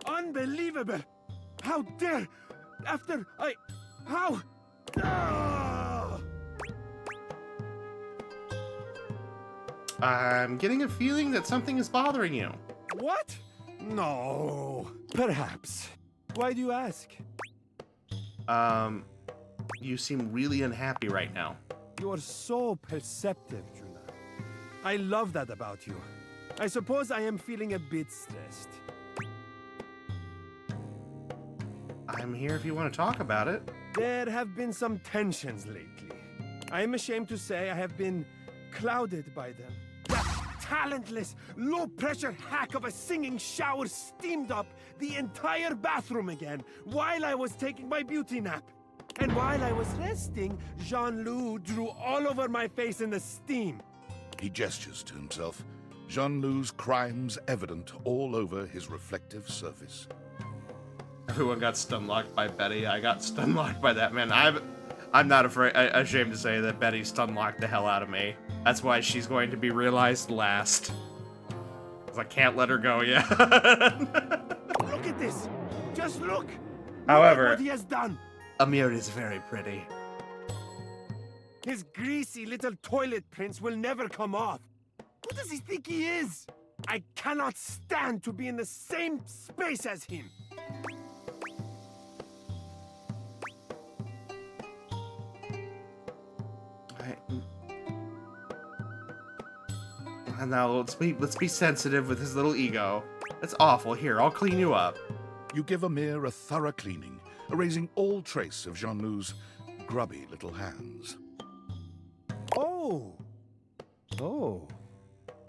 H: unbelievable! How dare! After I... How? Ah!
A: I'm getting a feeling that something is bothering you.
H: What? No. Perhaps. Why do you ask?
A: You seem really unhappy right now.
H: You are so perceptive, Juna. I love that about you. I suppose I am feeling a bit stressed.
A: I'm here if you want to talk about it.
H: There have been some tensions lately. I am ashamed to say I have been clouded by them. That talentless, low-pressure hack of a singing shower steamed up the entire bathroom again while I was taking my beauty nap. And while I was resting, Jean-Loup drew all over my face in the steam.
F: He gestures to himself, Jean-Loup's crimes evident all over his reflective surface.
A: Everyone got stun-locked by Betty. I got stun-locked by that, man. I'm not ashamed to say that Betty stun-locked the hell out of me. That's why she's going to be realized last. 'Cause I can't let her go yet.
H: Look at this! Just look!
A: However,
H: Look at what he has done!
A: Amir is very pretty.
H: His greasy little toilet prints will never come off. Who does he think he is? I cannot stand to be in the same space as him.
A: And now let's be sensitive with his little ego. That's awful. Here, I'll clean you up.
F: You give Amir a thorough cleaning, erasing all trace of Jean-Loup's grubby little hands.
H: Oh. Oh.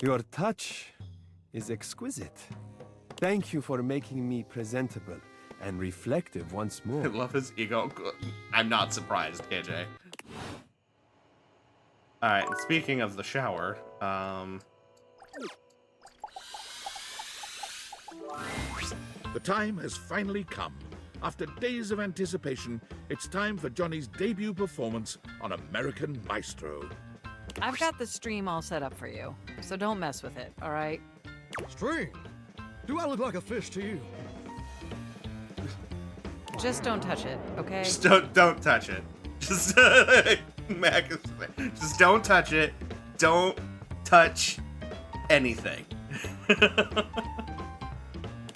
H: Your touch is exquisite. Thank you for making me presentable and reflective once more.
A: I love his ego. I'm not surprised, KJ. Alright, speaking of the shower,
F: The time has finally come. After days of anticipation, it's time for Johnny's debut performance on American Maestro.
B: I've got the stream all set up for you, so don't mess with it, all right?
U: Stream? Do I look like a fish to you?
B: Just don't touch it, okay?
A: Just don't touch it. Just Mac, just don't touch it. Don't touch anything.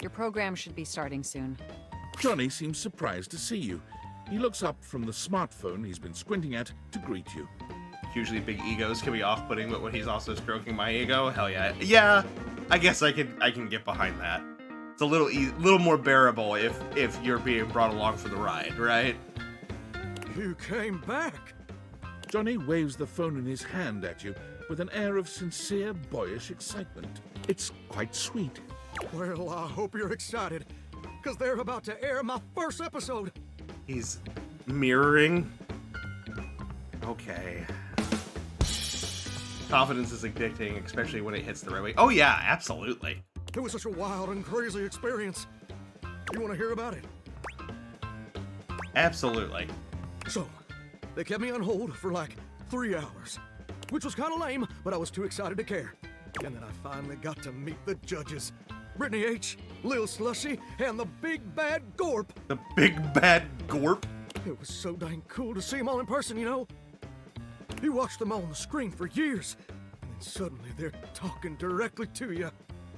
B: Your program should be starting soon.
F: Johnny seems surprised to see you. He looks up from the smartphone he's been squinting at to greet you.
A: Usually big egos can be off-putting, but when he's also stroking my ego, hell yeah. Yeah, I guess I can get behind that. It's a little more bearable if you're being brought along for the ride, right?
U: You came back.
F: Johnny waves the phone in his hand at you with an air of sincere, boyish excitement. It's quite sweet.
U: Well, I hope you're excited, because they're about to air my first episode.
A: He's mirroring. Okay. Confidence is addicting, especially when it hits the right way. Oh yeah, absolutely.
U: It was such a wild and crazy experience. You want to hear about it?
A: Absolutely.
U: So, they kept me on hold for like 3 hours, which was kind of lame, but I was too excited to care. And then I finally got to meet the judges. Brittany H., Lil Slushy, and the Big Bad Gorp.
A: The Big Bad Gorp?
U: It was so dang cool to see them all in person, you know? You watched them all on the screen for years, and then suddenly they're talking directly to you.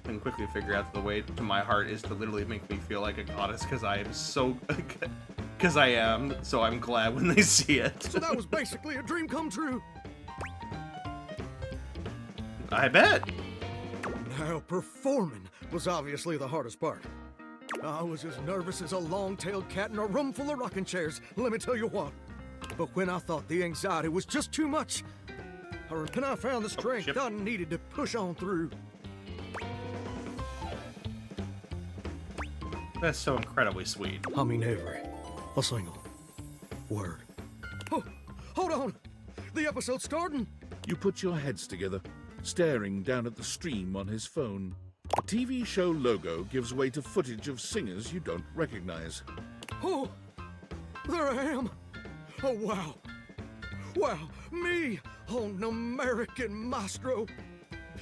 A: And quickly figure out that the way to my heart is to literally make me feel like a goddess, because I am so... Because I am, so I'm glad when they see it.
U: So that was basically a dream come true.
A: I bet.
U: Now, performing was obviously the hardest part. I was as nervous as a long-tailed cat in a room full of rocking chairs, let me tell you what. But when I thought the anxiety was just too much, I found the strength I needed to push on through.
A: That's so incredibly sweet.
U: I mean a single word. Oh, hold on! The episode's starting!
F: You put your heads together, staring down at the stream on his phone. The TV show logo gives way to footage of singers you don't recognize.
U: Oh, there I am! Oh, wow! Wow, me on American Maestro!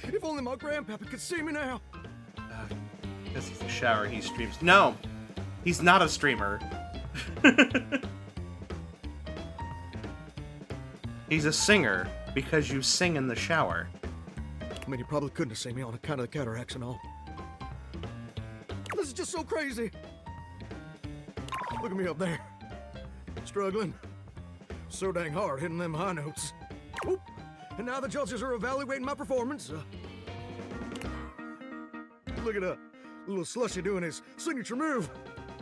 U: If only my grandpappy could see me now!
A: Because he's in the shower, he streams. No! He's not a streamer. He's a singer because you sing in the shower.
U: I mean, you probably couldn't have seen me on account of the cataracts and all. This is just so crazy. Look at me up there. Struggling. So dang hard hitting them high notes. Oop. And now the judges are evaluating my performance. Look at little Slushy doing his signature move.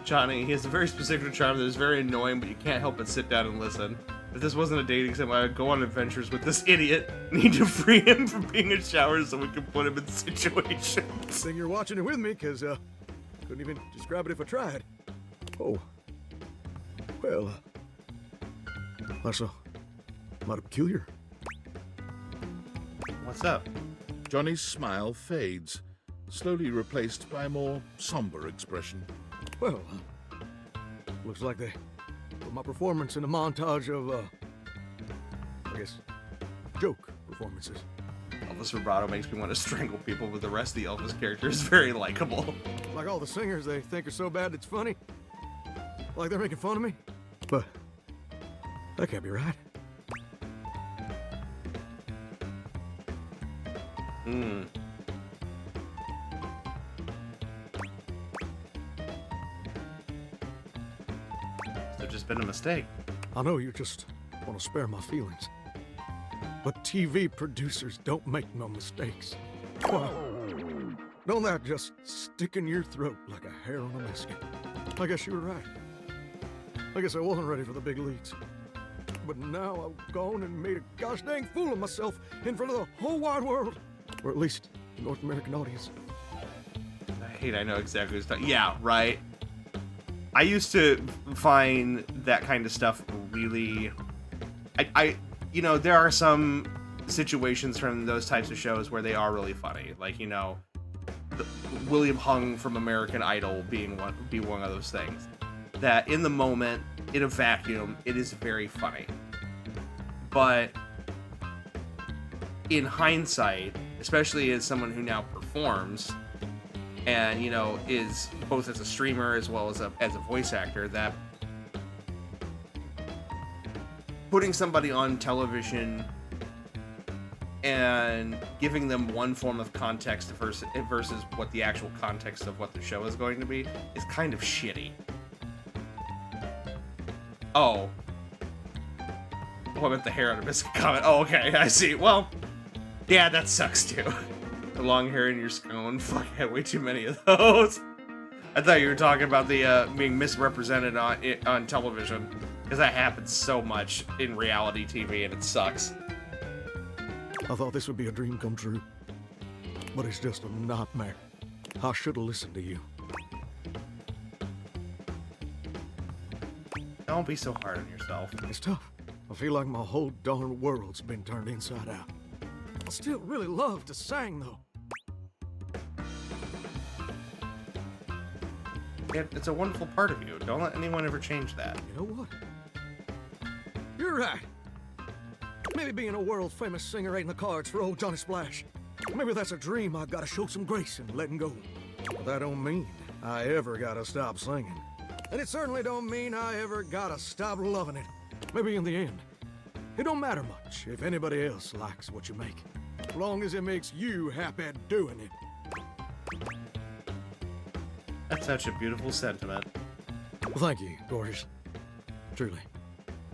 A: Johnny, he has a very specific charm that is very annoying, but you can't help but sit down and listen. If this wasn't a dating sim, I would go on adventures with this idiot. Need to free him from being in showers so we can put him in situations.
U: Thing you're watching it with me, because couldn't even describe it if I tried. Oh. Well, that's mighty peculiar.
A: What's up?
F: Johnny's smile fades, slowly replaced by a more somber expression.
U: Well, looks like they put my performance in a montage of, I guess, joke performances.
A: Elvis vibrato makes me want to strangle people, but the rest of the Elvis character is very likable.
U: Like all the singers they think are so bad it's funny. Like they're making fun of me. But that can't be right.
A: Hmm. It's just been a mistake.
U: I know you just want to spare my feelings. But TV producers don't make no mistakes. Wow. Don't that just stick in your throat like a hair on a mesquite? I guess you were right. I guess I wasn't ready for the big leagues. But now I've gone and made a gosh dang fool of myself in front of the whole wide world. Or at least the North American audience.
A: I know exactly what's talking. Yeah, right. I used to find that kind of stuff really... you know, there are some situations from those types of shows where they are really funny. Like, you know, William Hung from American Idol being one of those things. that in the moment, in a vacuum, it is very funny. But in hindsight, especially as someone who now performs and, you know, is both as a streamer as well as a voice actor, that putting somebody on television and giving them one form of context versus what the actual context of what the show is going to be is kind of shitty. Oh, I meant the hair on a biscuit comment. Oh, okay, I see. Well, yeah, that sucks too. The long hair in your scone. Fuck, I had way too many of those. I thought you were talking about the being misrepresented on television, because that happens so much in reality TV, and it sucks.
U: I thought this would be a dream come true, but it's just a nightmare. I should have listened to you.
A: Don't be so hard on yourself.
U: It's tough. I feel like my whole darn world's been turned inside out. I still really love to sing, though.
A: It's a wonderful part of you. Don't let anyone ever change that.
U: You know what? You're right. Maybe being a world-famous singer ain't in the cards for old Johnny Splash. Maybe that's a dream I gotta show some grace and letting go. But that don't mean I ever gotta stop singing. And it certainly don't mean I ever gotta stop loving it. Maybe in the end, it don't matter much if anybody else likes what you make, as long as it makes you happy doing it.
A: That's such a beautiful sentiment.
U: Well, thank you, gorgeous. Truly.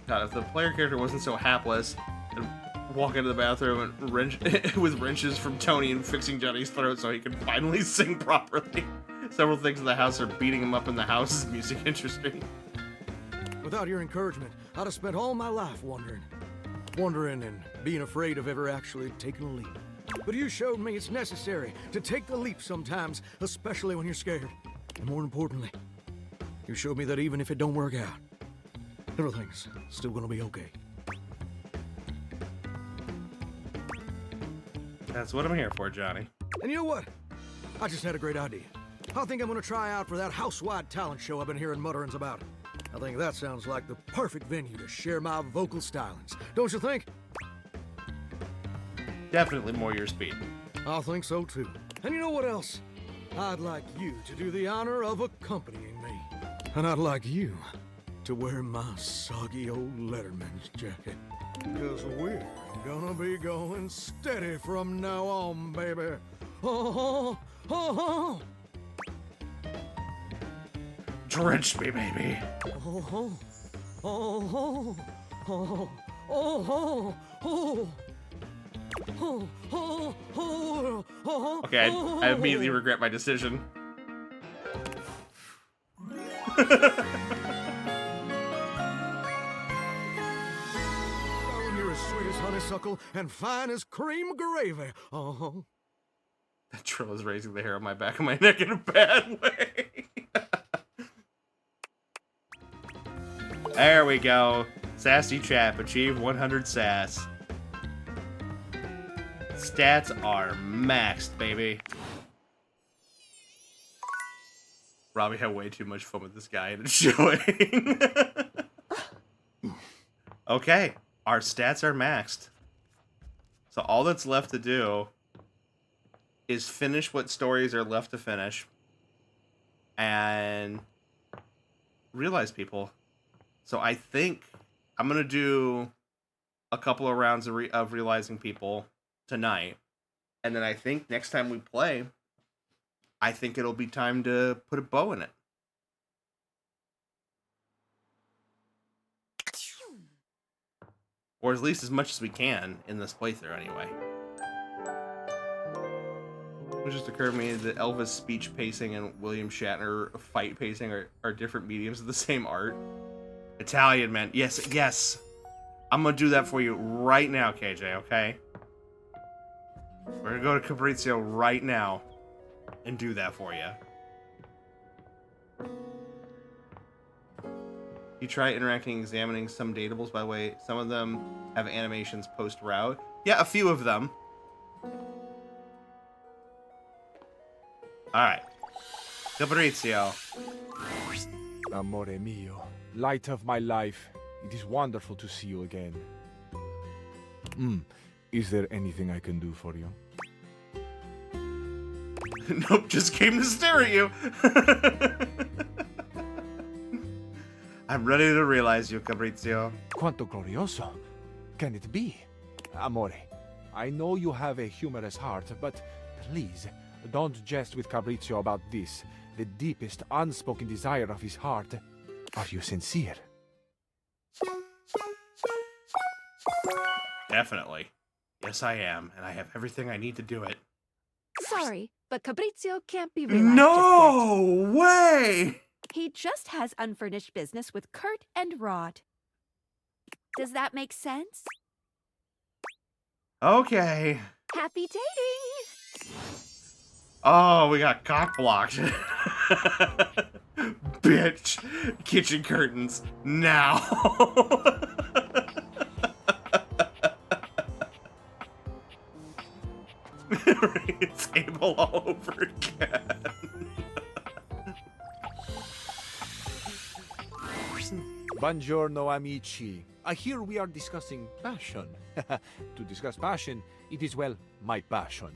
A: God, if the player character wasn't so hapless and walk into the bathroom and with wrenches from Tony and fixing Johnny's throat so he can finally sing properly. Several things in the house are beating him up in the house. Is music interesting?
U: Without your encouragement, I'd have spent all my life wondering and being afraid of ever actually taking a leap. But you showed me it's necessary to take the leap sometimes, especially when you're scared. And more importantly, you showed me that even if it don't work out, everything's still gonna be okay.
A: That's what I'm here for, Johnny.
U: And you know what? I just had a great idea. I think I'm gonna try out for that house-wide talent show I've been hearing mutterings about. I think that sounds like the perfect venue to share my vocal stylings. Don't you think?
A: Definitely more your speed.
U: I think so too. And you know what else? I'd like you to do the honor of accompanying me. And I'd like you to wear my soggy old Letterman's jacket. 'Cause we're gonna be going steady from now on, baby. Oh, oh, oh.
A: Drench me, baby.
U: Oh, oh, oh, oh, oh, oh, oh. Oh, oh, oh, oh,
A: Okay, I immediately regret my decision.
U: Oh, you're as sweet as honeysuckle and fine as cream gravy. Oh.
A: That trill is raising the hair on my back of my neck in a bad way. There we go. Sassy chap, achieve 100 sass. Stats are maxed, baby. Robbie had way too much fun with this guy and it's showing. Okay, our stats are maxed. So all that's left to do is finish what stories are left to finish and realize people. So I think I'm going to do a couple of rounds of realizing people tonight. And then I think next time we play, I think it'll be time to put a bow in it. Or at least as much as we can in this playthrough anyway. It just occurred to me that Elvis speech pacing and William Shatner fight pacing are different mediums of the same art. Italian, man. Yes, yes. I'm gonna do that for you right now, KJ, okay? We're gonna go to Fabrizio right now and do that for you. You try interacting, examining some datables, by the way. Some of them have animations post-route. Yeah, a few of them. Alright. Fabrizio.
N: Amore mio, light of my life, it is wonderful to see you again. Is there anything I can do for you?
A: Nope, just came to stare at you. I'm ready to realize you, Fabrizio.
N: Quanto glorioso. Can it be? Amore, I know you have a humorous heart, but please, don't jest with Fabrizio about this. The deepest, unspoken desire of his heart. Are you sincere?
A: Definitely. Yes, I am, and I have everything I need to do it.
C: Sorry, but Fabrizio can't be realized
A: No way!
C: He just has unfurnished business with Kurt and Rod. Does that make sense?
A: Okay.
C: Happy dating!
A: Oh, we got cock blocked. Bitch. Kitchen curtains. Now. Table all over again.
N: Buongiorno, amici. I hear we are discussing passion. To discuss passion, it is, well, my passion.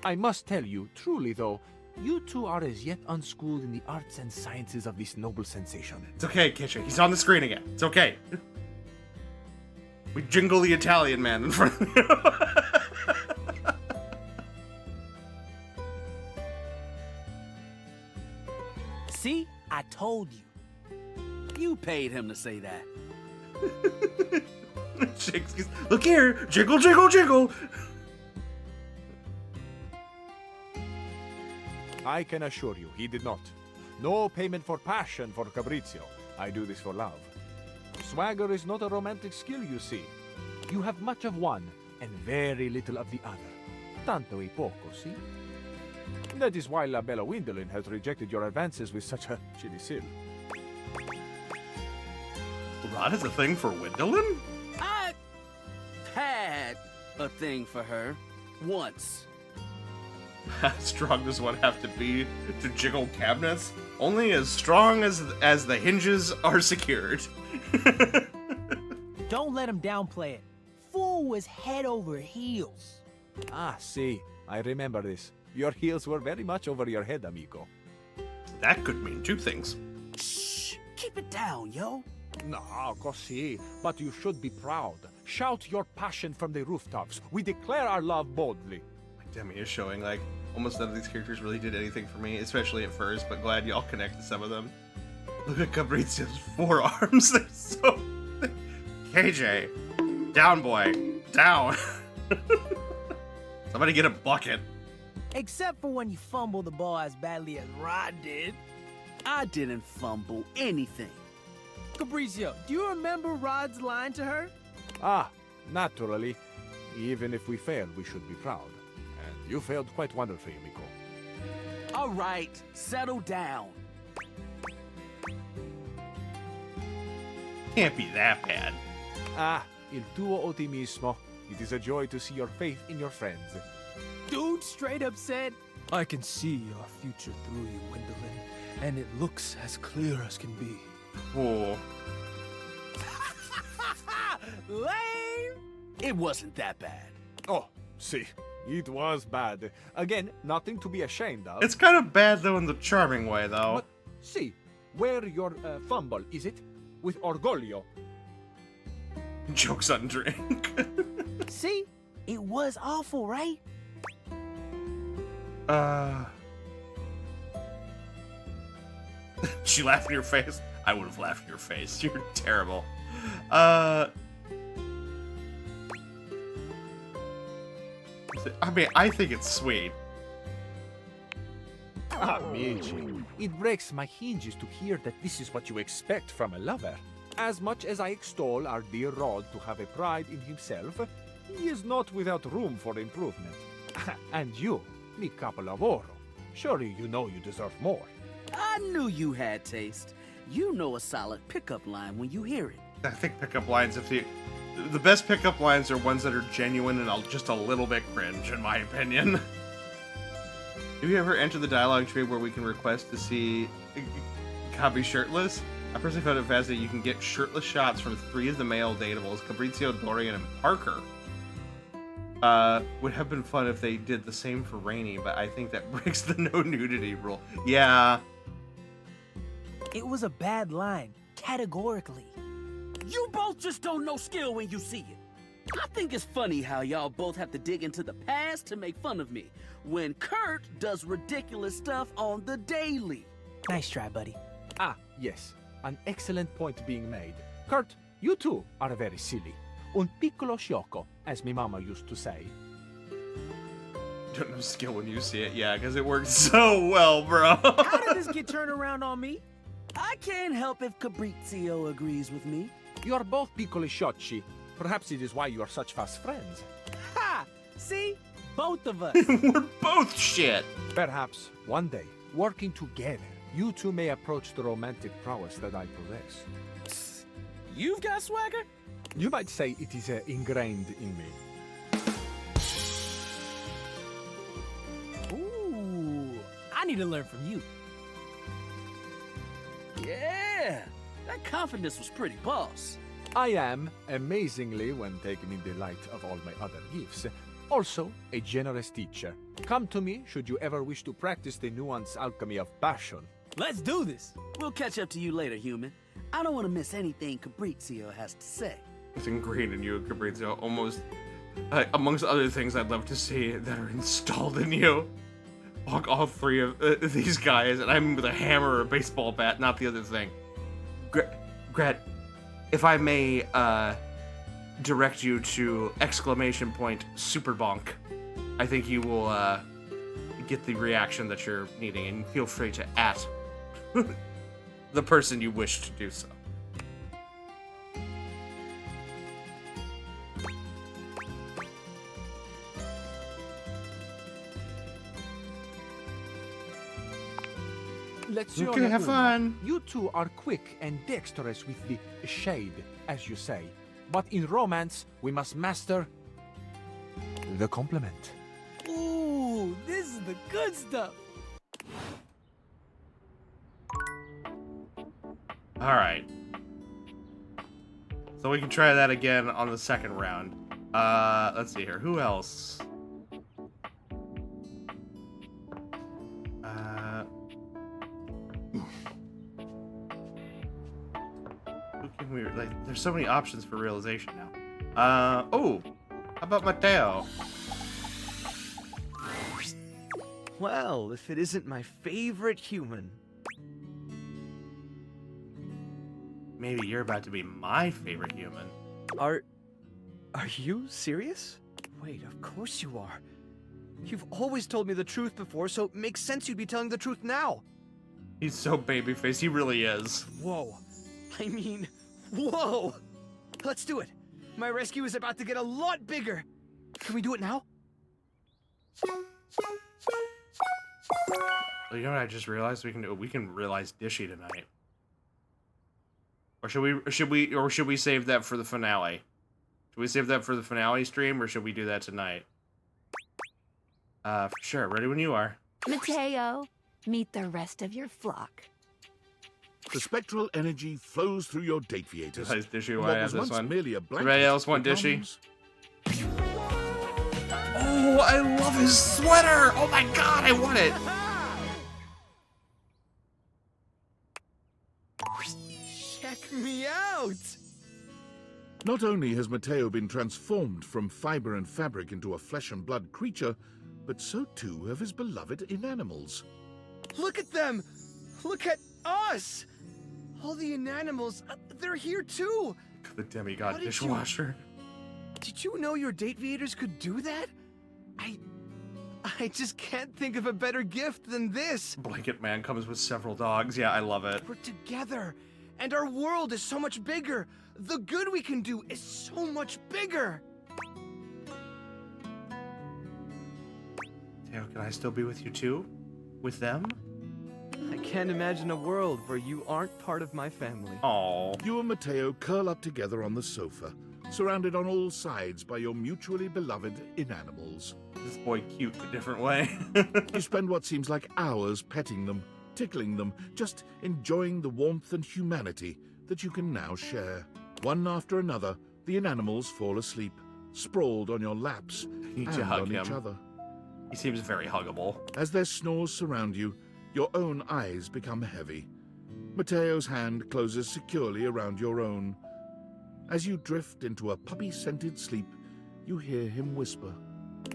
N: I must tell you, truly though, you two are as yet unschooled in the arts and sciences of this noble sensation.
A: It's okay, Kitchen. He's on the screen again. It's okay. We jingle the Italian man in front of you.
Q: See? I told you. You paid him to say that.
A: Look here! Jiggle, jiggle, jiggle!
N: I can assure you, he did not. No payment for passion for Fabrizio. I do this for love. Swagger is not a romantic skill, you see. You have much of one, and very little of the other. Tanto e poco, see? That is why La Bella Windolin has rejected your advances with such a chilly seal.
A: Rod has a thing for Windolin?
Q: I had a thing for her. Once.
A: How strong does one have to be to jiggle cabinets? Only as strong as the hinges are secured.
R: Don't let him downplay it. Fool was head over heels.
N: Ah, see. I remember this. Your heels were very much over your head, amico.
A: That could mean two things.
Q: Shh! Keep it down, yo.
N: No, così. But you should be proud. Shout your passion from the rooftops. We declare our love boldly.
A: My Demi is showing, like, almost none of these characters really did anything for me, especially at first, but glad y'all connected some of them. Look at Fabrizio's forearms. They're so thick. KJ. Down, boy. Down. Somebody get a bucket.
R: Except for when you fumble the ball as badly as Rod did.
Q: I didn't fumble anything.
R: Fabrizio, do you remember Rod's line to her?
N: Ah, naturally. Even if we failed, we should be proud. And you failed quite wonderfully, amico.
Q: All right, settle down.
A: Can't be that bad.
N: Ah, il tuo ottimismo. It is a joy to see your faith in your friends.
R: Dude straight up said, I can see your future through you, Wendolin, and it looks as clear as can be.
A: Whoa.
Q: Lame! It wasn't that bad.
N: Oh, see, it was bad. Again, nothing to be ashamed of.
A: It's kind of bad, though, in the charming way, though.
N: But, see, where your fumble, is it? With orgoglio.
A: Joke's on drink.
R: See? It was awful, right?
A: She laughed in your face? I would have laughed in your face. You're terrible. I mean, I think it's sweet.
N: Amici, it breaks my hinges to hear that this is what you expect from a lover. As much as I extol our dear Rod to have a pride in himself, he is not without room for improvement. And you, mi capolavoro. Surely you know you deserve more.
Q: I knew you had taste. You know a solid pickup line when you hear it.
A: I think pickup lines, if the best pickup lines are ones that are genuine and just a little bit cringe, in my opinion. Do you ever enter the dialogue tree where we can request to see Copy shirtless. I personally found it fascinating. You can get shirtless shots from 3 of the male datables: Fabrizio, Dorian, and Parker. Would have been fun if they did the same for Rainey, but I think that breaks the no nudity rule. Yeah.
R: It was a bad line, categorically.
Q: You both just don't know skill when you see it. I think it's funny how y'all both have to dig into the past to make fun of me, when Kurt does ridiculous stuff on the daily.
R: Nice try, buddy.
E: Ah, yes. An excellent point being made. Kurt, you too are very silly. Un piccolo sciocco, as my mama used to say.
A: Don't know skill when you see it. Yeah, because it works so well, bro.
R: How did this get turned around on me?
Q: I can't help if Fabrizio agrees with me.
E: You are both piccoli sciocchi. Perhaps it is why you are such fast friends.
R: Ha! See? Both of us.
A: We're both shit.
E: Perhaps one day, working together, you two may approach the romantic prowess that I possess.
R: You've got swagger?
E: You might say it is ingrained in me.
R: Ooh, I need to learn from you.
Q: Yeah, that confidence was pretty boss.
E: I am, amazingly, when taken in the light of all my other gifts, also a generous teacher. Come to me should you ever wish to practice the nuanced alchemy of passion.
R: Let's do this.
Q: We'll catch up to you later, human. I don't want to miss anything Fabrizio has to say.
A: It's ingrained in you, Fabrizio. Almost, amongst other things I'd love to see that are installed in you. Walk all 3 of these guys, and I'm with a hammer or a baseball bat, not the other thing. Gret, if I may direct you to exclamation point super bonk, I think you will get the reaction that you're needing, and feel free to at the person you wish to do so.
E: Lezione
A: have
E: uno.
A: fun.
E: You two are quick and dexterous with the shade, as you say. But in romance, we must master the compliment.
R: Ooh, this is the good stuff.
A: All right. So we can try that again on the second round. Let's see here. Who else? Who can we like? There's so many options for realization now. Oh, how about Mateo?
V: Well, if it isn't my favorite human.
A: Maybe you're about to be my favorite human.
V: Are you serious? Wait, of course you are. You've always told me the truth before, so it makes sense you'd be telling the truth now.
A: He's so babyface. He really is.
V: Whoa. I mean, whoa! Let's do it. My rescue is about to get a lot bigger. Can we do it now?
A: Well, you know what I just realized? We can realize Dishy tonight. Or should we save that for the finale? Should we save that for the finale stream, or should we do that tonight? For sure. Ready when you are.
C: Mateo, meet the rest of your flock.
F: The spectral energy flows through your Dateviators.
A: Besides Dishy,
F: What
A: why I
F: was
A: have this
F: once
A: one?
F: merely a blanket
A: Everybody else want Dishy?
F: becomes-
A: Oh, I love his sweater! Oh my god, I want it!
V: Check me out!
F: Not only has Mateo been transformed from fiber and fabric into a flesh and blood creature, but so too have his beloved inanimals.
V: Look at them! Look at us! All the inanimals, they're here too!
A: The demigod
V: How did
A: dishwasher.
V: Did you know your Dateviators could do that? I just can't think of a better gift than this!
A: Blanket Man comes with several dogs. Yeah, I love it.
V: We're together, and our world is so much bigger! The good we can do is so much bigger!
A: Teo, can I still be with you too? With them?
V: I can't imagine a world where you aren't part of my family.
A: Aww.
F: You and Mateo curl up together on the sofa, surrounded on all sides by your mutually beloved inanimals.
A: This boy cute a different way.
F: You spend what seems like hours petting them, tickling them, just enjoying the warmth and humanity that you can now share. One after another, the inanimals fall asleep, sprawled on your laps
A: You need
F: and
A: to hug
F: on each
A: him.
F: other.
A: He seems very huggable.
F: As their snores surround you, your own eyes become heavy. Mateo's hand closes securely around your own. As you drift into a puppy-scented sleep, you hear him whisper,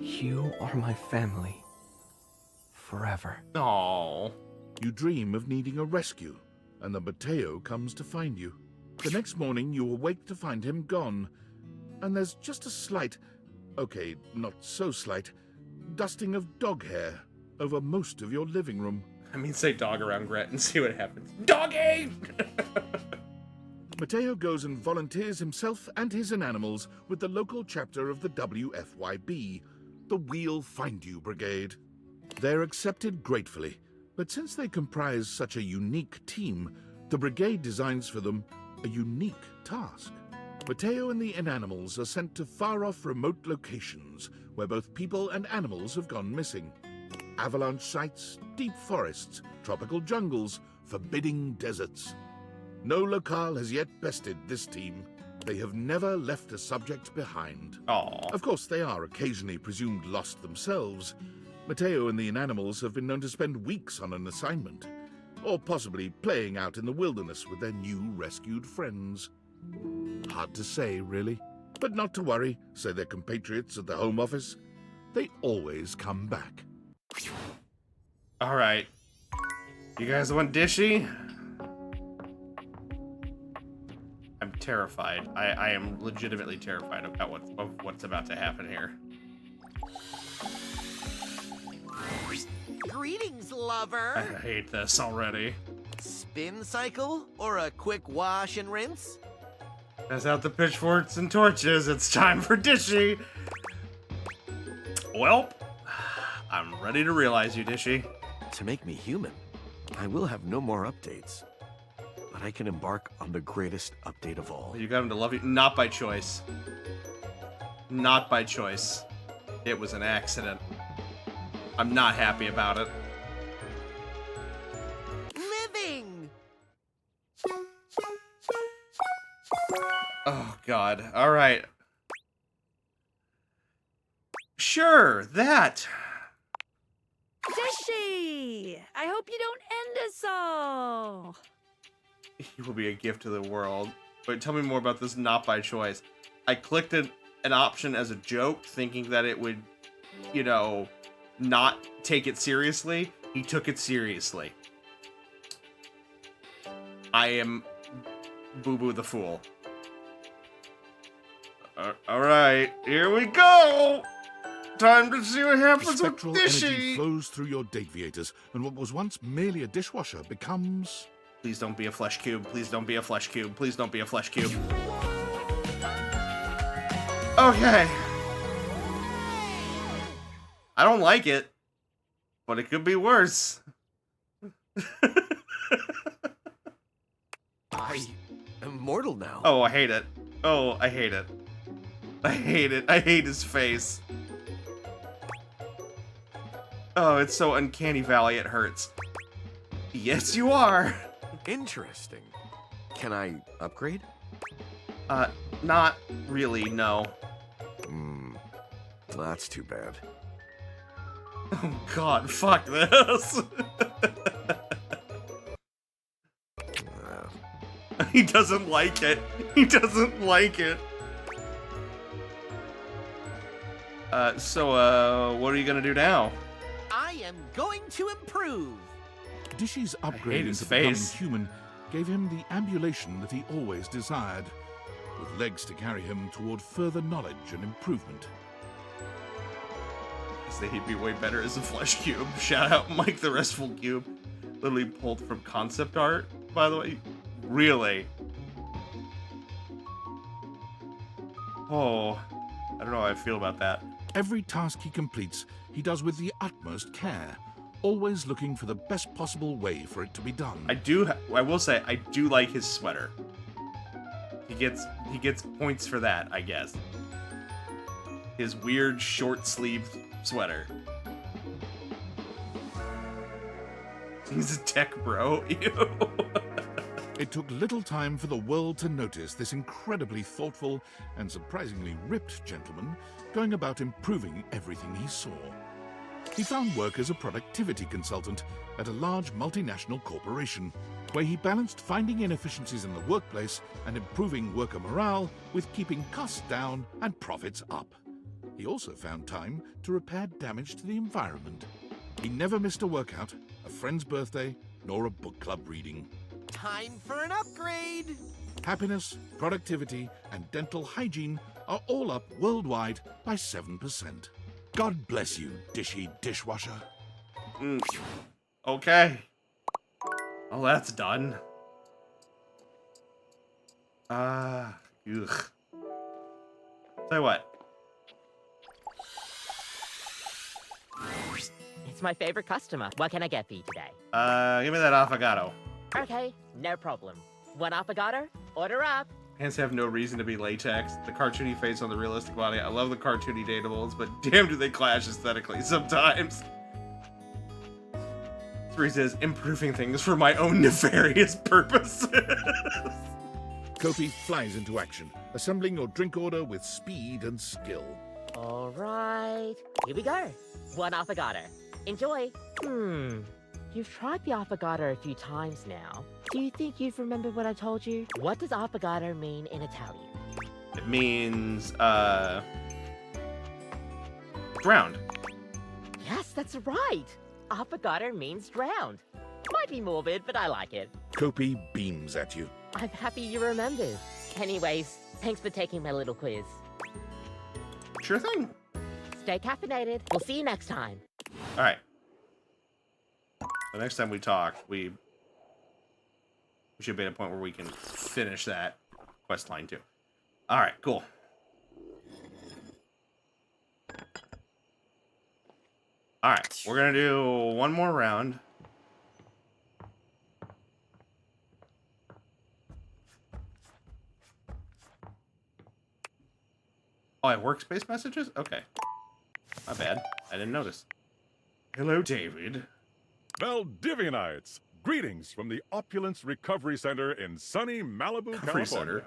V: You are my family. Forever.
A: Aww.
F: You dream of needing a rescue, and the Mateo comes to find you. The next morning, you awake to find him gone, and there's just a slight, okay, not so slight, dusting of dog hair over most of your living room.
A: I mean, say dog around Gret and see what happens. Doggy!
F: Mateo goes and volunteers himself and his inanimals with the local chapter of the WFYB, the We'll Find You Brigade. They're accepted gratefully, but since they comprise such a unique team, the brigade designs for them a unique task. Mateo and the inanimals are sent to far-off remote locations where both people and animals have gone missing. Avalanche sites, deep forests, tropical jungles, forbidding deserts. No locale has yet bested this team. They have never left a subject behind.
A: Aww.
F: Of course, they are occasionally presumed lost themselves. Mateo and the inanimals have been known to spend weeks on an assignment, or possibly playing out in the wilderness with their new rescued friends. Hard to say, really. But not to worry, say their compatriots at the Home Office. They always come back.
A: Alright. You guys want Dishy? I'm terrified. I am legitimately terrified about what's about to happen here.
L: Greetings, lover.
A: I hate this already.
L: Spin cycle or a quick wash and rinse?
A: Pass out the pitchforks and torches. It's time for Dishy. Well, I'm ready to realize you, Dishy.
M: To make me human, I will have no more updates. But I can embark on the greatest update of all.
A: You got him to love you. Not by choice. Not by choice. It was an accident. I'm not happy about it.
L: Living!
A: Oh, God. All right. Sure, that.
C: Dishy! I hope you don't end us all.
A: He will be a gift to the world. Wait, tell me more about this not by choice. I clicked an option as a joke, thinking that it would, you know, not take it seriously. He took it seriously. I am Boo Boo the Fool. Alright, here we go! Time to see what happens with
F: Spectral energy
A: Dishy!
F: flows through your Dateviators, and what was once merely a dishwasher becomes...
A: Please don't be a flesh cube. Please don't be a flesh cube. Please don't be a flesh cube. Okay. I don't like it, but it could be worse.
M: I am mortal now.
A: Oh, I hate it. Oh, I hate it. I hate it. I hate his face. Oh, it's so uncanny valley, it hurts. Yes, you are.
M: Interesting. Can I upgrade?
A: Not really, no.
M: That's too bad.
A: Oh God, fuck this. He doesn't like it. He doesn't like it. So, what are you gonna do now?
L: I am going to improve.
F: Dishy's upgrade
A: his
F: into becoming
A: face.
F: human gave him the ambulation that he always desired, with legs to carry him toward further knowledge and improvement.
A: I say he'd be way better as a flesh cube. Shout out Mike the Restful Cube. Literally pulled from concept art, by the way. Really? Oh, I don't know how I feel about that.
F: Every task he completes, he does with the utmost care, always looking for the best possible way for it to be done.
A: I will say, I do like his sweater. He gets points for that, I guess. His weird short-sleeved sweater. He's a tech bro. Ew.
F: It took little time for the world to notice this incredibly thoughtful and surprisingly ripped gentleman going about improving everything he saw. He found work as a productivity consultant at a large multinational corporation, where he balanced finding inefficiencies in the workplace and improving worker morale with keeping costs down and profits up. He also found time to repair damage to the environment. He never missed a workout, a friend's birthday, nor a book club reading.
L: Time for an upgrade!
F: Happiness, productivity, and dental hygiene are all up worldwide by 7%. God bless you, dishy dishwasher.
A: Okay. Oh, that's done. Ugh. Tell you what.
S: It's my favorite customer. What can I get for you today?
A: Give me that avocado.
S: Okay, no problem. One avocado? Order up.
A: Hands have no reason to be latex. The cartoony face on the realistic body. I love the cartoony datables, but damn do they clash aesthetically sometimes. Three says, improving things for my own nefarious purposes.
F: Kopi flies into action, assembling your drink order with speed and skill.
S: All right, here we go. One avocado. Enjoy. You've tried the avocado a few times now. Do you think you've remembered what I told you? What does avocado mean in Italian?
A: It means, drowned.
S: Yes, that's right. Avocado means drowned. Might be morbid, but I like it.
F: Kopi beams at you.
S: I'm happy you remembered. Anyways, thanks for taking my little quiz.
A: Sure thing.
S: Stay caffeinated. We'll see you next time.
A: All right. The next time we talk, we should be at a point where we can finish that quest line too. All right, cool. All right, we're gonna do one more round. Oh, I have workspace messages? Okay. My bad. I didn't notice. Hello, David.
P: Valdivianites, greetings from the Opulence Recovery Center in sunny Malibu,
A: Recovery
P: California.
A: Center.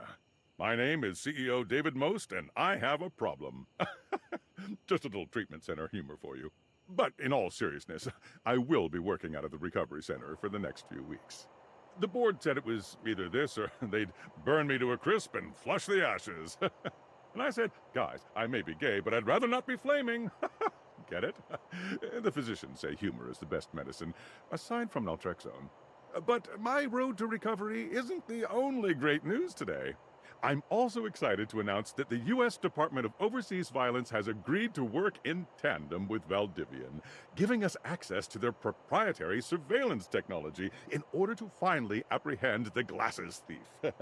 P: My name is CEO David Most, and I have a problem. Just a little treatment center humor for you. But in all seriousness, I will be working out of the recovery center for the next few weeks. The board said it was either this or they'd burn me to a crisp and flush the ashes. And I said, guys, I may be gay, but I'd rather not be flaming. Get it? The physicians say humor is the best medicine, aside from naltrexone. But my road to recovery isn't the only great news today. I'm also excited to announce that the U.S. Department of Overseas Violence has agreed to work in tandem with Valdivian, giving us access to their proprietary surveillance technology in order to finally apprehend the glasses thief.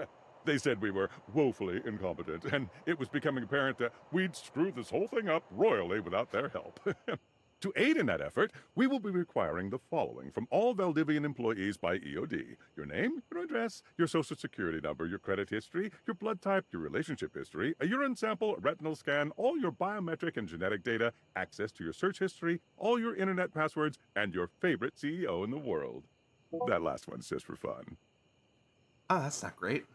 P: They said we were woefully incompetent, and it was becoming apparent that we'd screw this whole thing up royally without their help. To aid in that effort, we will be requiring the following from all Valdivian employees by EOD. Your name, your address, your social security number, your credit history, your blood type, your relationship history, a urine sample, a retinal scan, all your biometric and genetic data, access to your search history, all your internet passwords, and your favorite CEO in the world. That last one's just for fun.
A: Oh, that's not great.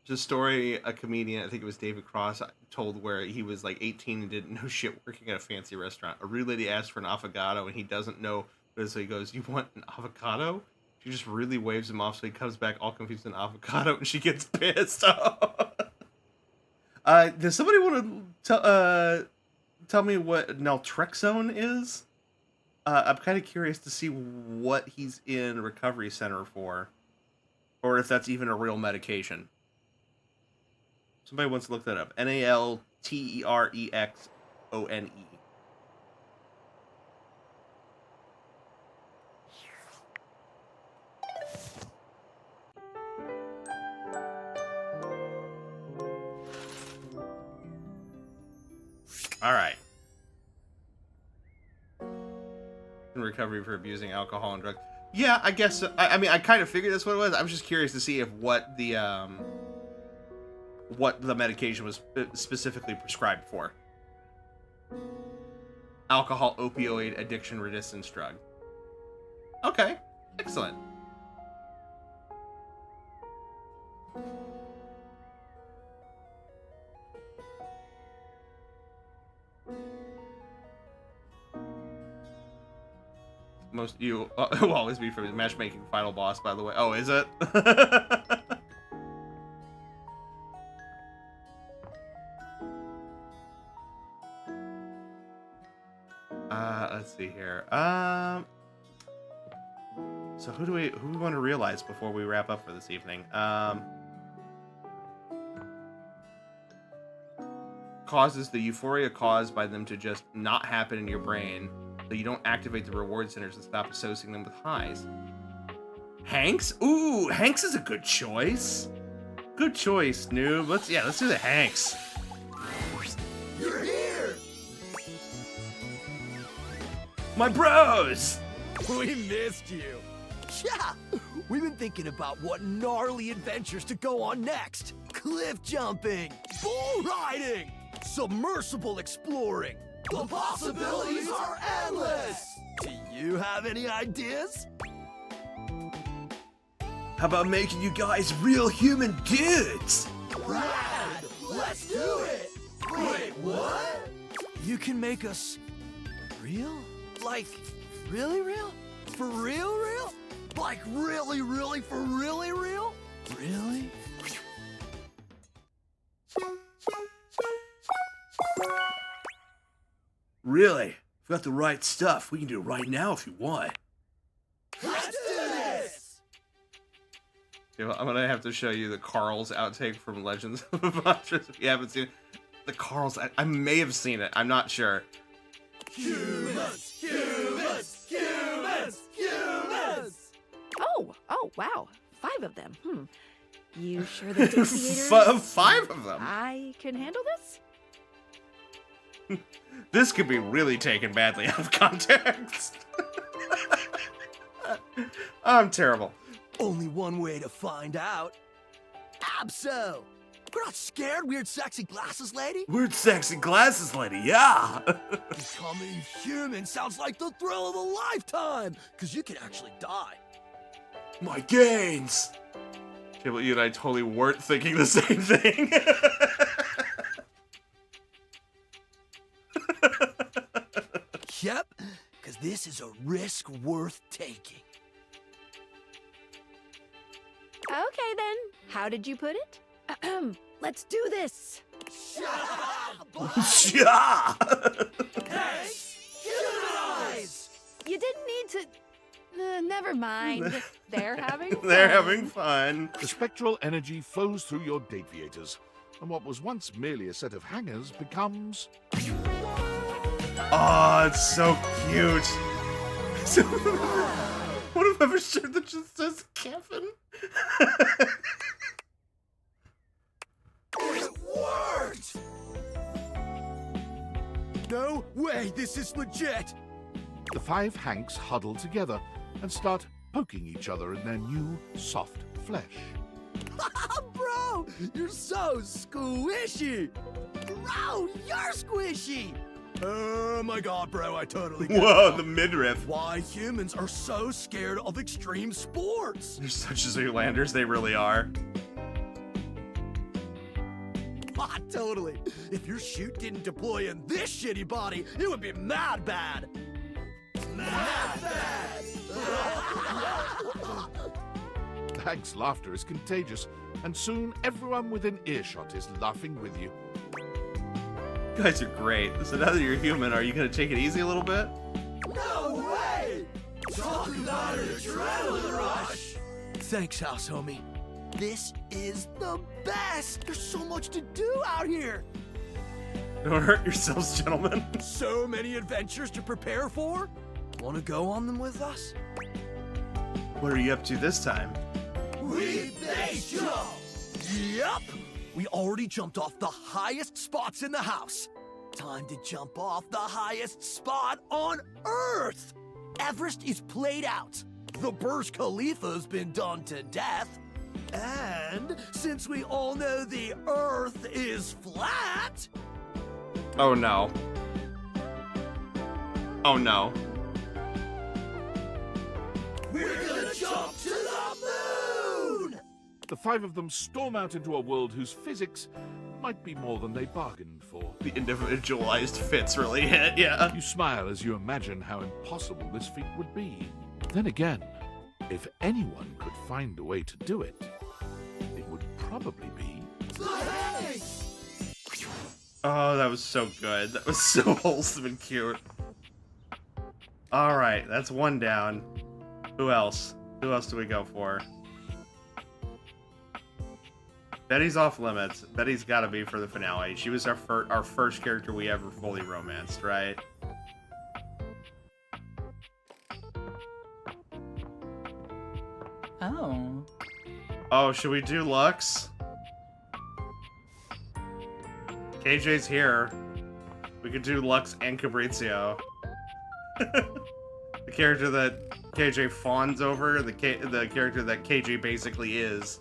A: Just a story a comedian, I think it was David Cross, told where he was like 18 and didn't know shit working at a fancy restaurant. A rude lady asked for an avocado and he doesn't know, so he goes, "You want an avocado?" She just really waves him off, so he comes back all confused, an avocado, and she gets pissed. Does somebody want to tell me what naltrexone is? I'm kind of curious to see what he's in recovery center for, or if that's even a real medication. Somebody wants to look that up. Naltrexone. All right. In recovery for abusing alcohol and drugs. Yeah, I guess. I mean, I kind of figured that's what it was. I was just curious to see if what the medication was specifically prescribed for. Alcohol opioid addiction resistance drug. Okay, excellent. Most you will always be from the matchmaking final boss, by the way. Oh, is it? Let's see here. So who do we want to realize before we wrap up for this evening? Causes the euphoria caused by them to just not happen in your brain, so you don't activate the reward centers and stop associating them with highs. Hanks? Ooh, Hanks is a good choice. Good choice, noob. Let's do the Hanks.
O: You're here!
A: My bros!
O: We missed you. Yeah, we've been thinking about what gnarly adventures to go on next. Cliff jumping, bull riding, submersible exploring. The possibilities are endless! Do you have any ideas?
L: How about making you guys real human dudes?
O: Rad! Let's do it! Wait, what? You can make us real? Like, really real? For real real? Like really really for really real? Really?
L: Really? If we got the right stuff, we can do it right now if you want.
O: Let's do this!
A: Okay, well, I'm gonna have to show you the Carl's outtake from Legends of the Monsters if you haven't seen it. The Carl's, I may have seen it, I'm not sure.
O: Humans! Humans! Humans! Humans!
C: Oh, wow. 5 of them. You sure the dictators?
A: 5 of them?
C: I can handle this?
A: This could be really taken badly out of context. I'm terrible.
O: Only one way to find out. Abso! We're not scared, weird sexy glasses lady?
L: Weird sexy glasses lady, yeah!
O: Becoming human sounds like the thrill of a lifetime, because you can actually die.
L: My gains!
A: Okay, well, you and I totally weren't thinking the same thing.
O: Yep, because this is a risk worth taking.
C: Okay, then. How did you put it? Let's do this.
L: Yeah!
O: Hey, humanize!
C: You didn't need to... never mind. They're having fun.
A: They're having fun.
F: The spectral energy flows through your deviators, and what was once merely a set of hangers becomes...
A: Oh, it's so cute. So, what if I have a shirt that just says Kevin?
O: It worked! No way, this is legit!
F: The 5 Hanks huddle together and start poking each other in their new, soft flesh.
O: Bro, you're so squishy! Bro, you're squishy! Oh my god, bro, I totally get
A: Whoa,
O: it.
A: the midriff.
O: Why humans are so scared of extreme sports.
A: They're such as Zoolander, they really are.
O: Ah, totally. If your chute didn't deploy in this shitty body, it would be mad bad. Mad bad!
F: Hank's laughter is contagious, and soon everyone within earshot is laughing with you.
A: You guys are great. So now that you're human, are you gonna take it easy a little bit?
O: No way! Talk about an adrenaline rush! Thanks, house homie. This is the best! There's so much to do out here!
A: Don't hurt yourselves, gentlemen.
O: So many adventures to prepare for? Wanna go on them with us?
A: What are you up to this time?
O: We base jump! Yep! We already jumped off the highest spots in the house. Time to jump off the highest spot on Earth! Everest is played out. The Burj Khalifa's been done to death. And since we all know the Earth is flat...
A: Oh no. Oh no.
F: We're gonna jump to the moon! The five of them storm out into a world whose physics might be more than they bargained for.
A: The individualized fits really hit, yeah.
F: You smile as you imagine how impossible this feat would be. Then again, if anyone could find a way to do it, it would probably be...
A: Oh, that was so good. That was so wholesome and cute. Alright, that's one down. Who else? Who else do we go for? Betty's off limits. Betty's gotta be for the finale. She was our first character we ever fully romanced, right?
R: Oh.
A: Oh, should we do Lux? KJ's here. We could do Lux and Fabrizio. The character that KJ fawns over, the character that KJ basically is.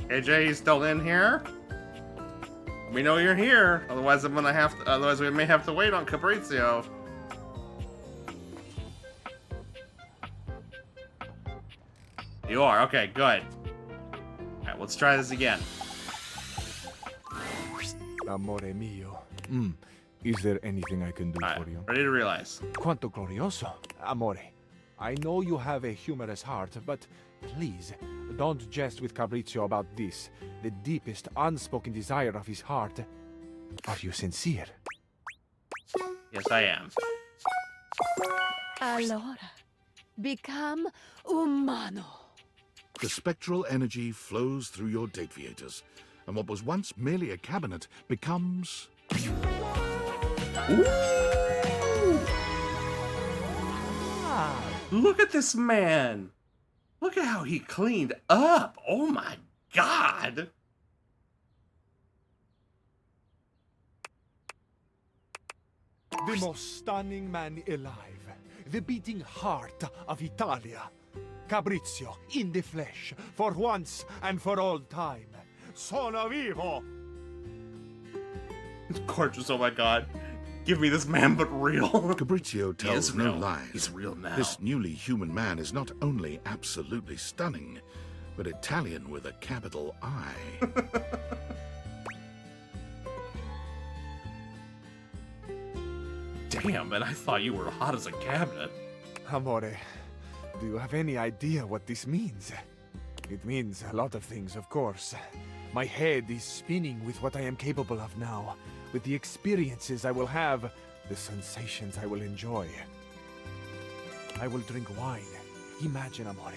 A: KJ, you still in here? We know you're here. Otherwise, otherwise, we may have to wait on Fabrizio. You are okay. Good. All right, let's try this again.
E: Amore mio. Is there anything I can do for you?
A: Ready to realize.
E: Quanto glorioso. Amore, I know you have a humorous heart, but please, don't jest with Fabrizio about this. The deepest, unspoken desire of his heart. Are you sincere?
A: Yes, I am.
C: Allora, become umano.
F: The spectral energy flows through your dateviators, and what was once merely a cabinet becomes...
A: Look at this man. Look at how he cleaned up. Oh my god.
E: The most stunning man alive. The beating heart of Italia. Fabrizio, in the flesh, for once and for all time. Sono vivo!
A: It's gorgeous, oh my god. Give me this man, but real.
F: Fabrizio tells no
A: real.
F: lies.
A: He's real now.
F: This newly human man is not only absolutely stunning, but Italian with a capital I.
A: Damn, and I thought you were hot as a cabinet.
E: Amore, do you have any idea what this means? It means a lot of things, of course. My head is spinning with what I am capable of now, with the experiences I will have, the sensations I will enjoy. I will drink wine. Imagine, amore.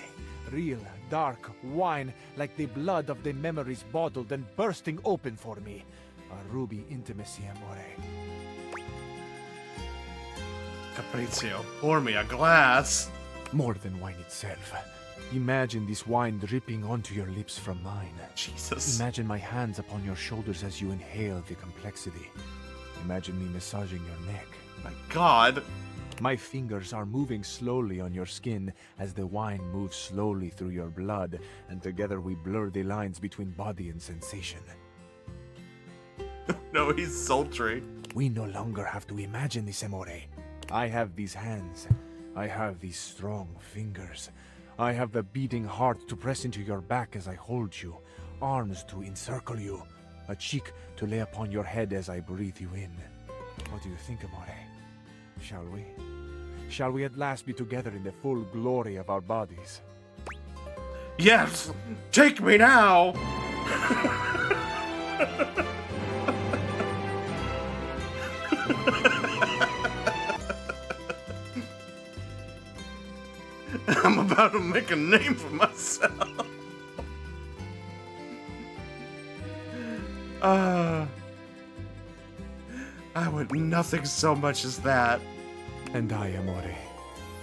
E: Real, dark wine, like the blood of the memories bottled and bursting open for me. A ruby intimacy, amore.
A: Fabrizio, pour me a glass.
E: More than wine itself. Imagine this wine dripping onto your lips from mine.
A: Jesus.
E: Imagine my hands upon your shoulders as you inhale the complexity. Imagine me massaging your neck.
A: My God.
E: My fingers are moving slowly on your skin as the wine moves slowly through your blood, and together we blur the lines between body and sensation.
A: No, he's sultry.
E: We no longer have to imagine this, amore. I have these hands. I have these strong fingers. I have the beating heart to press into your back as I hold you, arms to encircle you, a cheek to lay upon your head as I breathe you in. What do you think, amore? Shall we? Shall we at last be together in the full glory of our bodies?
A: Yes! Take me now! I'm about to make a name for myself. I would nothing so much as that.
E: And I, amore.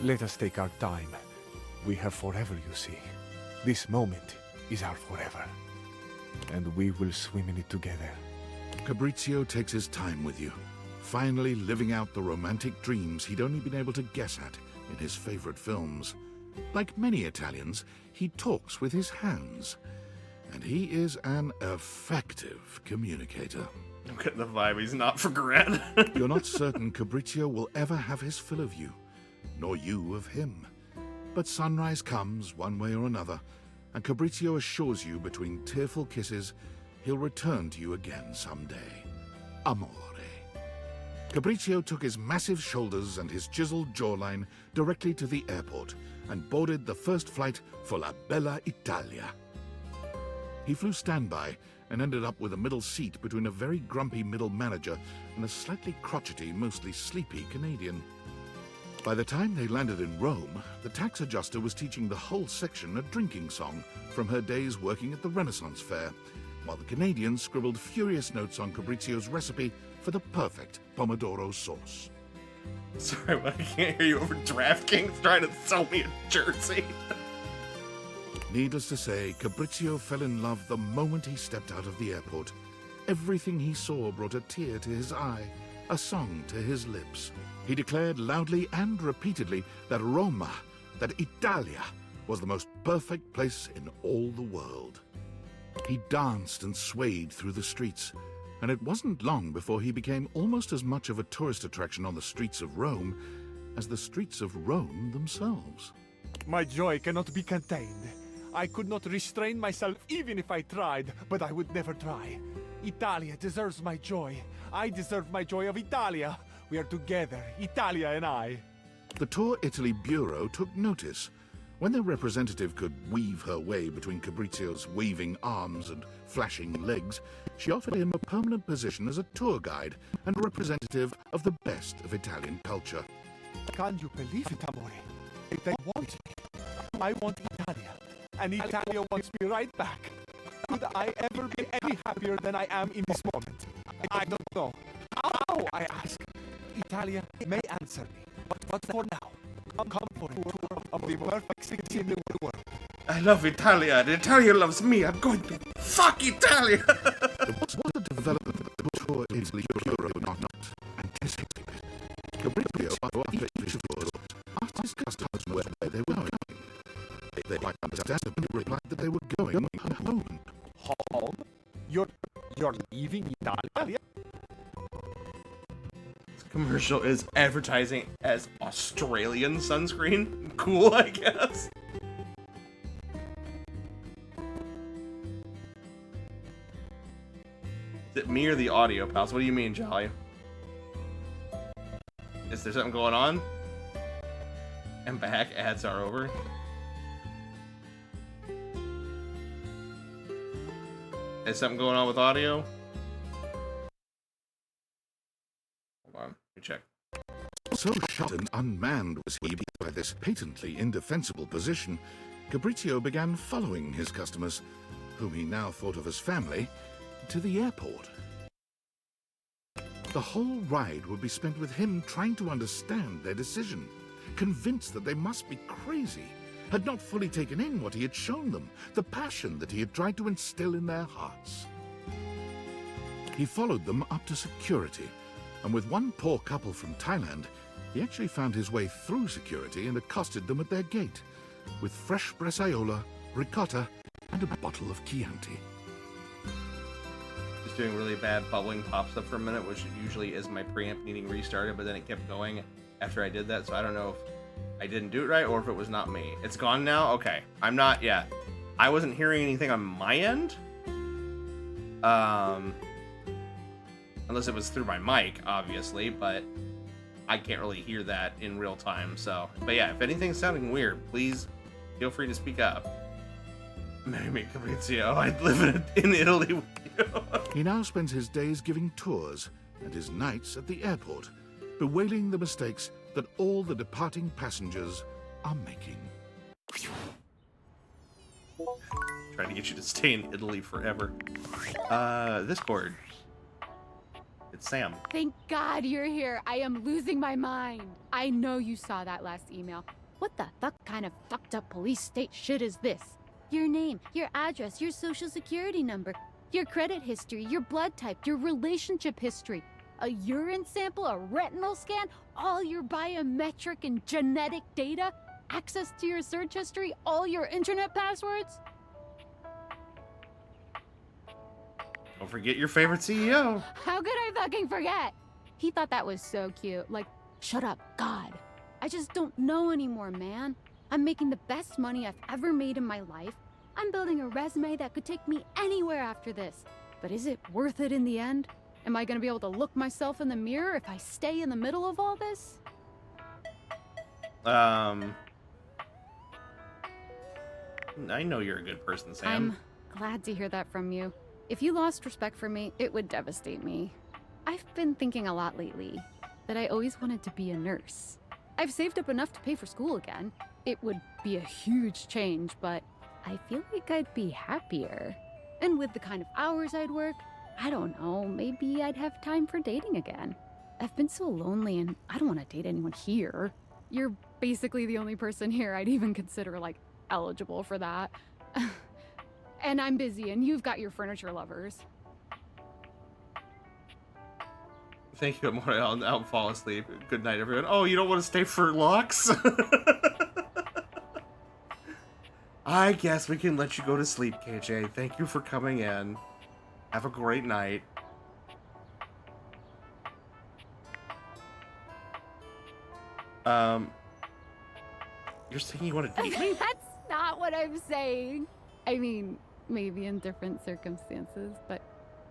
E: Let us take our time. We have forever, you see. This moment is our forever. And we will swim in it together.
F: Fabrizio takes his time with you, finally living out the romantic dreams he'd only been able to guess at in his favorite films. Like many Italians, he talks with his hands, and he is an effective communicator.
A: I'm getting the vibe he's not for Gren.
F: You're not certain Cabrizio will ever have his fill of you, nor you of him. But sunrise comes one way or another, and Cabrizio assures you between tearful kisses he'll return to you again someday. Amore. Cabrizio took his massive shoulders and his chiseled jawline directly to the airport and boarded the first flight for La Bella Italia. He flew standby and ended up with a middle seat between a very grumpy middle manager and a slightly crotchety, mostly sleepy Canadian. By the time they landed in Rome, the tax adjuster was teaching the whole section a drinking song from her days working at the Renaissance Fair, while the Canadian scribbled furious notes on Cabrizio's recipe for the perfect pomodoro sauce.
A: Sorry, but I can't hear you over DraftKings trying to sell me a jersey.
F: Needless to say, Cabrizio fell in love the moment he stepped out of the airport. Everything he saw brought a tear to his eye, a song to his lips. He declared loudly and repeatedly that Roma, that Italia, was the most perfect place in all the world. He danced and swayed through the streets, and it wasn't long before he became almost as much of a tourist attraction on the streets of Rome as the streets of Rome themselves.
E: My joy cannot be contained. I could not restrain myself even if I tried, but I would never try. Italia deserves my joy. I deserve my joy of Italia. We are together, Italia and I.
F: The Tour Italy Bureau took notice. When their representative could weave her way between Cabrizio's waving arms and flashing legs, she offered him a permanent position as a tour guide and representative of the best of Italian culture.
E: Can you believe it, amore? They want me. I want Italia, and Italia wants me right back. Could I ever be any happier than I am in this moment? I don't know. How, I ask? Italia may answer me, but for now, come for a tour of the perfect city in the world.
A: I love Italia, and Italia loves me. I'm going to fuck Italia.
F: There was a development that the Tour Italy Bureau not anticipated. Cabrizio, after each of tours, asked his customers where they were going. They quite understandably replied that they were going home.
E: Home? You're leaving Italia?
A: This commercial is advertising as Australian sunscreen. Cool, I guess. Is it me or the audio, pals? What do you mean, Jolly? Is there something going on? I'm back. Ads are over. Is something going on with audio? Hold on. Let me check.
F: So shot and unmanned was he by this patently indefensible position, Cabrizio began following his customers, whom he now thought of as family, to the airport. The whole ride would be spent with him trying to understand their decision, convinced that they must be crazy, had not fully taken in what he had shown them, the passion that he had tried to instill in their hearts. He followed them up to security, and with one poor couple from Thailand, he actually found his way through security and accosted them at their gate, with fresh bresaola, ricotta, and a bottle of Chianti.
A: Just doing really bad bubbling pops up for a minute, which usually is my preamp needing restarted, but then it kept going after I did that, so I don't know if I didn't do it right or if it was not me. It's gone now? Okay. I'm not, yeah. I wasn't hearing anything on my end. Unless it was through my mic, obviously, but I can't really hear that in real time, so. But yeah, if anything's sounding weird, please feel free to speak up. Marry me, Cabrizio. I'd live in Italy with you.
F: He now spends his days giving tours and his nights at the airport, bewailing the mistakes that all the departing passengers are making.
A: Trying to get you to stay in Italy forever. This board. It's Sam.
G: Thank God you're here. I am losing my mind. I know you saw that last email. What the fuck kind of fucked up police state shit is this? Your name, your address, your social security number, your credit history, your blood type, your relationship history, a urine sample, a retinal scan, all your biometric and genetic data. access to your search history, all your internet passwords?
A: Don't forget your favorite CEO.
G: How could I fucking forget? He thought that was so cute. Like, shut up, God. I just don't know anymore, man. I'm making the best money I've ever made in my life. I'm building a resume that could take me anywhere after this. But is it worth it in the end? Am I gonna be able to look myself in the mirror if I stay in the middle of all this?
A: I know you're a good person, Sam.
G: I'm glad to hear that from you. If you lost respect for me, it would devastate me. I've been thinking a lot lately that I always wanted to be a nurse. I've saved up enough to pay for school again. It would be a huge change, but I feel like I'd be happier. And with the kind of hours I'd work, I don't know, maybe I'd have time for dating again. I've been so lonely and I don't want to date anyone here. You're basically the only person here I'd even consider, like, eligible for that. And I'm busy and you've got your furniture lovers.
A: Thank you, Amore. I'll fall asleep. Good night, everyone. Oh, you don't want to stay for Lux? I guess we can let you go to sleep, KJ. Thank you for coming in. Have a great night. You're saying you want to date me?
G: That's not what I'm saying. I mean, maybe in different circumstances, but...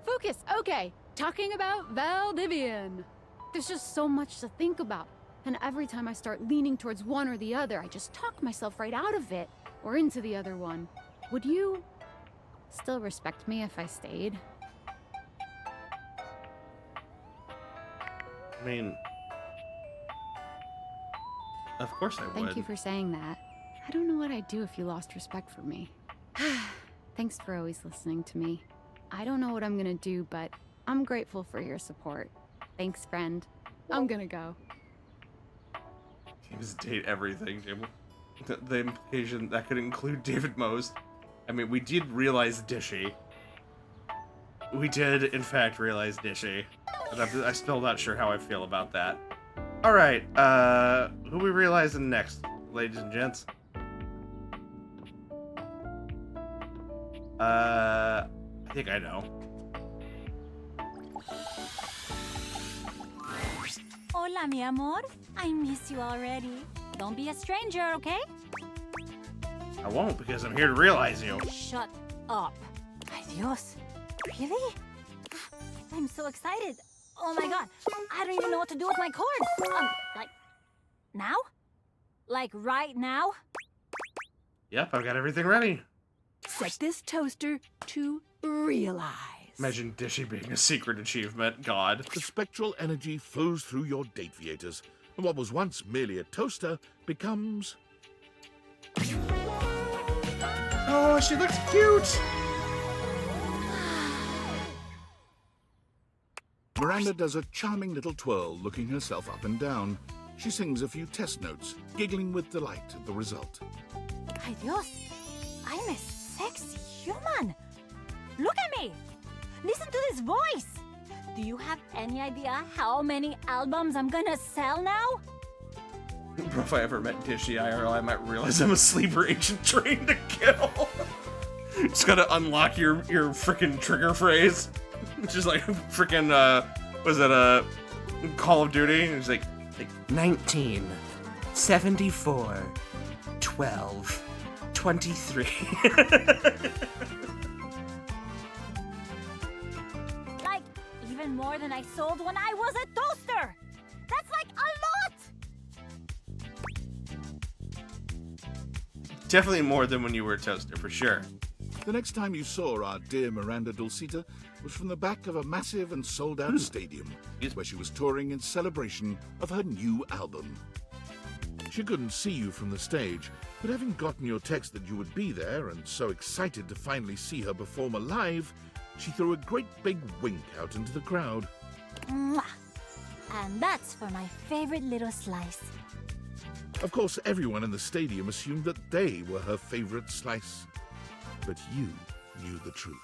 G: Focus, okay. Talking about Valdivian. There's just so much to think about. And every time I start leaning towards one or the other, I just talk myself right out of it. Or into the other one. Would you still respect me if I stayed?
A: I mean... Of course I would.
G: Thank you for saying that. I don't know what I'd do if you lost respect for me. Thanks for always listening to me. I don't know what I'm gonna do, but I'm grateful for your support. Thanks, friend. I'm gonna go.
A: Just date everything, Jim. The implication that could include David Most. I mean, we did realize Dishy. We did, in fact, realize Dishy. But I'm still not sure how I feel about that. Alright, who we realizing next, ladies and gents? I think I know.
D: Hola, mi amor. I miss you already. Don't be a stranger, okay?
A: I won't, because I'm here to realize you.
D: Shut up. Ay, Dios. Really? I'm so excited. Oh my god. I don't even know what to do with my cord. Like, now? Like, right now?
A: Yep, I've got everything ready.
J: Set this toaster to realize.
A: Imagine Dishy being a secret achievement. God.
F: The spectral energy flows through your date viators, and what was once merely a toaster becomes...
A: Oh, she looks cute!
F: Miranda does a charming little twirl, looking herself up and down. She sings a few test notes, giggling with delight at the result.
D: Ay, Dios. I'm a sexy human. Look at me. Listen to this voice. Do you have any idea how many albums I'm gonna sell now?
A: Bro, if I ever met Dishy IRL, I might realize I'm a sleeper agent trained to kill. Just gotta unlock your freaking trigger phrase. Which is like freaking, was it Call of Duty? It's like 19, 74, 12, 23.
D: Like, even more than I sold when I was a toaster. That's like a lot.
A: Definitely more than when you were a toaster, for sure.
F: The next time you saw our dear Miranda Dulcita was from the back of a massive and sold-out stadium, where she was touring in celebration of her new album. She couldn't see you from the stage, but having gotten your text that you would be there and so excited to finally see her perform live, she threw a great big wink out into the crowd.
D: Mwah. And that's for my favorite little slice.
F: Of course, everyone in the stadium assumed that they were her favorite slice. But you knew the truth.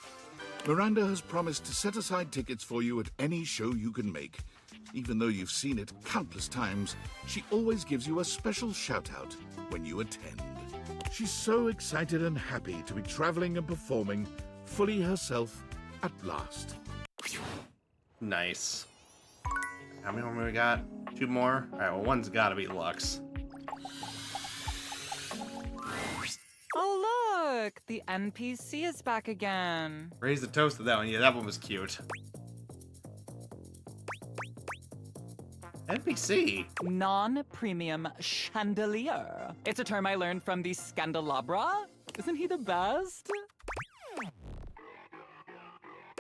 F: Miranda has promised to set aside tickets for you at any show you can make. Even though you've seen it countless times, she always gives you a special shout-out when you attend. She's so excited and happy to be traveling and performing fully herself at last.
A: Nice. How many more we got? 2 more? Alright, well, one's gotta be Lux.
K: Oh, look! The NPC is back again.
A: Raise the toast to that one. Yeah, that one was cute. NPC?
K: Non-premium chandelier. It's a term I learned from the Scandelabra. Isn't he the best?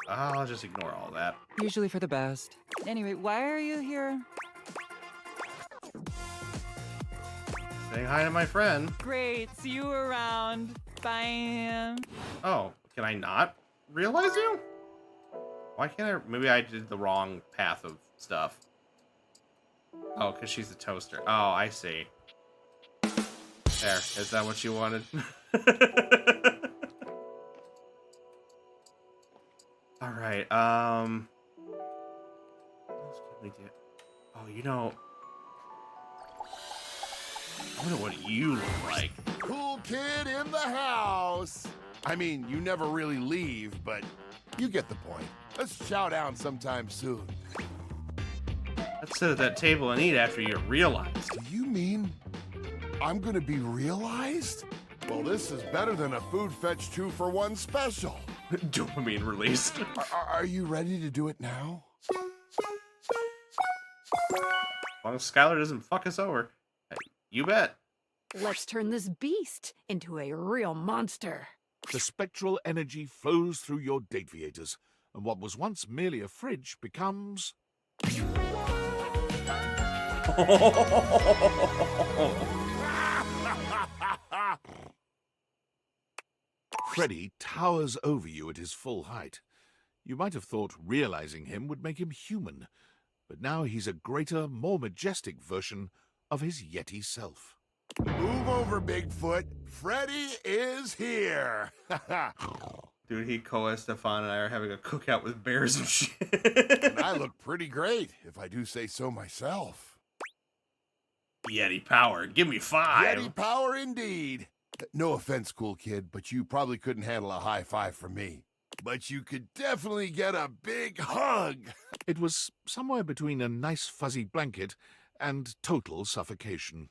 A: I'll just ignore all that.
K: Usually for the best. Anyway, why are you here?
A: Saying hi to my friend.
K: Great, see you around. Bye.
A: Oh, can I not realize you? Why can't I? Maybe I did the wrong path of stuff. Oh, because she's a toaster. Oh, I see. There, is that what you wanted? All right. What else can we do? Oh, you know, I wonder what you look like.
T: Cool kid in the house. I mean, you never really leave, but you get the point. Let's chow down sometime soon.
A: Let's sit at that table and eat after you're realized.
T: Do you mean I'm gonna be realized? Well, this is better than a Food Fetch 2-for-1 special.
A: Dopamine released.
T: Are you ready to do it now?
A: As long as Skylar doesn't fuck us over. You bet.
C: Let's turn this beast into a real monster.
F: The spectral energy flows through your Dateviators, and what was once merely a fridge becomes... Freddy towers over you at his full height. You might have thought realizing him would make him human, but now he's a greater, more majestic version of his Yeti self.
T: Move over, Bigfoot. Freddy is here.
A: Dude, Stefan, and I are having a cookout with bears and shit.
T: And I look pretty great, if I do say so myself.
A: Yeti power. Give me 5.
T: Yeti power indeed. No offense, cool kid, but you probably couldn't handle a high five from me. But you could definitely get a big hug.
F: It was somewhere between a nice fuzzy blanket and total suffocation.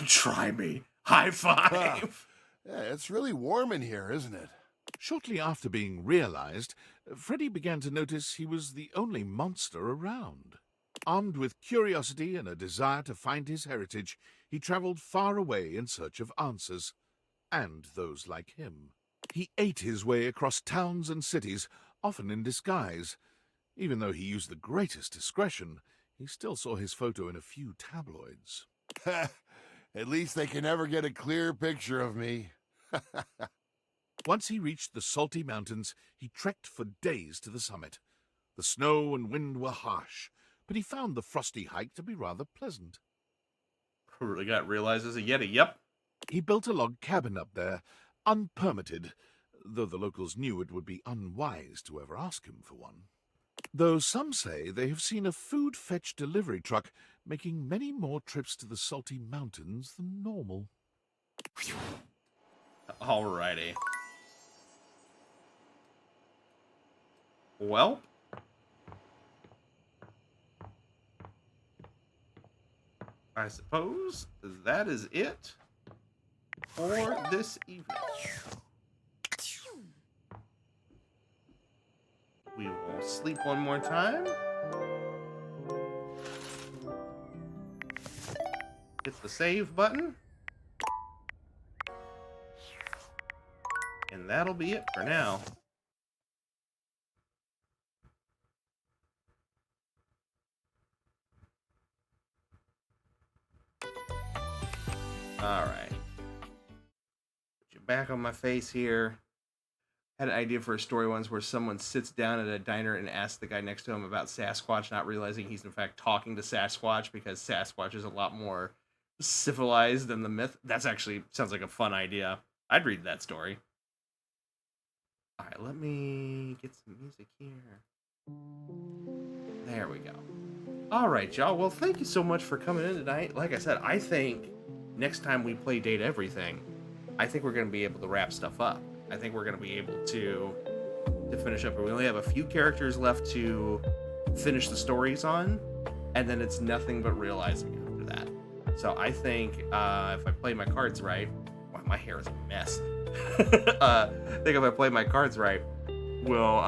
A: Try me. High five.
T: Yeah, it's really warm in here, isn't it?
F: Shortly after being realized, Freddy began to notice he was the only monster around. Armed with curiosity and a desire to find his heritage, he traveled far away in search of answers, and those like him. He ate his way across towns and cities, often in disguise. Even though he used the greatest discretion, he still saw his photo in a few tabloids.
T: At least they can never get a clear picture of me.
F: Once he reached the salty mountains, he trekked for days to the summit. The snow and wind were harsh, but he found the frosty hike to be rather pleasant.
A: Really got realized as a Yeti, yep.
F: He built a log cabin up there, unpermitted, though the locals knew it would be unwise to ever ask him for one. Though some say they have seen a food fetch delivery truck making many more trips to the salty mountains than normal.
A: Alrighty. Well, I suppose that is it for this evening. We will sleep one more time. Hit the save button. And that'll be it for now. Alright. Put you back on my face here. Had an idea for a story once where someone sits down at a diner and asks the guy next to him about Sasquatch, not realizing he's in fact talking to Sasquatch because Sasquatch is a lot more civilized than the myth. That's actually sounds like a fun idea. I'd read that story. Alright, let me get some music here. There we go. All right, y'all. Well, thank you so much for coming in tonight. Like I said, I think next time we play Date Everything, I think we're going to be able to wrap stuff up. I think we're going to be able to finish up. We only have a few characters left to finish the stories on, and then it's nothing but realizing after that. So I think if I play my cards right, wow, my hair is a mess. I think if I play my cards right, we'll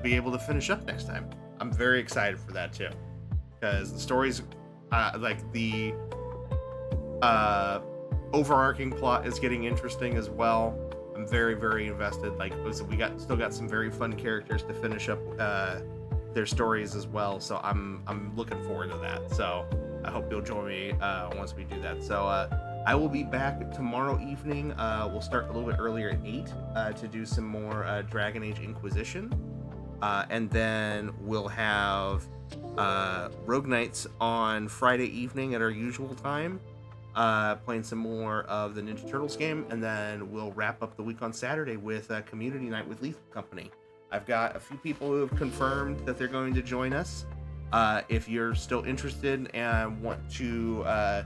A: be able to finish up next time. I'm very excited for that too, because the stories, like the overarching plot is getting interesting as well. I'm very, very invested. Like we still got some very fun characters to finish up their stories as well. So I'm looking forward to that. So I hope you'll join me once we do that. So I will be back tomorrow evening. We'll start a little bit earlier at 8 to do some more Dragon Age Inquisition. And then we'll have Rogue Knights on Friday evening at our usual time, playing some more of the Ninja Turtles game, and then we'll wrap up the week on Saturday with Community Night with Lethal Company. I've got a few people who have confirmed that they're going to join us. If you're still interested and want to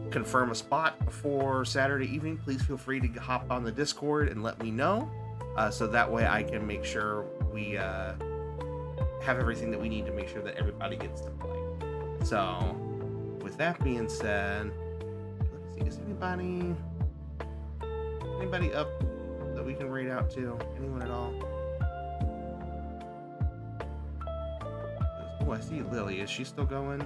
A: confirm a spot for Saturday evening, please feel free to hop on the Discord and let me know, so that way I can make sure we have everything that we need to make sure that everybody gets to play. So with that being said, let's see, is anybody up that we can raid out to? Anyone at all? Oh, I see Lily. Is she still going?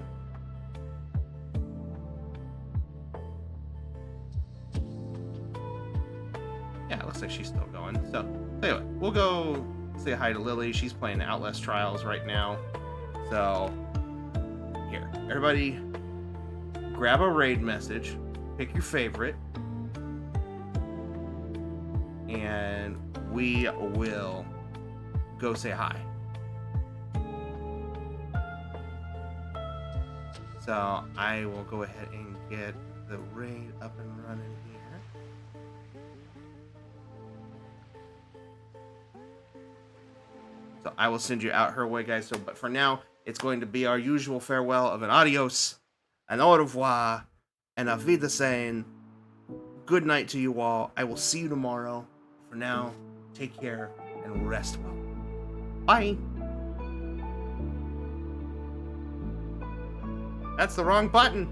A: Yeah, it looks like she's still going. So anyway, we'll go say hi to Lily. She's playing Outlast Trials right now. So here, everybody grab a raid message, pick your favorite, and we will go say hi. So I will go ahead and get the raid up and running here. So I will send you out her way, guys. So, but for now, it's going to be our usual farewell of an adios, an au revoir, and a wiedersehen. Good night to you all. I will see you tomorrow. For now, take care and rest well. Bye. That's the wrong button.